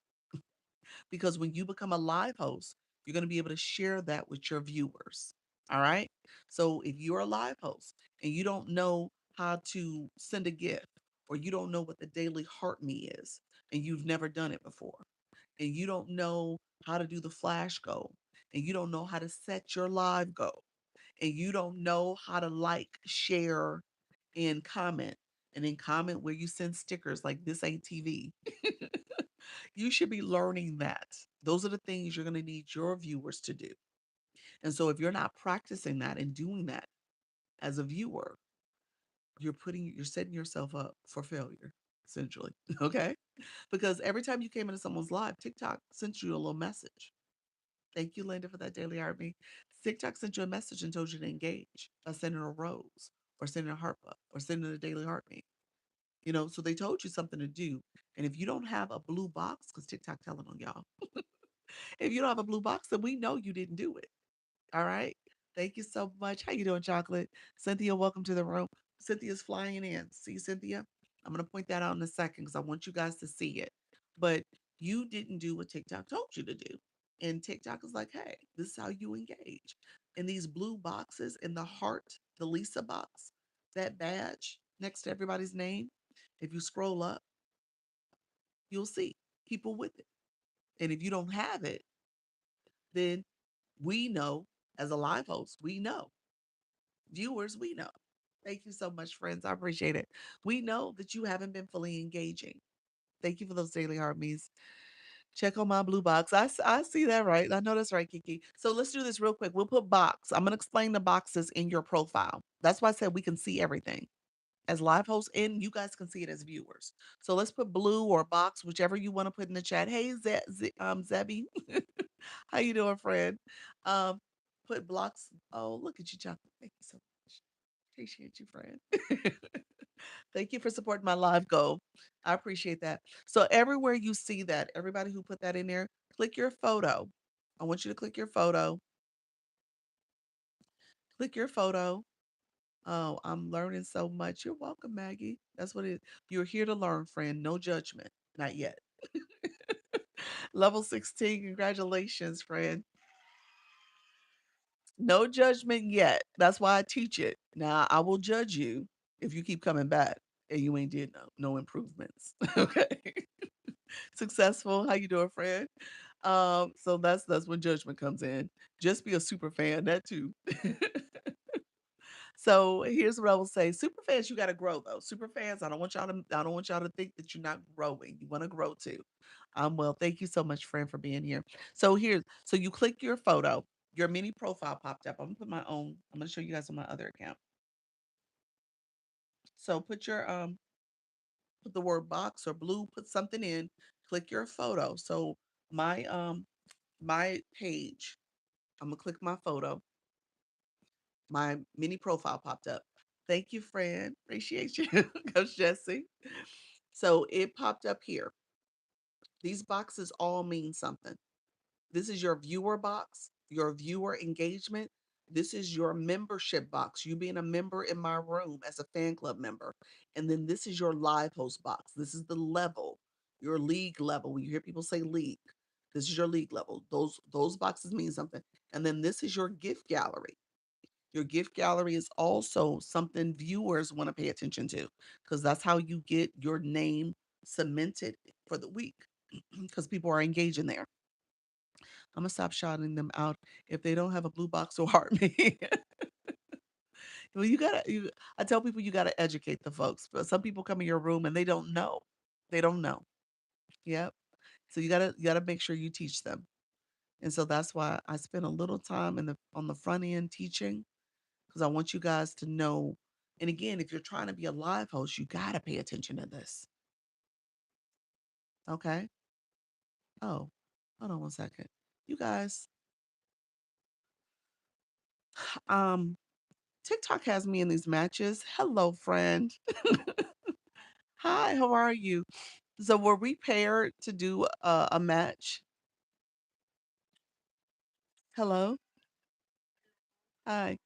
Because when you become a live host, you're going to be able to share that with your viewers. All right. So, if you're a live host and you don't know how to send a gift, or you don't know what the daily heart me is, and you've never done it before, and you don't know how to do the flash goal, and you don't know how to set your live goal, and you don't know how to like, share, and comment, and then comment where you send stickers like this ain't TV. You should be learning that. Those are the things you're going to need your viewers to do. And so if you're not practicing that and doing that as a viewer, you're setting yourself up for failure, essentially. Okay? Because every time you came into someone's live, TikTok sent you a little message. Thank you, Linda, for that daily art me. TikTok sent you a message and told you to engage by sending a rose or sending a heart up or sending a daily heart me. So they told you something to do. And if you don't have a blue box, because TikTok telling on y'all, if you don't have a blue box, then we know you didn't do it. All right. Thank you so much. How you doing, Chocolate? Cynthia, welcome to the room. Cynthia's flying in. See, Cynthia? I'm going to point that out in a second because I want you guys to see it. But you didn't do what TikTok told you to do. And TikTok is like, hey, this is how you engage. In these blue boxes in the heart, the Lisa box, that badge next to everybody's name, if you scroll up, you'll see people with it. And if you don't have it, then we know as a live host, we know. Viewers, we know. Thank you so much, friends. I appreciate it. We know that you haven't been fully engaging. Thank you for those daily heartbeats. Check on my blue box. I see that right. I know that's right, Kiki. So let's do this real quick. We'll put box. I'm going to explain the boxes in your profile. That's why I said we can see everything as live hosts and you guys can see it as viewers. So let's put blue or box, whichever you want to put in the chat. Hey, Zebby. How you doing, friend? Um, put blocks. Oh, look at you, Chocolate. Thank you so much. Appreciate you, friend. Thank you for supporting my live goal. I appreciate that. So everywhere you see that, everybody who put that in there, click your photo. I want you to click your photo. Click your photo. Oh, I'm learning so much. You're welcome, Maggie. That's what it is. You're here to learn, friend. No judgment. Not yet. Level 16. Congratulations, friend. No judgment yet. That's why I teach it. Now I will judge you if you keep coming back and you ain't did no improvements. Okay. Successful. How you doing, friend? So that's when judgment comes in. Just be a super fan, that too. So here's what I will say. Super fans, you gotta grow though. Super fans, I don't want y'all to think that you're not growing. You want to grow too. Well, thank you so much, friend, for being here. So you click your photo, your mini profile popped up. I'm gonna put my own, I'm gonna show you guys on my other account. So put the word box or blue, put something in, click your photo. So my page, I'm gonna click my photo. My mini profile popped up. Thank you, friend. Appreciate you, Coach Jesse. So it popped up here. These boxes all mean something. This is your viewer box, your viewer engagement. This is your membership box, you being a member in my room as a fan club member. And then this is your live host box. This is the level, your league level. When you hear people say league, this is your league level. Those boxes mean something. And then this is your gift gallery. Your gift gallery is also something viewers want to pay attention to because that's how you get your name cemented for the week because people are engaging there. I'm gonna stop shouting them out if they don't have a blue box or heart me. Well, I tell people you gotta educate the folks, but some people come in your room and they don't know. They don't know. Yep. So you gotta make sure you teach them. And so that's why I spend a little time on the front end teaching because I want you guys to know. And again, if you're trying to be a live host, you gotta pay attention to this. Okay. Oh, hold on one second. You guys, um, TikTok has me in these matches. Hello, friend. Hi, how are you? So were we paired to do a match? Hello? Hi.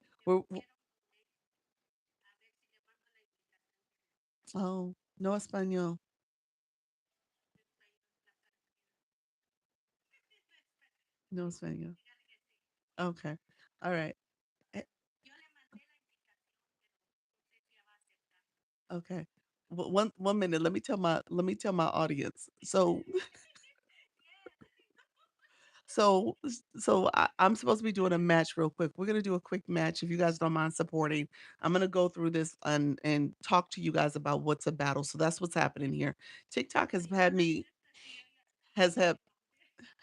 Oh, no español. No español. Okay. All right. Eh, Okay. One minute. Let me tell my audience. I'm supposed to be doing a match real quick. We're gonna do a quick match if you guys don't mind supporting. I'm gonna go through this and talk to you guys about what's a battle. So that's what's happening here. TikTok has had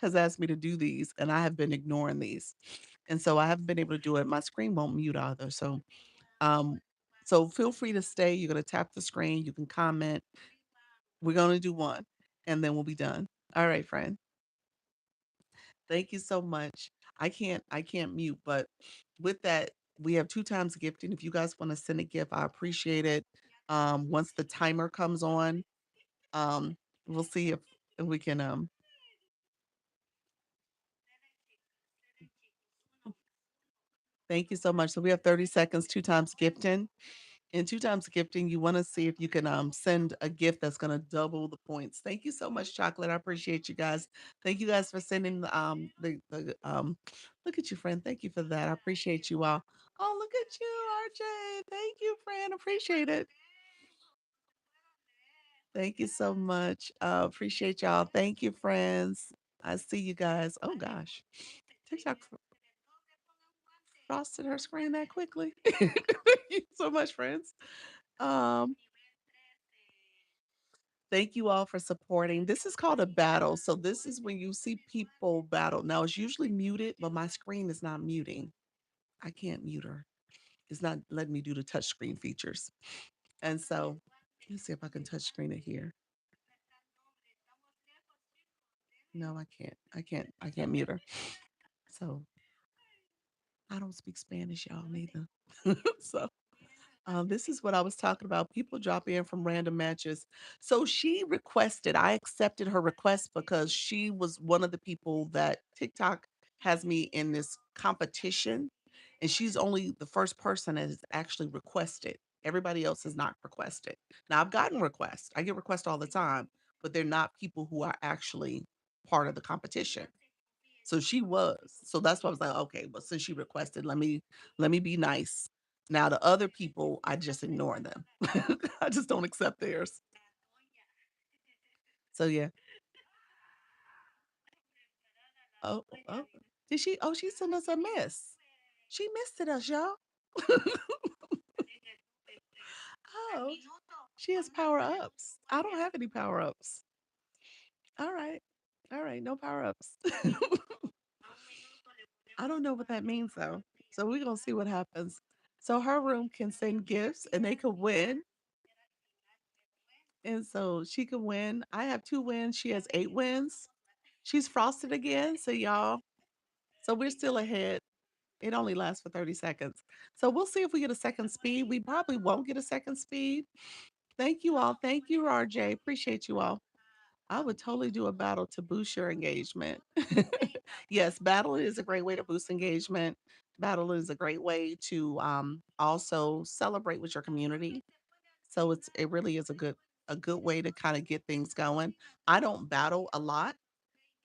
has asked me to do these, and I have been ignoring these, and so I haven't been able to do it. My screen won't mute either. Um, so feel free to stay. You're gonna tap the screen. You can comment. We're gonna do one, and then we'll be done. All right, friend. Thank you so much. I can't mute, but with that, we have 2 times gifting. If you guys want to send a gift, I appreciate it. Once the timer comes on, um, we'll see if we can thank you so much. So we have 30 seconds, 2 times gifting. In 2 times gifting, you want to see if you can send a gift that's going to double the points. Thank you so much, Chocolate. I appreciate you guys. Thank you guys for sending the look at you, friend. Thank you for that. I appreciate you all. Oh, look at you, RJ. Thank you, friend. Appreciate it. Thank you so much. Appreciate y'all. Thank you, friends. I see you guys. Oh gosh. TikTok frosted her screen that quickly. Thank you so much, friends. Um, Thank you all for supporting. This is called a battle. So this is when you see people battle. Now it's usually muted, but my screen is not muting. I can't mute her. It's not letting me do the touch screen features. And so let's see if I can touch screen it here. No, I can't. I can't mute her. So I don't speak Spanish, y'all, neither. So this is what I was talking about. People drop in from random matches. So she requested, I accepted her request because she was one of the people that TikTok has me in this competition. And she's only the first person that has actually requested. Everybody else has not requested. Now I've gotten requests. I get requests all the time, but they're not people who are actually part of the competition. So she was. So that's why I was like, okay, but since she requested, let me be nice. Now the other people, I just ignore them. I just don't accept theirs. So yeah. Oh, oh. Did she? Oh, she sent us a miss. She missed it us, y'all. Oh, she has power ups. I don't have any power ups. All right. All right. No power ups. I don't know what that means though. So we're gonna see what happens. So her room can send gifts and they could win. And so she could win. I have 2 wins, she has 8 wins. She's frosted again, so y'all so we're still ahead. It only lasts for 30 seconds. So we'll see if we get a second speed. We probably won't get a second speed. Thank you all. Thank you, RJ. Appreciate you all. I would totally do a battle to boost your engagement. Yes, battle is a great way to boost engagement. Battle is a great way to also celebrate with your community. So it really is a good way to kind of get things going. I don't battle a lot.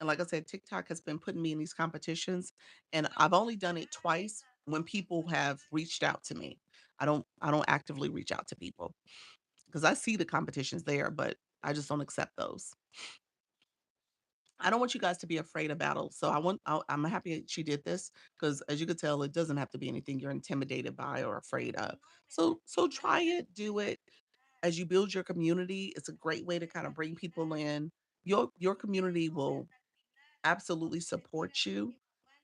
And like I said, TikTok has been putting me in these competitions and I've only done it twice when people have reached out to me. I don't actively reach out to people because I see the competitions there, but I just don't accept those. I don't want you guys to be afraid of battle. So I'm happy she did this because as you could tell, it doesn't have to be anything you're intimidated by or afraid of. So try it, do it as you build your community. It's a great way to kind of bring people in. Your community will absolutely support you,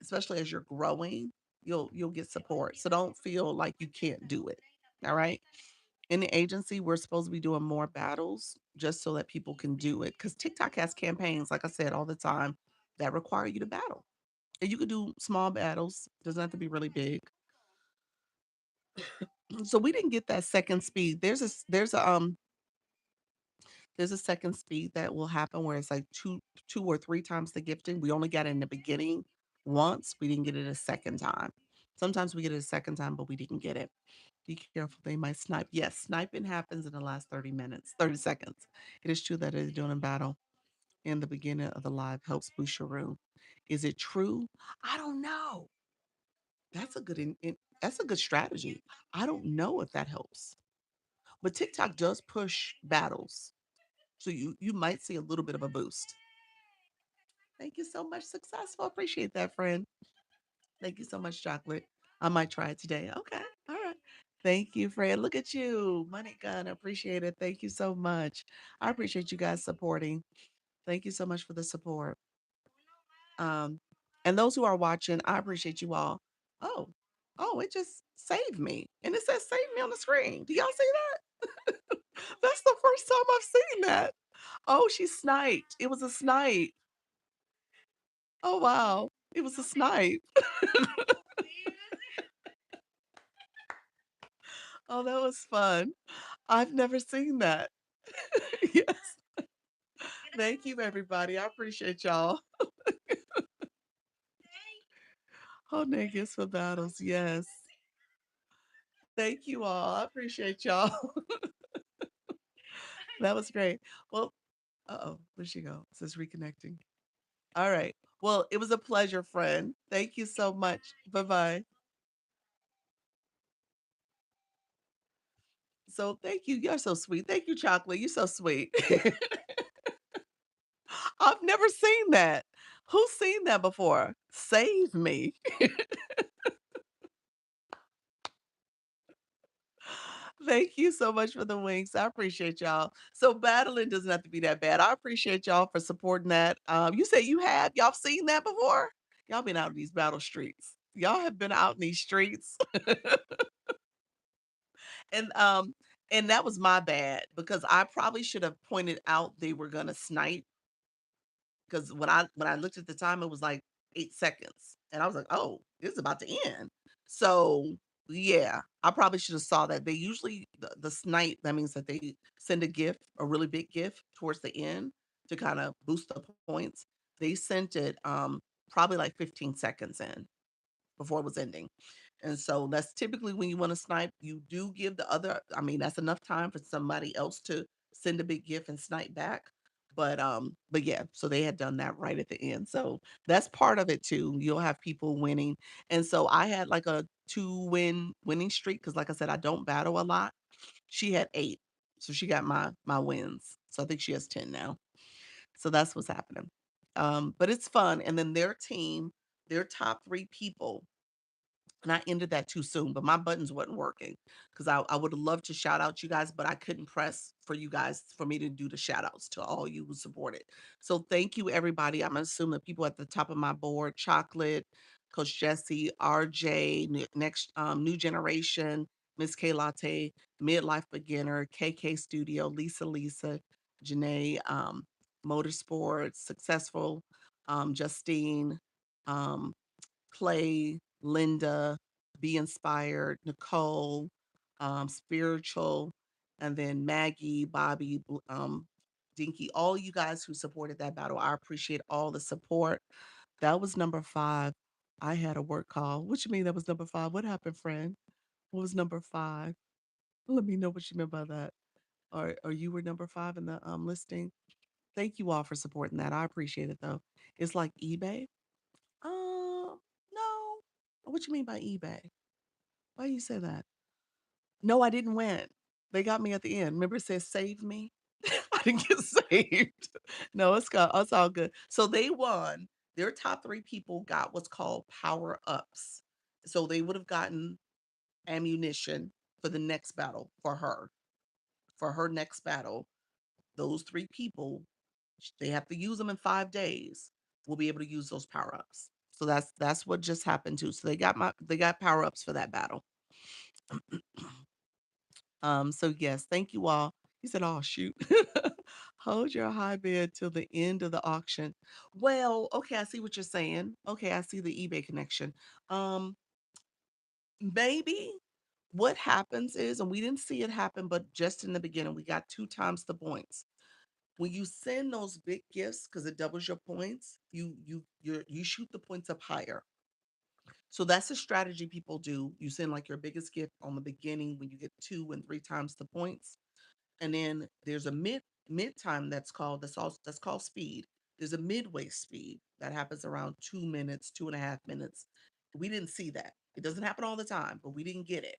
especially as you're growing. You'll get support. So don't feel like you can't do it. All right. In the agency, we're supposed to be doing more battles just so that people can do it. Because TikTok has campaigns, like I said, all the time that require you to battle. And you could do small battles. Doesn't have to be really big. So we didn't get that second speed. There's a second speed that will happen where it's like two or three times the gifting. We only got it in the beginning once. We didn't get it a second time. Sometimes we get it a second time, but we didn't get it. Be careful, they might snipe. Yes, sniping happens in the last 30 minutes, 30 seconds. It is true that it is doing a battle in the beginning of the live helps boost your room. Is it true? I don't know. That's a that's a good strategy. I don't know if that helps. But TikTok does push battles. So you might see a little bit of a boost. Thank you so much, Successful. Appreciate that, friend. Thank you so much, Chocolate. I might try it today. Okay. All right. Thank you, Fred. Look at you. Money gun. Appreciate it. Thank you so much. I appreciate you guys supporting. Thank you so much for the support. Um, and those who are watching, I appreciate you all. Oh, oh, it just saved me. And it says save me on the screen. Do y'all see that? That's the first time I've seen that. Oh, she sniped. It was a snipe. Oh, wow. It was a snipe. Oh, that was fun. I've never seen that. Yes. Thank you, everybody. I appreciate y'all. Oh, niggas for battles. Yes. Thank you all. I appreciate y'all. That was great. Well, uh-oh, where'd she go? It says reconnecting. All right. Well, it was a pleasure, friend. Thank you so much. Bye-bye. So thank you. You're so sweet. Thank you, Chocolate. You're so sweet. I've never seen that. Who's seen that before? Save me. Thank you so much for the wings. I appreciate y'all. So battling doesn't have to be that bad. I appreciate y'all for supporting that. You say you have. Y'all seen that before? Y'all been out in these battle streets. Y'all have been out in these streets. And and that was my bad because I probably should have pointed out they were gonna snipe. Because when I looked at the time, it was like 8 seconds, and I was like, "Oh, this is about to end." So, yeah, I probably should have saw that. They usually the snipe, that means that they send a gift, a really big gift towards the end to kinda boost the points. They sent it, probably like 15 seconds in before it was ending. And so that's typically when you want to snipe, you do give the other, I mean, that's enough time for somebody else to send a big gift and snipe back. But yeah, so they had done that right at the end. So that's part of it too. You'll have people winning. And so I had like a winning streak because like I said, I don't battle a lot. She had 8. So she got my wins. So I think she has 10 now. So that's what's happening. But it's fun. And then their team, their top 3 people, and I ended that too soon, but my buttons wasn't working because I would have loved to shout out you guys, but I couldn't press for you guys for me to do the shout outs to all you who supported. So thank you, everybody. I'm assuming the people at the top of my board, Chocolate, Coach Jesse, RJ, Next New Generation, Miss K Latte, Midlife Beginner, KK Studio, Lisa, Janae, Motorsports, Successful, Justine, um, Clay, Linda, Be Inspired, Nicole, Spiritual, and then Maggie, Bobby, Dinky, all you guys who supported that battle. I appreciate all the support. That was number 5. I had a work call. What you mean that was number 5? What happened, friend? What was number 5? Let me know what you meant by that. Or you were number 5 in the listing. Thank you all for supporting that. I appreciate it though. It's like eBay. No. What you mean by eBay? Why you say that? No, I didn't win. They got me at the end. Remember it says save me? I didn't get saved. No, it's all good. So they won. Their top 3 people got what's called power ups. So they would have gotten ammunition for the next battle for her. For her next battle, those 3 people, they have to use them in 5 days. Will be able to use those power ups. So that's what just happened too. So they got power ups for that battle. So yes, thank you all. He said, "Oh shoot, hold your high bid till the end of the auction." Well, okay, I see what you're saying. Okay, I see the eBay connection. Um, maybe what happens is, and we didn't see it happen, but just in the beginning, we got 2 times the points. When you send those big gifts, because it doubles your points, you shoot the points up higher. So that's a strategy people do. You send like your biggest gift on the beginning when you get 2 and 3 times the points. And then there's a mid time that's called speed. There's a midway speed that happens around 2 minutes, 2.5 minutes. We didn't see that. It doesn't happen all the time, but we didn't get it.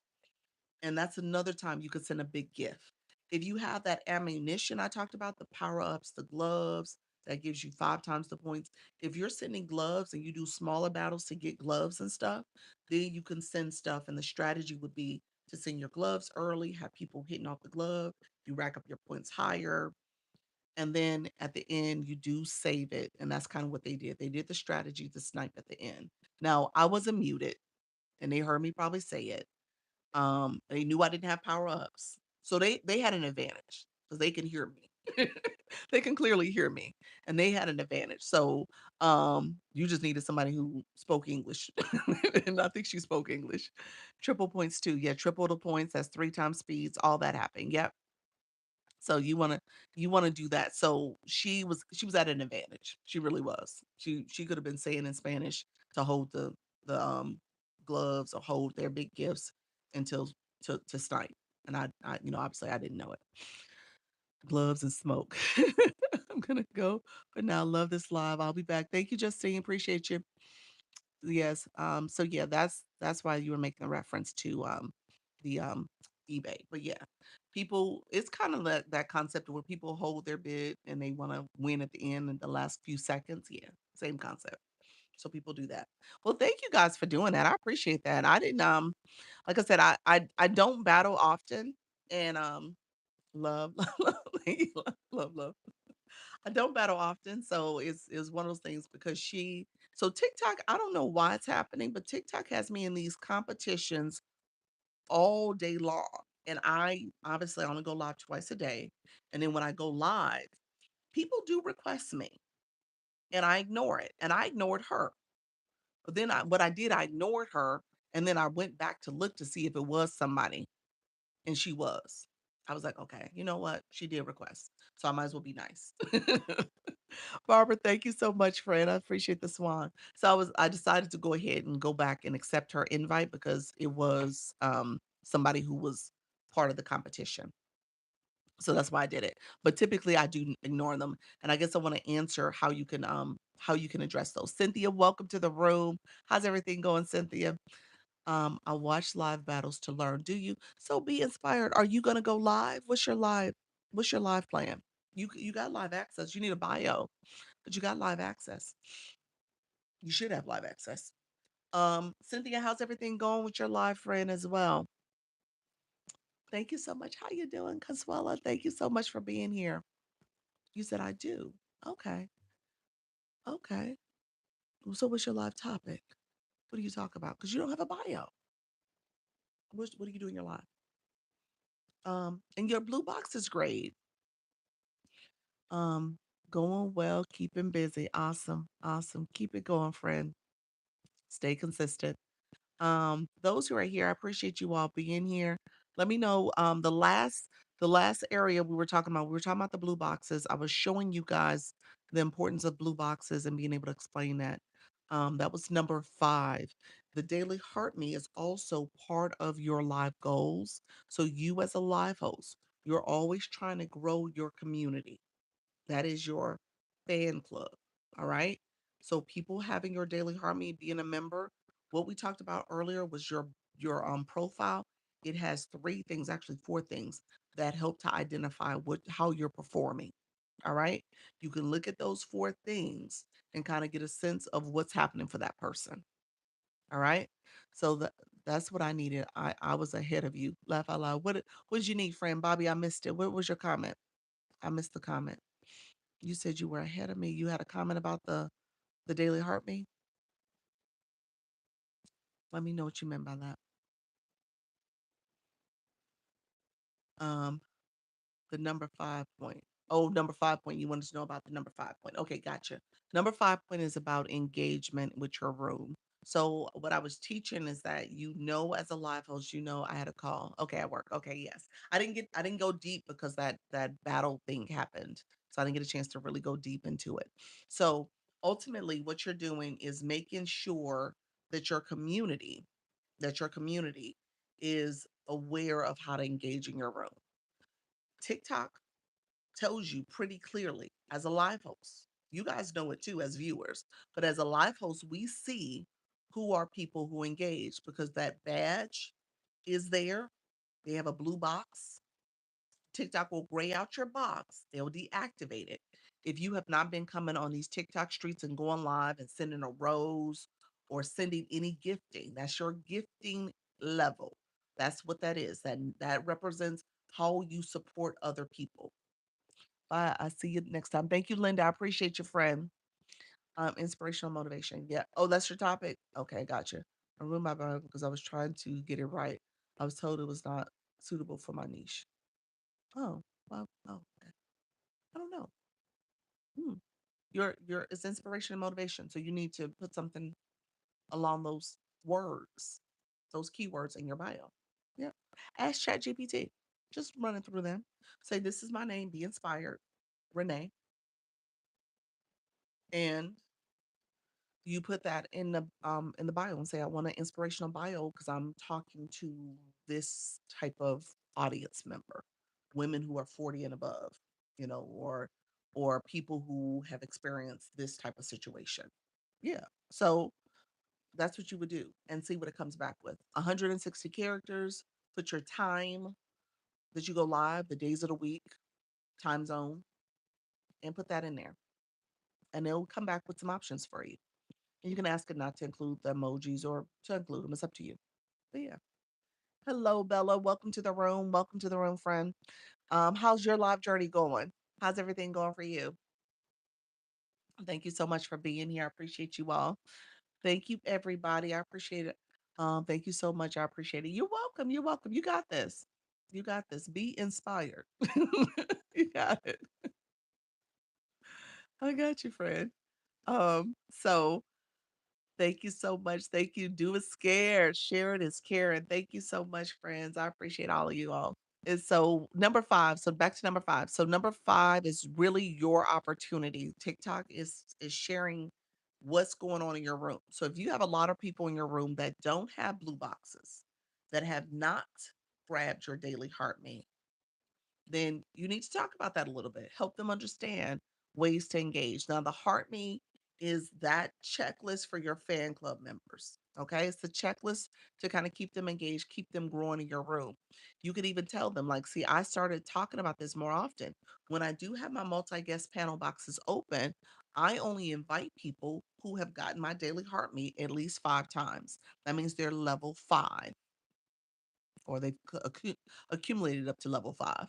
And that's another time you could send a big gift. If you have that ammunition I talked about, the power ups, the gloves, that gives you 5 times the points. If you're sending gloves and you do smaller battles to get gloves and stuff, then you can send stuff. And the strategy would be to send your gloves early, have people hitting off the glove, you rack up your points higher. And then at the end, you do save it. And that's kind of what they did. They did the strategy to snipe at the end. Now, I wasn't muted, and they heard me probably say it. They knew I didn't have power ups. So they had an advantage because they can hear me. They can clearly hear me, and they had an advantage. So you just needed somebody who spoke English. And I think she spoke English. Triple points too. Yeah, triple the points. That's 3 times speeds. All that happened. Yep. So you wanna do that. So she was at an advantage. She really was. She could have been saying in Spanish to hold the gloves or hold their big gifts until to snipe. And obviously I didn't know it. Gloves and smoke. I'm gonna go, but now love this live. I'll be back. Thank you, Justine. Appreciate you. Yes. So yeah, that's why you were making a reference to the eBay. But yeah, people, it's kind of that concept where people hold their bid and they want to win at the end in the last few seconds. Yeah, same concept. So people do that. Well, thank you guys for doing that. I appreciate that. I didn't like I said, I don't battle often, and love love. I don't battle often, so it's one of those things because so TikTok, I don't know why it's happening, but TikTok has me in these competitions all day long. And I obviously only go live twice a day. And then when I go live, people do request me and I ignore it. And I ignored her. But then what I did, I ignored her. And then I went back to look to see if it was somebody. And she was. I was like, okay, you know what? She did request. So I might as well be nice. Barbara, thank you so much, friend. I appreciate the swan. So I decided to go ahead and go back and accept her invite because it was somebody who was part of the competition. So that's why I did it. But typically I do ignore them. And I guess I want to answer how you can address those. Cynthia, welcome to the room. How's everything going, Cynthia? I watch live battles to learn. Do you? So be inspired. Are you gonna go live? What's your live plan? You got live access. You need a bio, but you got live access. You should have live access. Cynthia, how's everything going with your live friend as well? Thank you so much. How you doing, Consuela? Thank you so much for being here. You said I do. Okay. Okay. So what's your live topic? What do you talk about? Because you don't have a bio. What do you do in your live? And your blue box is great. Um, Going well, keeping busy. Awesome. Awesome. Keep it going, friend. Stay consistent. Those who are here, I appreciate you all being here. Let me know the last area we were talking about the blue boxes. I was showing you guys the importance of blue boxes and being able to explain that. That was number 5. The daily heart me is also part of your live goals. So you as a live host, you're always trying to grow your community. That is your fan club. All right. So people having your daily harmony, being a member, what we talked about earlier was your profile. It has 3 things, actually 4 things that help to identify what how you're performing. All right. You can look at those 4 things and kind of get a sense of what's happening for that person. All right. So that's what I needed. I was ahead of you. Laugh out loud. What did you need, friend? Bobby, I missed it. What was your comment? I missed the comment. You said you were ahead of me. You had a comment about the daily heartbeat. Let me know what you meant by that. Um, the number 5 point. Oh, number 5 point. You wanted to know about the number 5 point. Okay, gotcha. Number 5 point is about engagement with your room. So what I was teaching is that as a live host, I had a call. Okay, at work. Okay, yes. I didn't go deep because that battle thing happened. So I didn't get a chance to really go deep into it. So ultimately what you're doing is making sure that your community is aware of how to engage in your room. TikTok tells you pretty clearly as a live host. You guys know it too as viewers, but as a live host, we see who are people who engage because that badge is there. They have a blue box. TikTok will gray out your box, they'll deactivate it. If you have not been coming on these TikTok streets and going live and sending a rose or sending any gifting, that's your gifting level. That's what that is. That represents how you support other people. Bye. I see you next time. Thank you, Linda. I appreciate your friend. Inspirational motivation. Yeah. Oh, that's your topic. Okay, gotcha. I ruined my bio because I was trying to get it right. I was told it was not suitable for my niche. Oh, well, oh, okay. I don't know. Hmm. Your it's inspiration and motivation. So you need to put something along those words, those keywords in your bio. Yeah. Ask ChatGPT. Just running through them. Say, this is my name, be inspired, Renee. And you put that in the bio and say, I want an inspirational bio because I'm talking to this type of audience member, women who are 40 and above, or people who have experienced this type of situation. Yeah. So that's what you would do and see what it comes back with. 160 characters. Put your time that you go live, the days of the week, time zone, and put that in there. And it'll come back with some options for you. And you can ask it not to include the emojis or to include them. It's up to you. But yeah. Hello, Bella. Welcome to the room. Welcome to the room, friend. How's your live journey going? How's everything going for you? Thank you so much for being here. I appreciate you all. Thank you, everybody. I appreciate it. Thank you so much. I appreciate it. You're welcome. You're welcome. You got this. You got this. Be inspired. You got it. I got you, friend. So thank you so much. Thank you. Do it scared. Share it is caring. Thank you so much, friends. I appreciate all of you all. And so number 5, so back to number 5. So number 5 is really your opportunity. TikTok is sharing what's going on in your room. So if you have a lot of people in your room that don't have blue boxes, that have not grabbed your daily heart rate, then you need to talk about that a little bit. Help them understand ways to engage. Now, the Heart Me is that checklist for your fan club members. Okay. It's the checklist to kind of keep them engaged, keep them growing in your room. You could even tell them, like, see, I started talking about this more often. When I do have my multi guest panel boxes open, I only invite people who have gotten my daily heart meet at least 5 times. That means they're level 5 or they've accumulated up to level 5.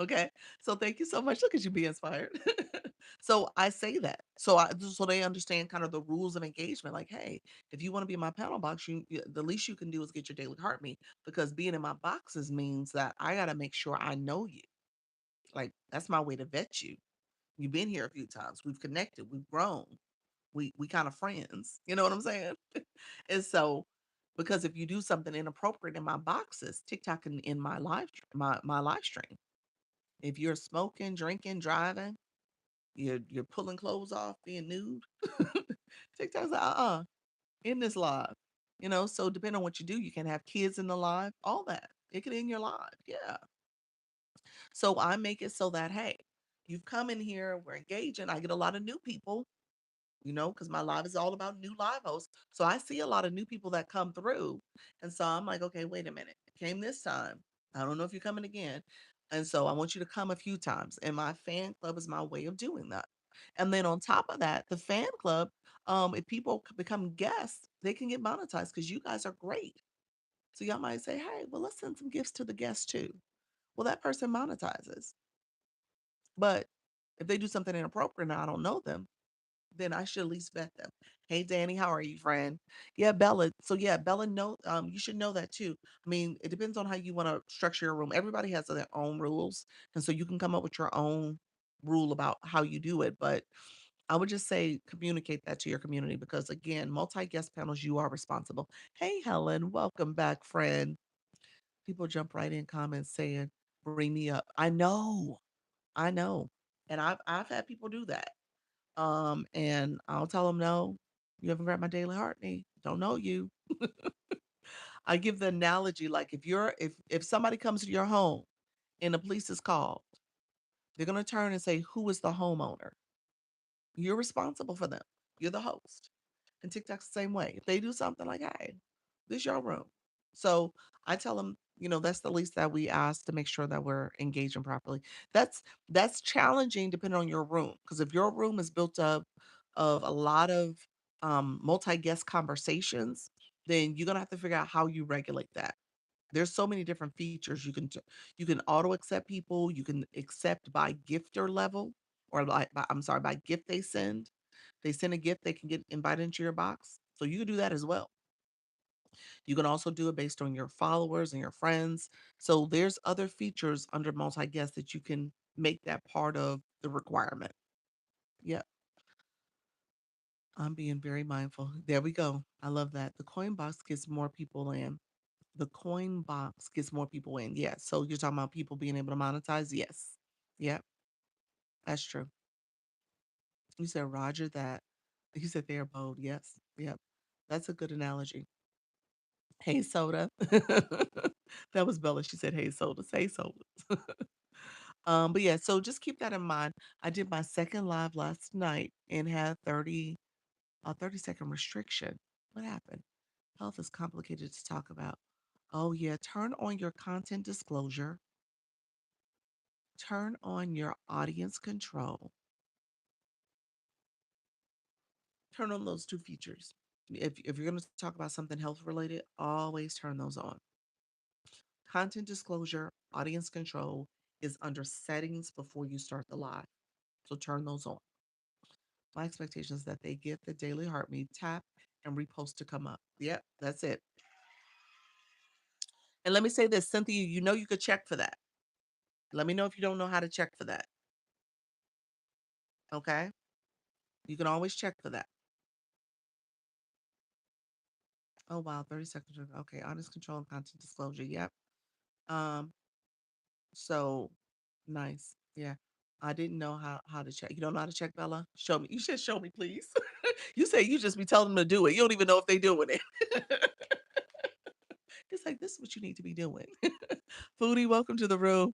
Okay. So thank you so much. Look at you be inspired. So I say that. So they understand kind of the rules of engagement. Like, hey, if you want to be in my panel box, the least you can do is get your daily heart me because being in my boxes means that I gotta make sure I know you. Like that's my way to vet you. You've been here a few times. We've connected. We've grown. We kind of friends. You know what I'm saying? And so, because if you do something inappropriate in my boxes, TikTok and in my my live stream, if you're smoking, drinking, driving, you're pulling clothes off, being nude, TikTok's like, in this live. So depending on what you do, you can have kids in the live, all that. It can end your live. Yeah. So I make it so that hey, you've come in here, we're engaging. I get a lot of new people because my live is all about new live hosts. So I see a lot of new people that come through. And so I'm like, okay, wait a minute. It came this time. I don't know if you're coming again. And so I want you to come a few times. And my fan club is my way of doing that. And then on top of that, the fan club, if people become guests, they can get monetized because you guys are great. So y'all might say, hey, well, let's send some gifts to the guests too. Well, that person monetizes. But if they do something inappropriate and I don't know them, then I should at least vet them. Hey, Danny, how are you, friend? Yeah, Bella. So yeah, Bella, know you should know that too. I mean, it depends on how you want to structure your room. Everybody has their own rules, and so you can come up with your own rule about how you do it. But I would just say communicate that to your community because again, multi guest panels, you are responsible. Hey, Helen, welcome back, friend. People jump right in comments saying, "Bring me up." I know, and I've had people do that. And I'll tell them, no, you haven't grabbed my daily heart knee. Don't know you. I give the analogy like if somebody comes to your home and the police is called, they're gonna turn and say, who is the homeowner? You're responsible for them. You're the host. And TikTok's the same way. If they do something like, hey, this is your room. So I tell them, that's the least that we ask to make sure that we're engaging properly. That's challenging depending on your room. Because if your room is built up of a lot of multi-guest conversations, then you're gonna have to figure out how you regulate that. There's so many different features you can auto accept people, you can accept by gifter level or I'm sorry, by gift they send. They send a gift, they can get invited into your box. So you can do that as well. You can also do it based on your followers and your friends. So there's other features under multi-guest that you can make that part of the requirement. Yep. I'm being very mindful. There we go. I love that. The coin box gets more people in. The coin box gets more people in. Yes. So you're talking about people being able to monetize? Yes. Yep. That's true. You said Roger that. You said they're bold. Yes. Yep. That's a good analogy. Hey, soda. That was Bella. She said, hey, sodas. Hey, sodas. But yeah, so just keep that in mind. I did my second live last night and had 30-second restriction. What happened? Health is complicated to talk about. Oh, yeah. Turn on your content disclosure, turn on your audience control, turn on those two features. If you're going to talk about something health related, always turn those on. Content disclosure, audience control is under settings before you start the live. So turn those on. My expectation is that they get the daily heartbeat, tap, and repost to come up. Yep, that's it. And let me say this, Cynthia, you know you could check for that. Let me know if you don't know how to check for that. Okay? You can always check for that. Oh wow, 30 seconds. Okay, audience control and content disclosure. Yep. Um, so nice. Yeah. I didn't know how to check. You don't know how to check, Bella? Show me. You should show me, please. You say you just be telling them to do it. You don't even know if they doing it. It's like this is what you need to be doing. Foodie, welcome to the room.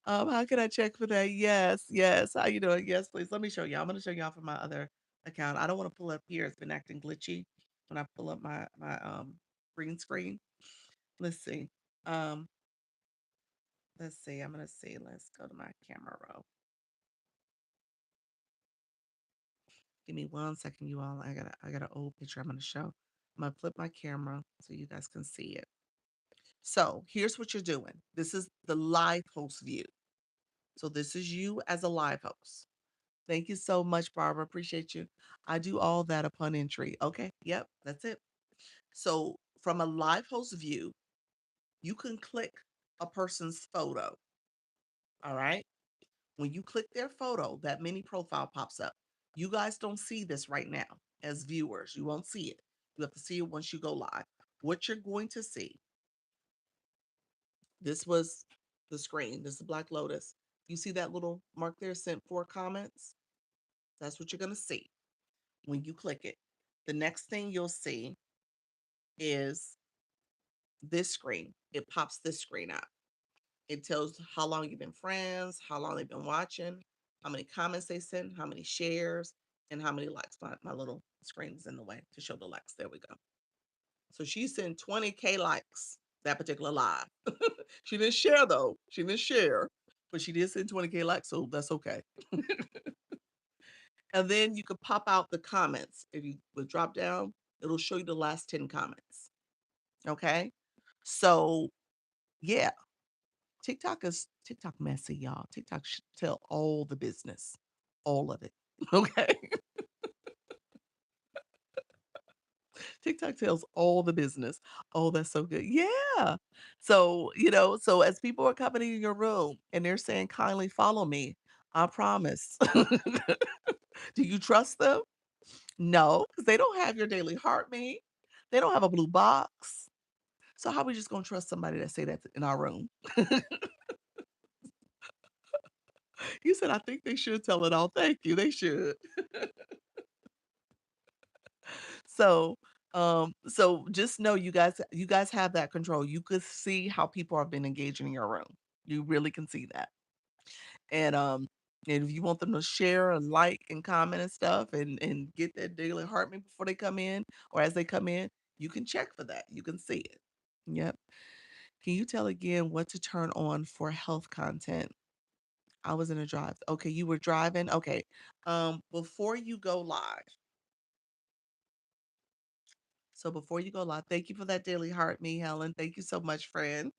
How can I check for that? Yes, yes. How you doing? Yes, please. Let me show you. I'm gonna show y'all from my other account. I don't want to pull up here. It's been acting glitchy when I pull up my green screen. Let's see. Um, let's see. I'm gonna see. Let's go to my camera roll. Give me 1 second, you all. I got an old picture I'm gonna show. I'm gonna flip my camera so you guys can see it. So here's what you're doing. This is the live host view. So this is you as a live host. Thank you so much, Barbara. Appreciate you. I do all that upon entry. Okay. Yep. That's it. So from a live host view, you can click a person's photo. All right. When you click their photo, that mini profile pops up. You guys don't see this right now as viewers. You won't see it. You have to see it once you go live. What you're going to see, this was the screen. This is Black Lotus. You see that little mark there, sent 4 comments? That's what you're going to see when you click it. The next thing you'll see is this screen. It pops this screen out. It tells how long you've been friends, how long they've been watching, how many comments they sent, how many shares, and how many likes. My little screen is in the way to show the likes. There we go. So she sent 20K likes that particular live. She didn't share though. She didn't share, but she did send 20K likes, so that's okay. And then you could pop out the comments. If you would drop down, it'll show you the last 10 comments. Okay. So yeah, TikTok messy, y'all. TikTok tell all the business, all of it. Okay. TikTok tells all the business. Oh, that's so good. Yeah. So, so as people are coming in your room and they're saying, kindly follow me, I promise. Do you trust them? No, because they don't have your daily heartbeat. They don't have a blue box. So how are we just gonna trust somebody that say that in our room? You said I think they should tell it all. Thank you. They should. So just know you guys have that control. You could see how people have been engaging in your room. You really can see that. And if you want them to share and like and comment and stuff and get that daily heartbeat before they come in or as they come in, you can check for that. You can see it. Yep. Can you tell again what to turn on for health content? I was in a drive. Okay, you were driving. Okay. Before you go live. So before you go live, thank you for that daily heart, me, Helen. Thank you so much, friend.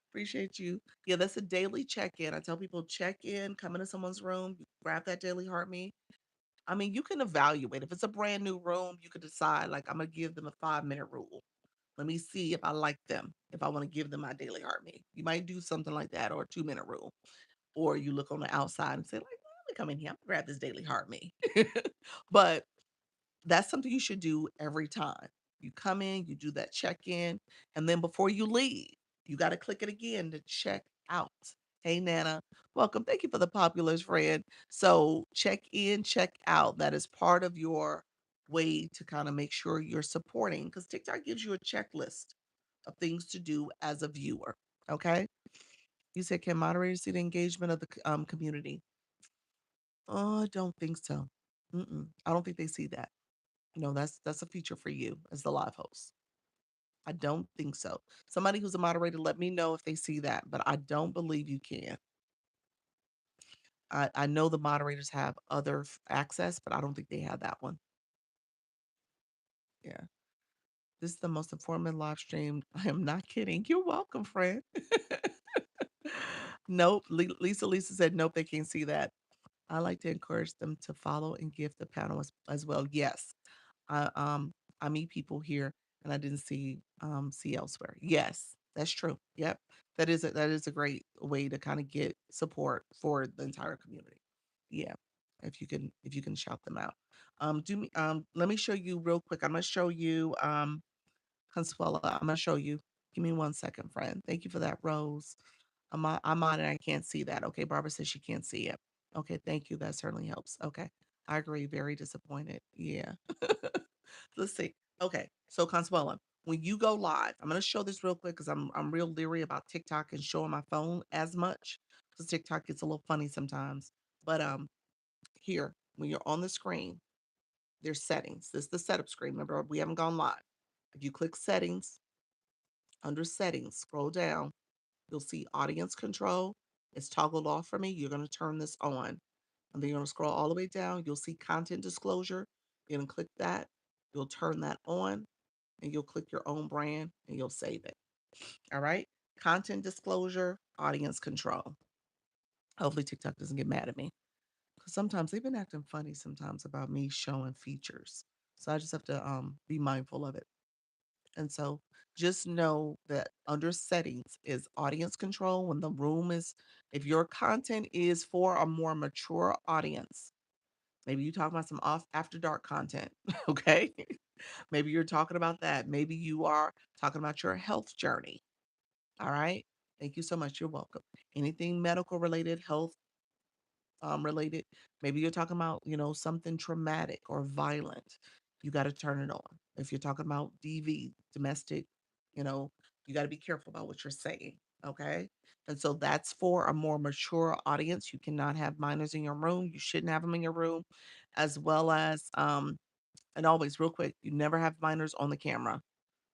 Appreciate you. Yeah, that's a daily check-in. I tell people check in, come into someone's room, grab that daily heart me. I mean, you can evaluate. If it's a brand new room, you could decide, like, I'm gonna give them a 5-minute rule. Let me see if I like them, if I want to give them my daily heart me. You might do something like that or a 2-minute rule. Or you look on the outside and say, like, let me come in here. I'm gonna grab this daily heart me. But that's something you should do every time. You come in, you do that check in, and then before you leave, you got to click it again to check out. Hey, Nana, welcome. Thank you for the populars, friend. So, check in, check out. That is part of your way to kind of make sure you're supporting because TikTok gives you a checklist of things to do as a viewer. Okay. You said, can moderators see the engagement of the community? Oh, I don't think so. I don't think they see that. No, that's a feature for you as the live host. I don't think so. Somebody who's a moderator, let me know if they see that, but I don't believe you can. I know the moderators have other access, but I don't think they have that one. Yeah. This is the most informative live stream. I am not kidding. You're welcome, friend. Nope. Lisa said, nope, they can't see that. I like to encourage them to follow and give the panel as well. Yes. I I meet people here and I didn't see elsewhere. Yes, that's true. Yep. That is a great way to kind of get support for the entire community. Yeah. If you can shout them out. Let me show you real quick. I'm gonna show you Consuela. I'm gonna show you. Give me 1 second, friend. Thank you for that, Rose. I'm on it. I can't see that. Okay, Barbara says she can't see it. Okay, thank you. That certainly helps. Okay, I agree. Very disappointed. Yeah. Let's see. Okay, so Consuela, when you go live, I'm gonna show this real quick because I'm real leery about TikTok and showing my phone as much because TikTok gets a little funny sometimes. But here, when you're on the screen, there's settings. This is the setup screen. Remember, we haven't gone live. If you click settings, under settings, scroll down, you'll see audience control. It's toggled off for me. You're going to turn this on. And then you're going to scroll all the way down. You'll see content disclosure. You're going to click that. You'll turn that on and you'll click your own brand and you'll save it. All right. Content disclosure, audience control. Hopefully TikTok doesn't get mad at me because sometimes they've been acting funny sometimes about me showing features. So I just have to be mindful of it. And so just know that under settings is audience control when the room is, if your content is for a more mature audience, maybe you talk about some off after dark content, okay? Maybe you're talking about that. Maybe you are talking about your health journey. All right. Thank you so much. You're welcome. Anything medical related, health related. Maybe you're talking about, something traumatic or violent. You got to turn it on. If you're talking about DV, domestic, you know, you got to be careful about what you're saying. Okay. And so that's for a more mature audience. You cannot have minors in your room. You shouldn't have them in your room, as well as, and always real quick, you never have minors on the camera.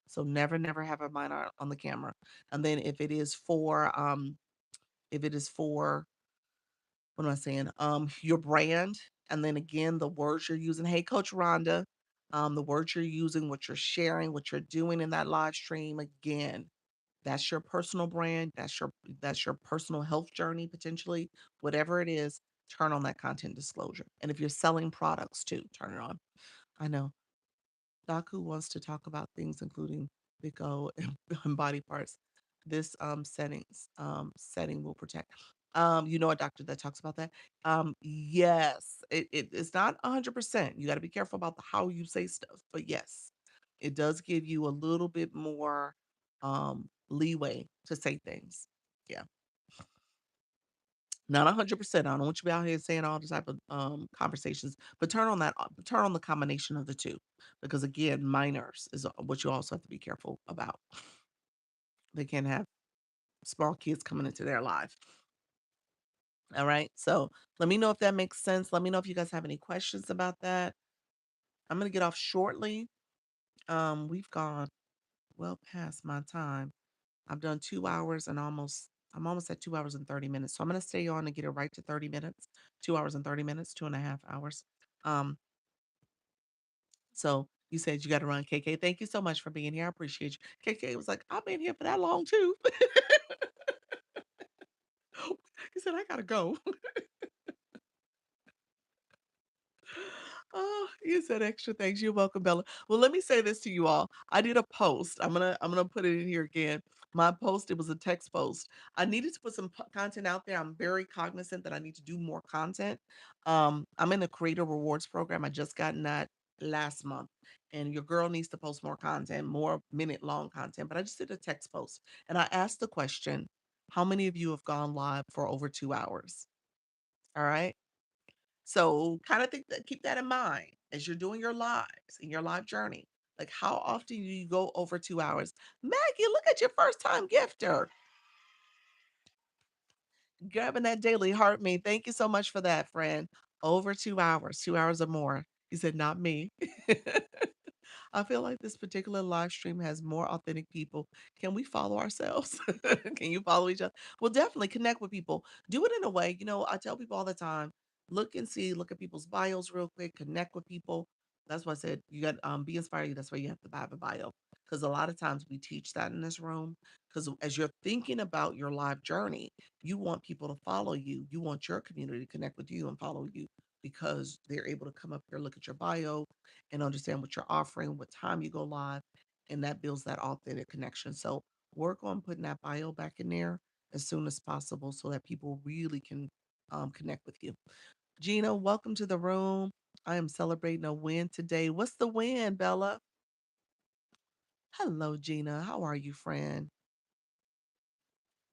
So never, never have a minor on the camera. And then if it is for what am I saying? Your brand, and then again, the words you're using. Hey, Coach Rhonda, the words you're using, what you're sharing, what you're doing in that live stream. Again, that's your personal brand. That's your personal health journey potentially. Whatever it is, turn on that content disclosure. And if you're selling products too, turn it on. I know Daku wants to talk about things including big O and, and body parts. This setting will protect. You know a doctor that talks about that. Yes, it's not 100%. You got to be careful about how you say stuff, but yes, it does give you a little bit more leeway to say things. Yeah. Not 100%. I don't want you to be out here saying all the type of conversations, but turn on the combination of the two, because again, minors is what you also have to be careful about. They can have small kids coming into their life. All right. So let me know if that makes sense. Let me know if you guys have any questions about that. I'm gonna get off shortly. We've gone well past my time. I've done 2 hours and I'm almost at 2 hours and 30 minutes. So I'm gonna stay on and get it right to 30 minutes, 2 hours and 30 minutes, 2.5 hours. Um, so you said you got to run, KK. Thank you so much for being here. I appreciate you. KK was like, I've been here for that long too. He said, I gotta go. Oh, you said extra things. You're welcome, Bella. Well, let me say this to you all. I did a post. I'm gonna put it in here again. My post, it was a text post. I needed to put some content out there. I'm very cognizant that I need to do more content. I'm in a creator rewards program. I just gotten that last month. And your girl needs to post more content, more minute long content. But I just did a text post and I asked the question, how many of you have gone live for over 2 hours? All right. So kind of keep that in mind as you're doing your lives in your live journey. Like how often do you go over 2 hours? Maggie, look at your first time gifter. Grabbing that daily heart me. Thank you so much for that, friend. Over 2 hours, 2 hours or more. He said, not me. I feel like this particular live stream has more authentic people. Can we follow ourselves? Can you follow each other? Well, definitely connect with people. Do it in a way, I tell people all the time, look and see, look at people's bios real quick, connect with people. That's why I said you got be inspired. That's why you have to have a bio. Because a lot of times we teach that in this room. Because as you're thinking about your life journey, you want people to follow you. You want your community to connect with you and follow you because they're able to come up here, look at your bio, and understand what you're offering, what time you go live, and that builds that authentic connection. So work on putting that bio back in there as soon as possible so that people really can connect with you. Gina, welcome to the room. I am celebrating a win today. What's the win, Bella? Hello, Gina. How are you, friend?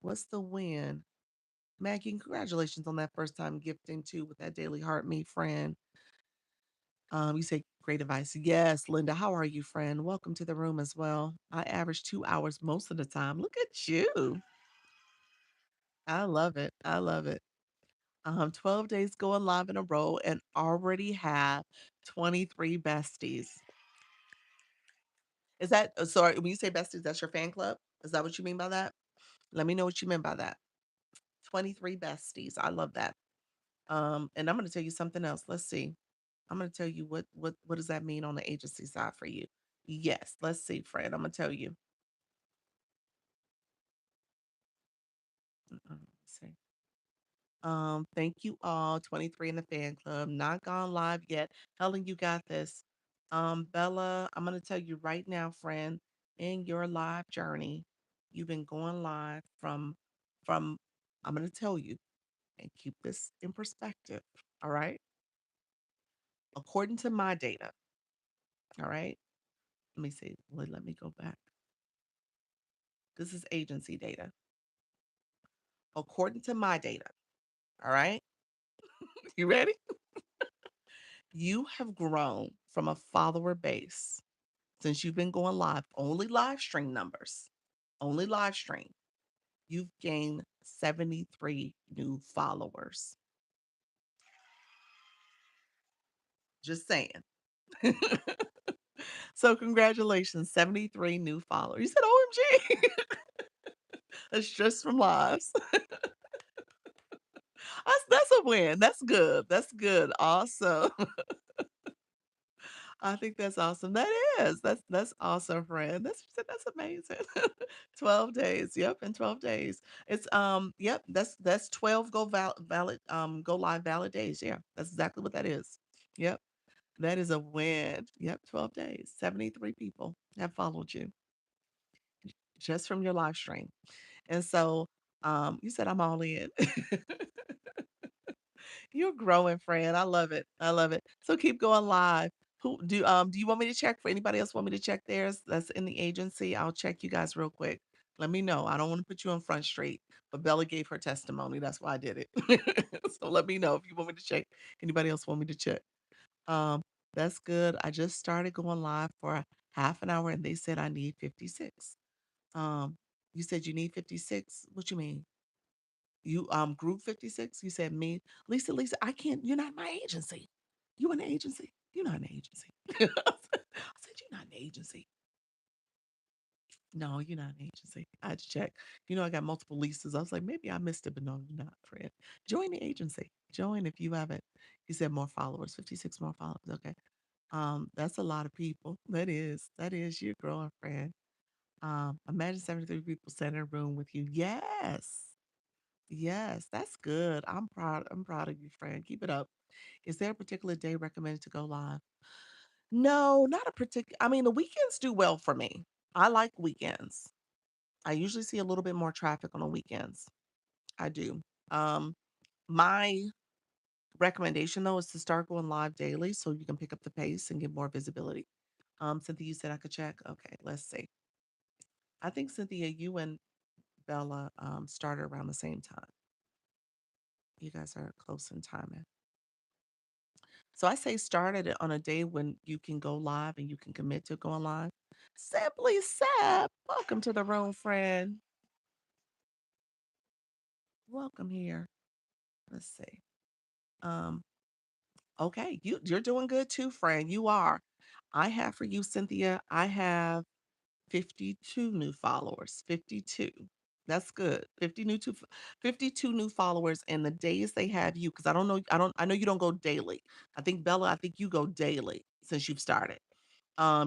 What's the win? Maggie, congratulations on that first time gifting too with that Daily Heart Me friend. You say great advice. Yes, Linda, how are you, friend? Welcome to the room as well. I average 2 hours most of the time. Look at you. I love it. I love it. 12 days going live in a row and already have 23 besties. Is that sorry, when you say besties, that's your fan club? Is that what you mean by that? Let me know what you meant by that. 23 besties. I love that. And I'm gonna tell you something else. Let's see. I'm gonna tell you what does that mean on the agency side for you? Yes, let's see, Fred. I'm gonna tell you. Let's see. Thank you all. 23 in the fan club. Not gone live yet. Helen, you got this. Bella, I'm gonna tell you right now, friend, in your live journey, you've been going live from I'm gonna tell you and keep this in perspective. All right. According to my data, all right. Let me see. Let me go back. This is agency data. According to my data, all right. You ready? You have grown from a follower base since you've been going live, only live stream numbers, only live stream. You've gained 73 new followers. Just saying. So congratulations, 73 new followers. You said OMG. That's just from lives. That's a win. That's good. That's good. Awesome. I think that's awesome. That is. That's awesome, friend. That's amazing. 12 days. Yep, in 12 days. It's yep, that's 12 valid go live valid days. Yeah. That's exactly what that is. Yep. That is a win. Yep, 12 days. 73 people have followed you just from your live stream. And so you said I'm all in. You're growing, friend. I love it. I love it. So keep going live. Do you want me to check for anybody else want me to check theirs that's in the agency? I'll check you guys real quick. Let me know. I don't want to put you on Front Street, but Bella gave her testimony. That's why I did it. So let me know if you want me to check. Anybody else want me to check? Um, that's good. I just started going live for a half an hour and they said I need 56. Um, you said you need 56. What you mean? You group 56? You said me. Lisa, I can't, you're not my agency. You an agency? You're not an agency. I said, you're not an agency. No, you're not an agency. I had to check. I got multiple leases. I was like, maybe I missed it, but no, you're not, friend. Join the agency. Join if you haven't. You said more followers, 56 more followers. Okay. That's a lot of people. That is you growing, friend. Imagine 73 people sat in a room with you. Yes. Yes, that's good. I'm proud of you, friend. Keep it up. Is there a particular day recommended to go live? No, not a particular. I mean, the weekends do well for me. I like weekends. I usually see a little bit more traffic on the weekends. I do. Um, my recommendation though is to start going live daily so you can pick up the pace and get more visibility. Cynthia, you said I could check. Okay, let's see. I think Cynthia, you and Bella started around the same time. You guys are close in timing. So I say start it on a day when you can go live and you can commit to going live. Simply Sap, welcome to the room, friend. Welcome here. Let's see. Um, okay, you're doing good too, friend. You are. I have for you, Cynthia, I have 52 new followers. 52. That's good. 52 new followers and the days they have you, because I know you don't go daily. I think Bella, I think you go daily since you've started.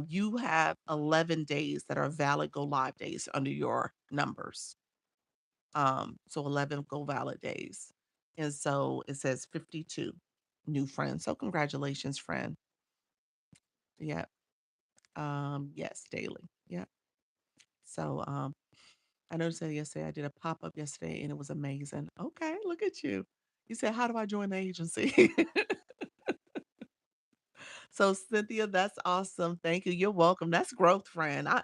You have 11 days that are valid go live days under your numbers. So 11 go valid days. And so it says 52 new friends. So congratulations, friend. Yeah. Yes, daily. Yeah. So I noticed that yesterday. I did a pop-up yesterday and it was amazing. Okay, look at you. You said, how do I join the agency? So Cynthia, that's awesome. Thank you. You're welcome. That's growth, friend. I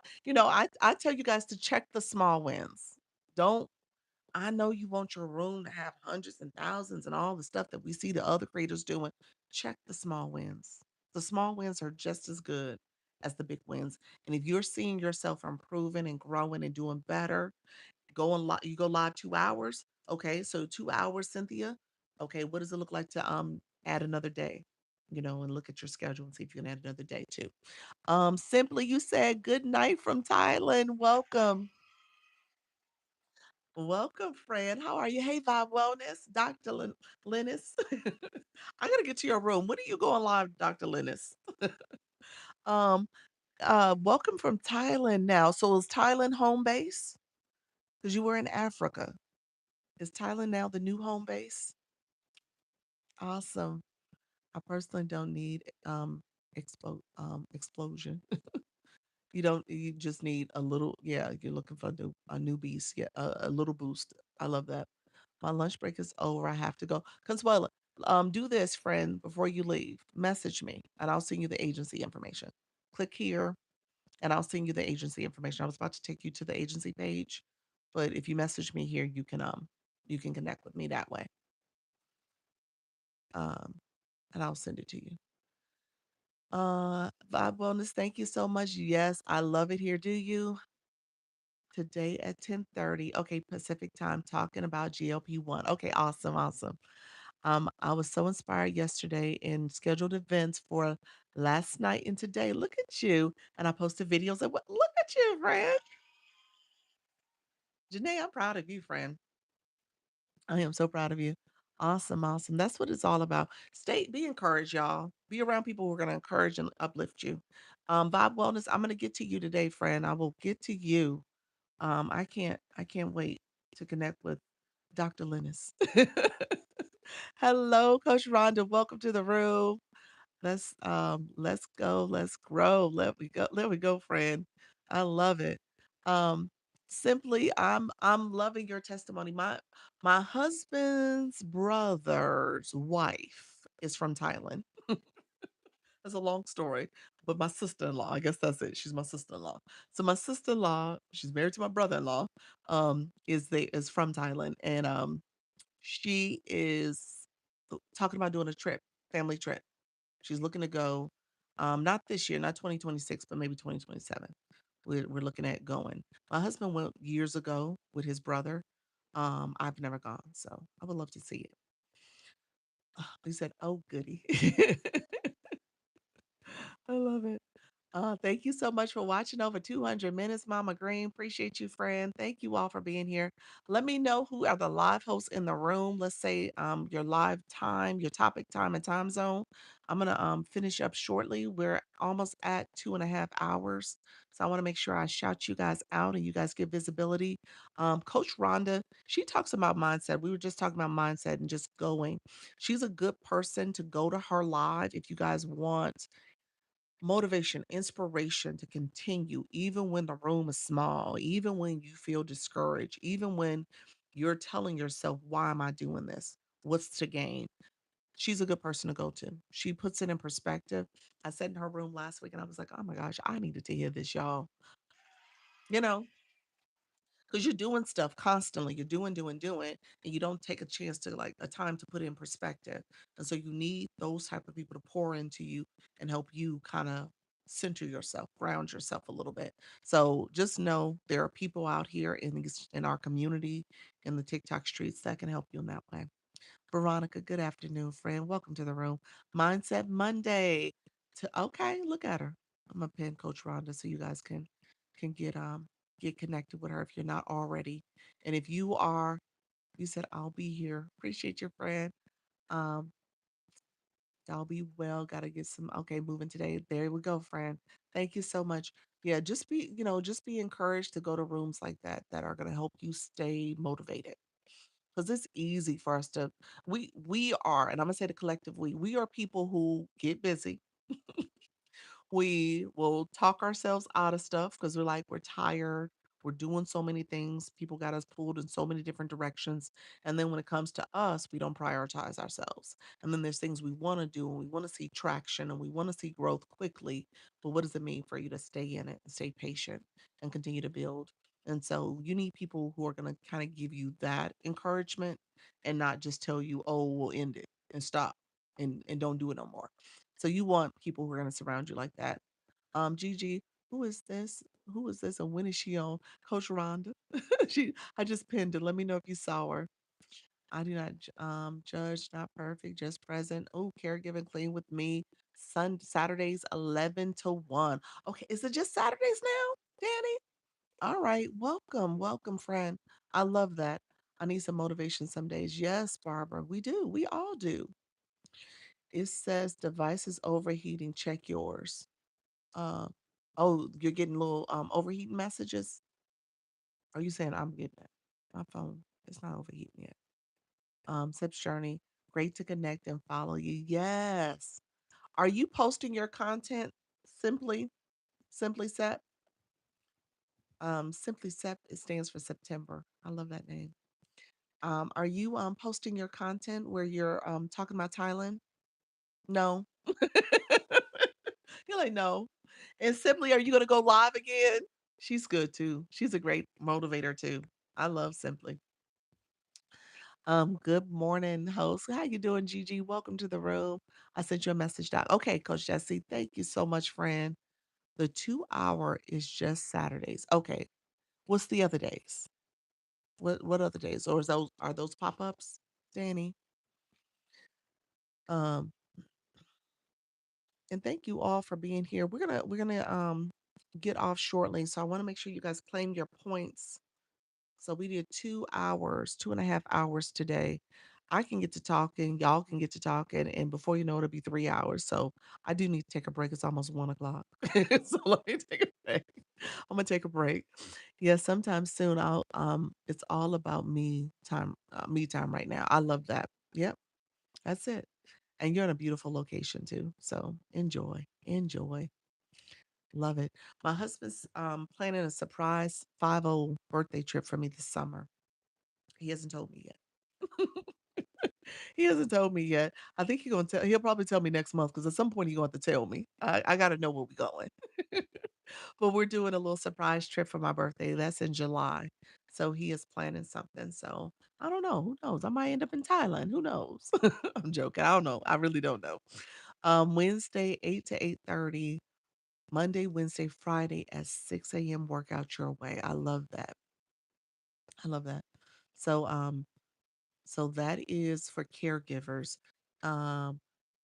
tell you guys to check the small wins. Don't I know you want your room to have hundreds and thousands and all the stuff that we see the other creators doing. Check the small wins. The small wins are just as good as the big wins. And if you're seeing yourself improving and growing and doing better, you go live 2 hours. Okay, so 2 hours, Cynthia. Okay, what does it look like to add another day? And look at your schedule and see if you can add another day too. Simply you said good night from Thailand. Welcome. Welcome, friend. How are you? Hey, Vibe Wellness, Dr. Linus. I gotta get to your room. When are you going live, Dr. Linus? Um, welcome from Thailand now. So is Thailand home base? Because you were in Africa. Is Thailand now the new home base? Awesome. I personally don't need explosion. You just need a little, yeah, you're looking for a new beast. Yeah, a little boost. I love that. My lunch break is over. I have to go. Consuela, do this, friend, before you leave. Message me and I'll send you the agency information. Click here and I'll send you the agency information. I was about to take you to the agency page, but if you message me here, you can connect with me that way. Um, and I'll send it to you. Vibe Wellness, thank you so much. Yes, I love it here. Do you? Today at 10:30. Okay, Pacific time, talking about GLP-1. Okay, awesome, awesome. I was so inspired yesterday and scheduled events for last night and today. Look at you. And I posted videos of what look at you, friend. Janae, I'm proud of you, friend. I am so proud of you. Awesome, awesome. That's what it's all about. Be encouraged, y'all. Be around people who are gonna encourage and uplift you. Vibe Wellness, I'm gonna get to you today, friend. I will get to you. I can't wait to connect with Dr. Linus. Hello, Coach Rhonda. Welcome to the room. Let's go, let's grow. Let we go, friend. I love it. Um, simply, I'm loving your testimony. My husband's brother's wife is from Thailand. That's a long story, but my sister-in-law, I guess that's it. She's my sister-in-law. So my sister-in-law, she's married to my brother-in-law, is from Thailand, and she is talking about doing a trip, family trip. She's looking to go, not this year, not 2026, but maybe 2027. We're looking at going. My husband went years ago with his brother. I've never gone, so I would love to see it. He said, "Oh, goody." I love it. Thank you so much for watching over 200 minutes, Mama Green. Appreciate you, friend. Thank you all for being here. Let me know who are the live hosts in the room. Let's say your live time, your topic time and time zone. I'm gonna finish up shortly. We're almost at 2.5 hours. So I want to make sure I shout you guys out and you guys get visibility. Coach Rhonda, she talks about mindset. We were just talking about mindset and just going. She's a good person to go to her live if you guys want motivation, inspiration to continue, even when the room is small, even when you feel discouraged, even when you're telling yourself, why am I doing this? What's to gain? She's a good person to go to. She puts it in perspective. I sat in her room last week and I was like, oh my gosh, I needed to hear this, y'all. You know, because you're doing stuff constantly. You're doing, and you don't take a chance to like a time to put it in perspective. And so you need those type of people to pour into you and help you kind of center yourself, ground yourself a little bit. So just know there are people out here in our community in the TikTok streets that can help you in that way. Veronica, good afternoon, friend. Welcome to the room. Mindset Monday. Okay, look at her. I'm gonna pin Coach Rhonda so you guys can get connected with her if you're not already. And if you are, you said I'll be here. Appreciate your friend. Um, I'll be well. Gotta get some okay, moving today. There we go, friend. Thank you so much. Yeah, just be encouraged to go to rooms like that that are gonna help you stay motivated. Because it's easy for us to we are, and I'm gonna say the collective we are people who get busy. We will talk ourselves out of stuff because we're tired. We're doing so many things. People got us pulled in so many different directions. And then when it comes to us, we don't prioritize ourselves. And then there's things we want to do and we want to see traction and we want to see growth quickly. But what does it mean for you to stay in it and stay patient and continue to build? And so you need people who are going to kind of give you that encouragement and not just tell you, oh, we'll end it and stop and don't do it no more. So you want people who are going to surround you like that. Gigi, who is this? Who is this? And when is she on? Coach Rhonda. I just pinned it. Let me know if you saw her. I do not judge, not perfect, just present. Oh, caregiving clean with me. Saturdays 11 to 1. Okay, is it just Saturdays now, Danny? All right, welcome, welcome, friend. I love that. I need some motivation some days. Yes, Barbara, we do. We all do. It says devices overheating. Check yours. Uh, oh, you're getting little overheating messages? Are you saying I'm getting it? My phone, it's not overheating yet. Sips Journey, great to connect and follow you. Yes. Are you posting your content simply, simply Sep? Simply Sep, it stands for September. I love that name. Are you posting your content where you're talking about Thailand? No. You're like, no. And Simply, are you gonna go live again? She's good too. She's a great motivator too. I love Simply. Good morning, host. How you doing, Gigi? Welcome to the room. I sent you a message, Doc. Okay, Coach Jesse, thank you so much, friend. The 2 hour is just Saturdays. Okay. What's the other days? What other days? Or is those are those pop-ups, Danny? Um, and thank you all for being here. We're gonna get off shortly. So I want to make sure you guys claim your points. So we did 2 hours, 2.5 hours today. I can get to talking, y'all can get to talking, and before you know it, it'll be 3 hours. So I do need to take a break. It's almost 1 o'clock. So let me take a break. I'm gonna take a break. Yeah, sometime soon it's all about me time right now. I love that. Yep, that's it. And you're in a beautiful location too. So enjoy. Enjoy. Love it. My husband's planning a surprise 50 birthday trip for me this summer. He hasn't told me yet. He hasn't told me yet. I think he'll probably tell me next month because at some point he's going to tell me. I gotta know where we're going. But we're doing a little surprise trip for my birthday. That's in July. So he is planning something. So I don't know. Who knows? I might end up in Thailand. Who knows? I'm joking. I don't know. I really don't know. Wednesday, 8 to 8:30. Monday, Wednesday, Friday at 6 a.m. workout your way. I love that. I love that. So so that is for caregivers. Um,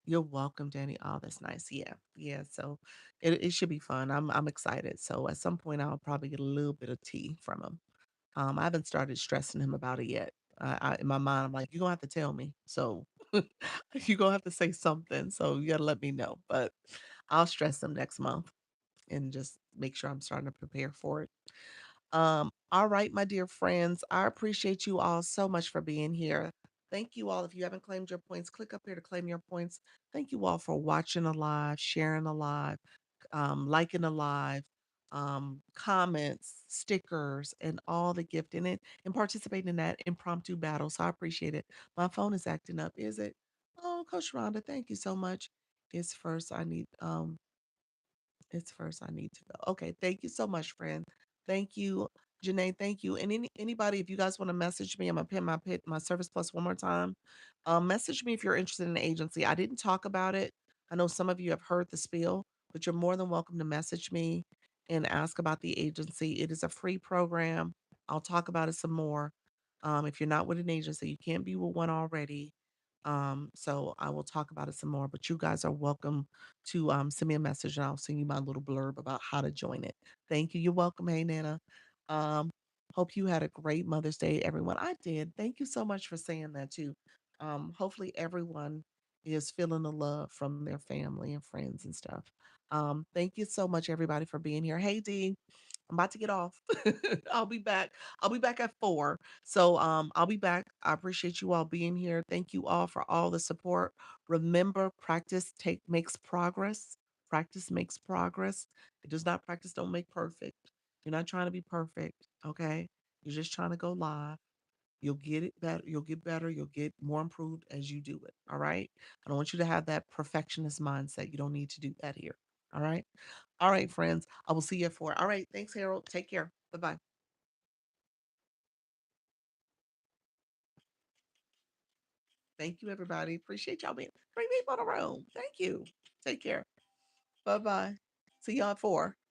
you're welcome, Danny. Oh, that's nice. Yeah, yeah. So it should be fun. I'm excited. So at some point I'll probably get a little bit of tea from him. I haven't started stressing him about it yet. In my mind, I'm like, you're gonna have to tell me. So you're gonna have to say something. So you gotta let me know. But I'll stress him next month and just make sure I'm starting to prepare for it. All right, my dear friends, I appreciate you all so much for being here. Thank you all. If you haven't claimed your points, click up here to claim your points. Thank you all for watching a live, sharing a live, liking a live, comments, stickers, and all the gift in it, and participating in that impromptu battle. So I appreciate it. My phone is acting up. Is it? Oh, Coach Rhonda, thank you so much. It's first. It's first I need to go. Okay, thank you so much, friend. Thank you, Janae. Thank you. And anybody, if you guys want to message me, I'm gonna pin my service plus one more time. Message me if you're interested in the agency. I didn't talk about it. I know some of you have heard the spiel, but you're more than welcome to message me and ask about the agency. It is a free program. I'll talk about it some more. If you're not with an agency, you can't be with one already. So I will talk about it some more, but you guys are welcome to send me a message and I'll send you my little blurb about how to join it. Thank you. You're welcome. Hey, Nana. Um, Hope you had a great Mother's Day, everyone. I did. Thank you so much for saying that too. Hopefully everyone is feeling the love from their family and friends and stuff. Thank you so much, everybody, for being here. Hey, Dee, I'm about to get off. I'll be back. I'll be back at 4. So I'll be back. I appreciate you all being here. Thank you all for all the support. Remember, practice take makes progress. Practice makes progress. It does not practice, don't make perfect. You're not trying to be perfect, okay? You're just trying to go live. You'll get it better. You'll get better. You'll get more improved as you do it. All right. I don't want you to have that perfectionist mindset. You don't need to do that here. All right. All right, friends. I will see you at 4. All right. Thanks, Harold. Take care. Bye bye. Thank you, everybody. Appreciate y'all being bring people in the room. Thank you. Take care. Bye bye. See y'all at 4.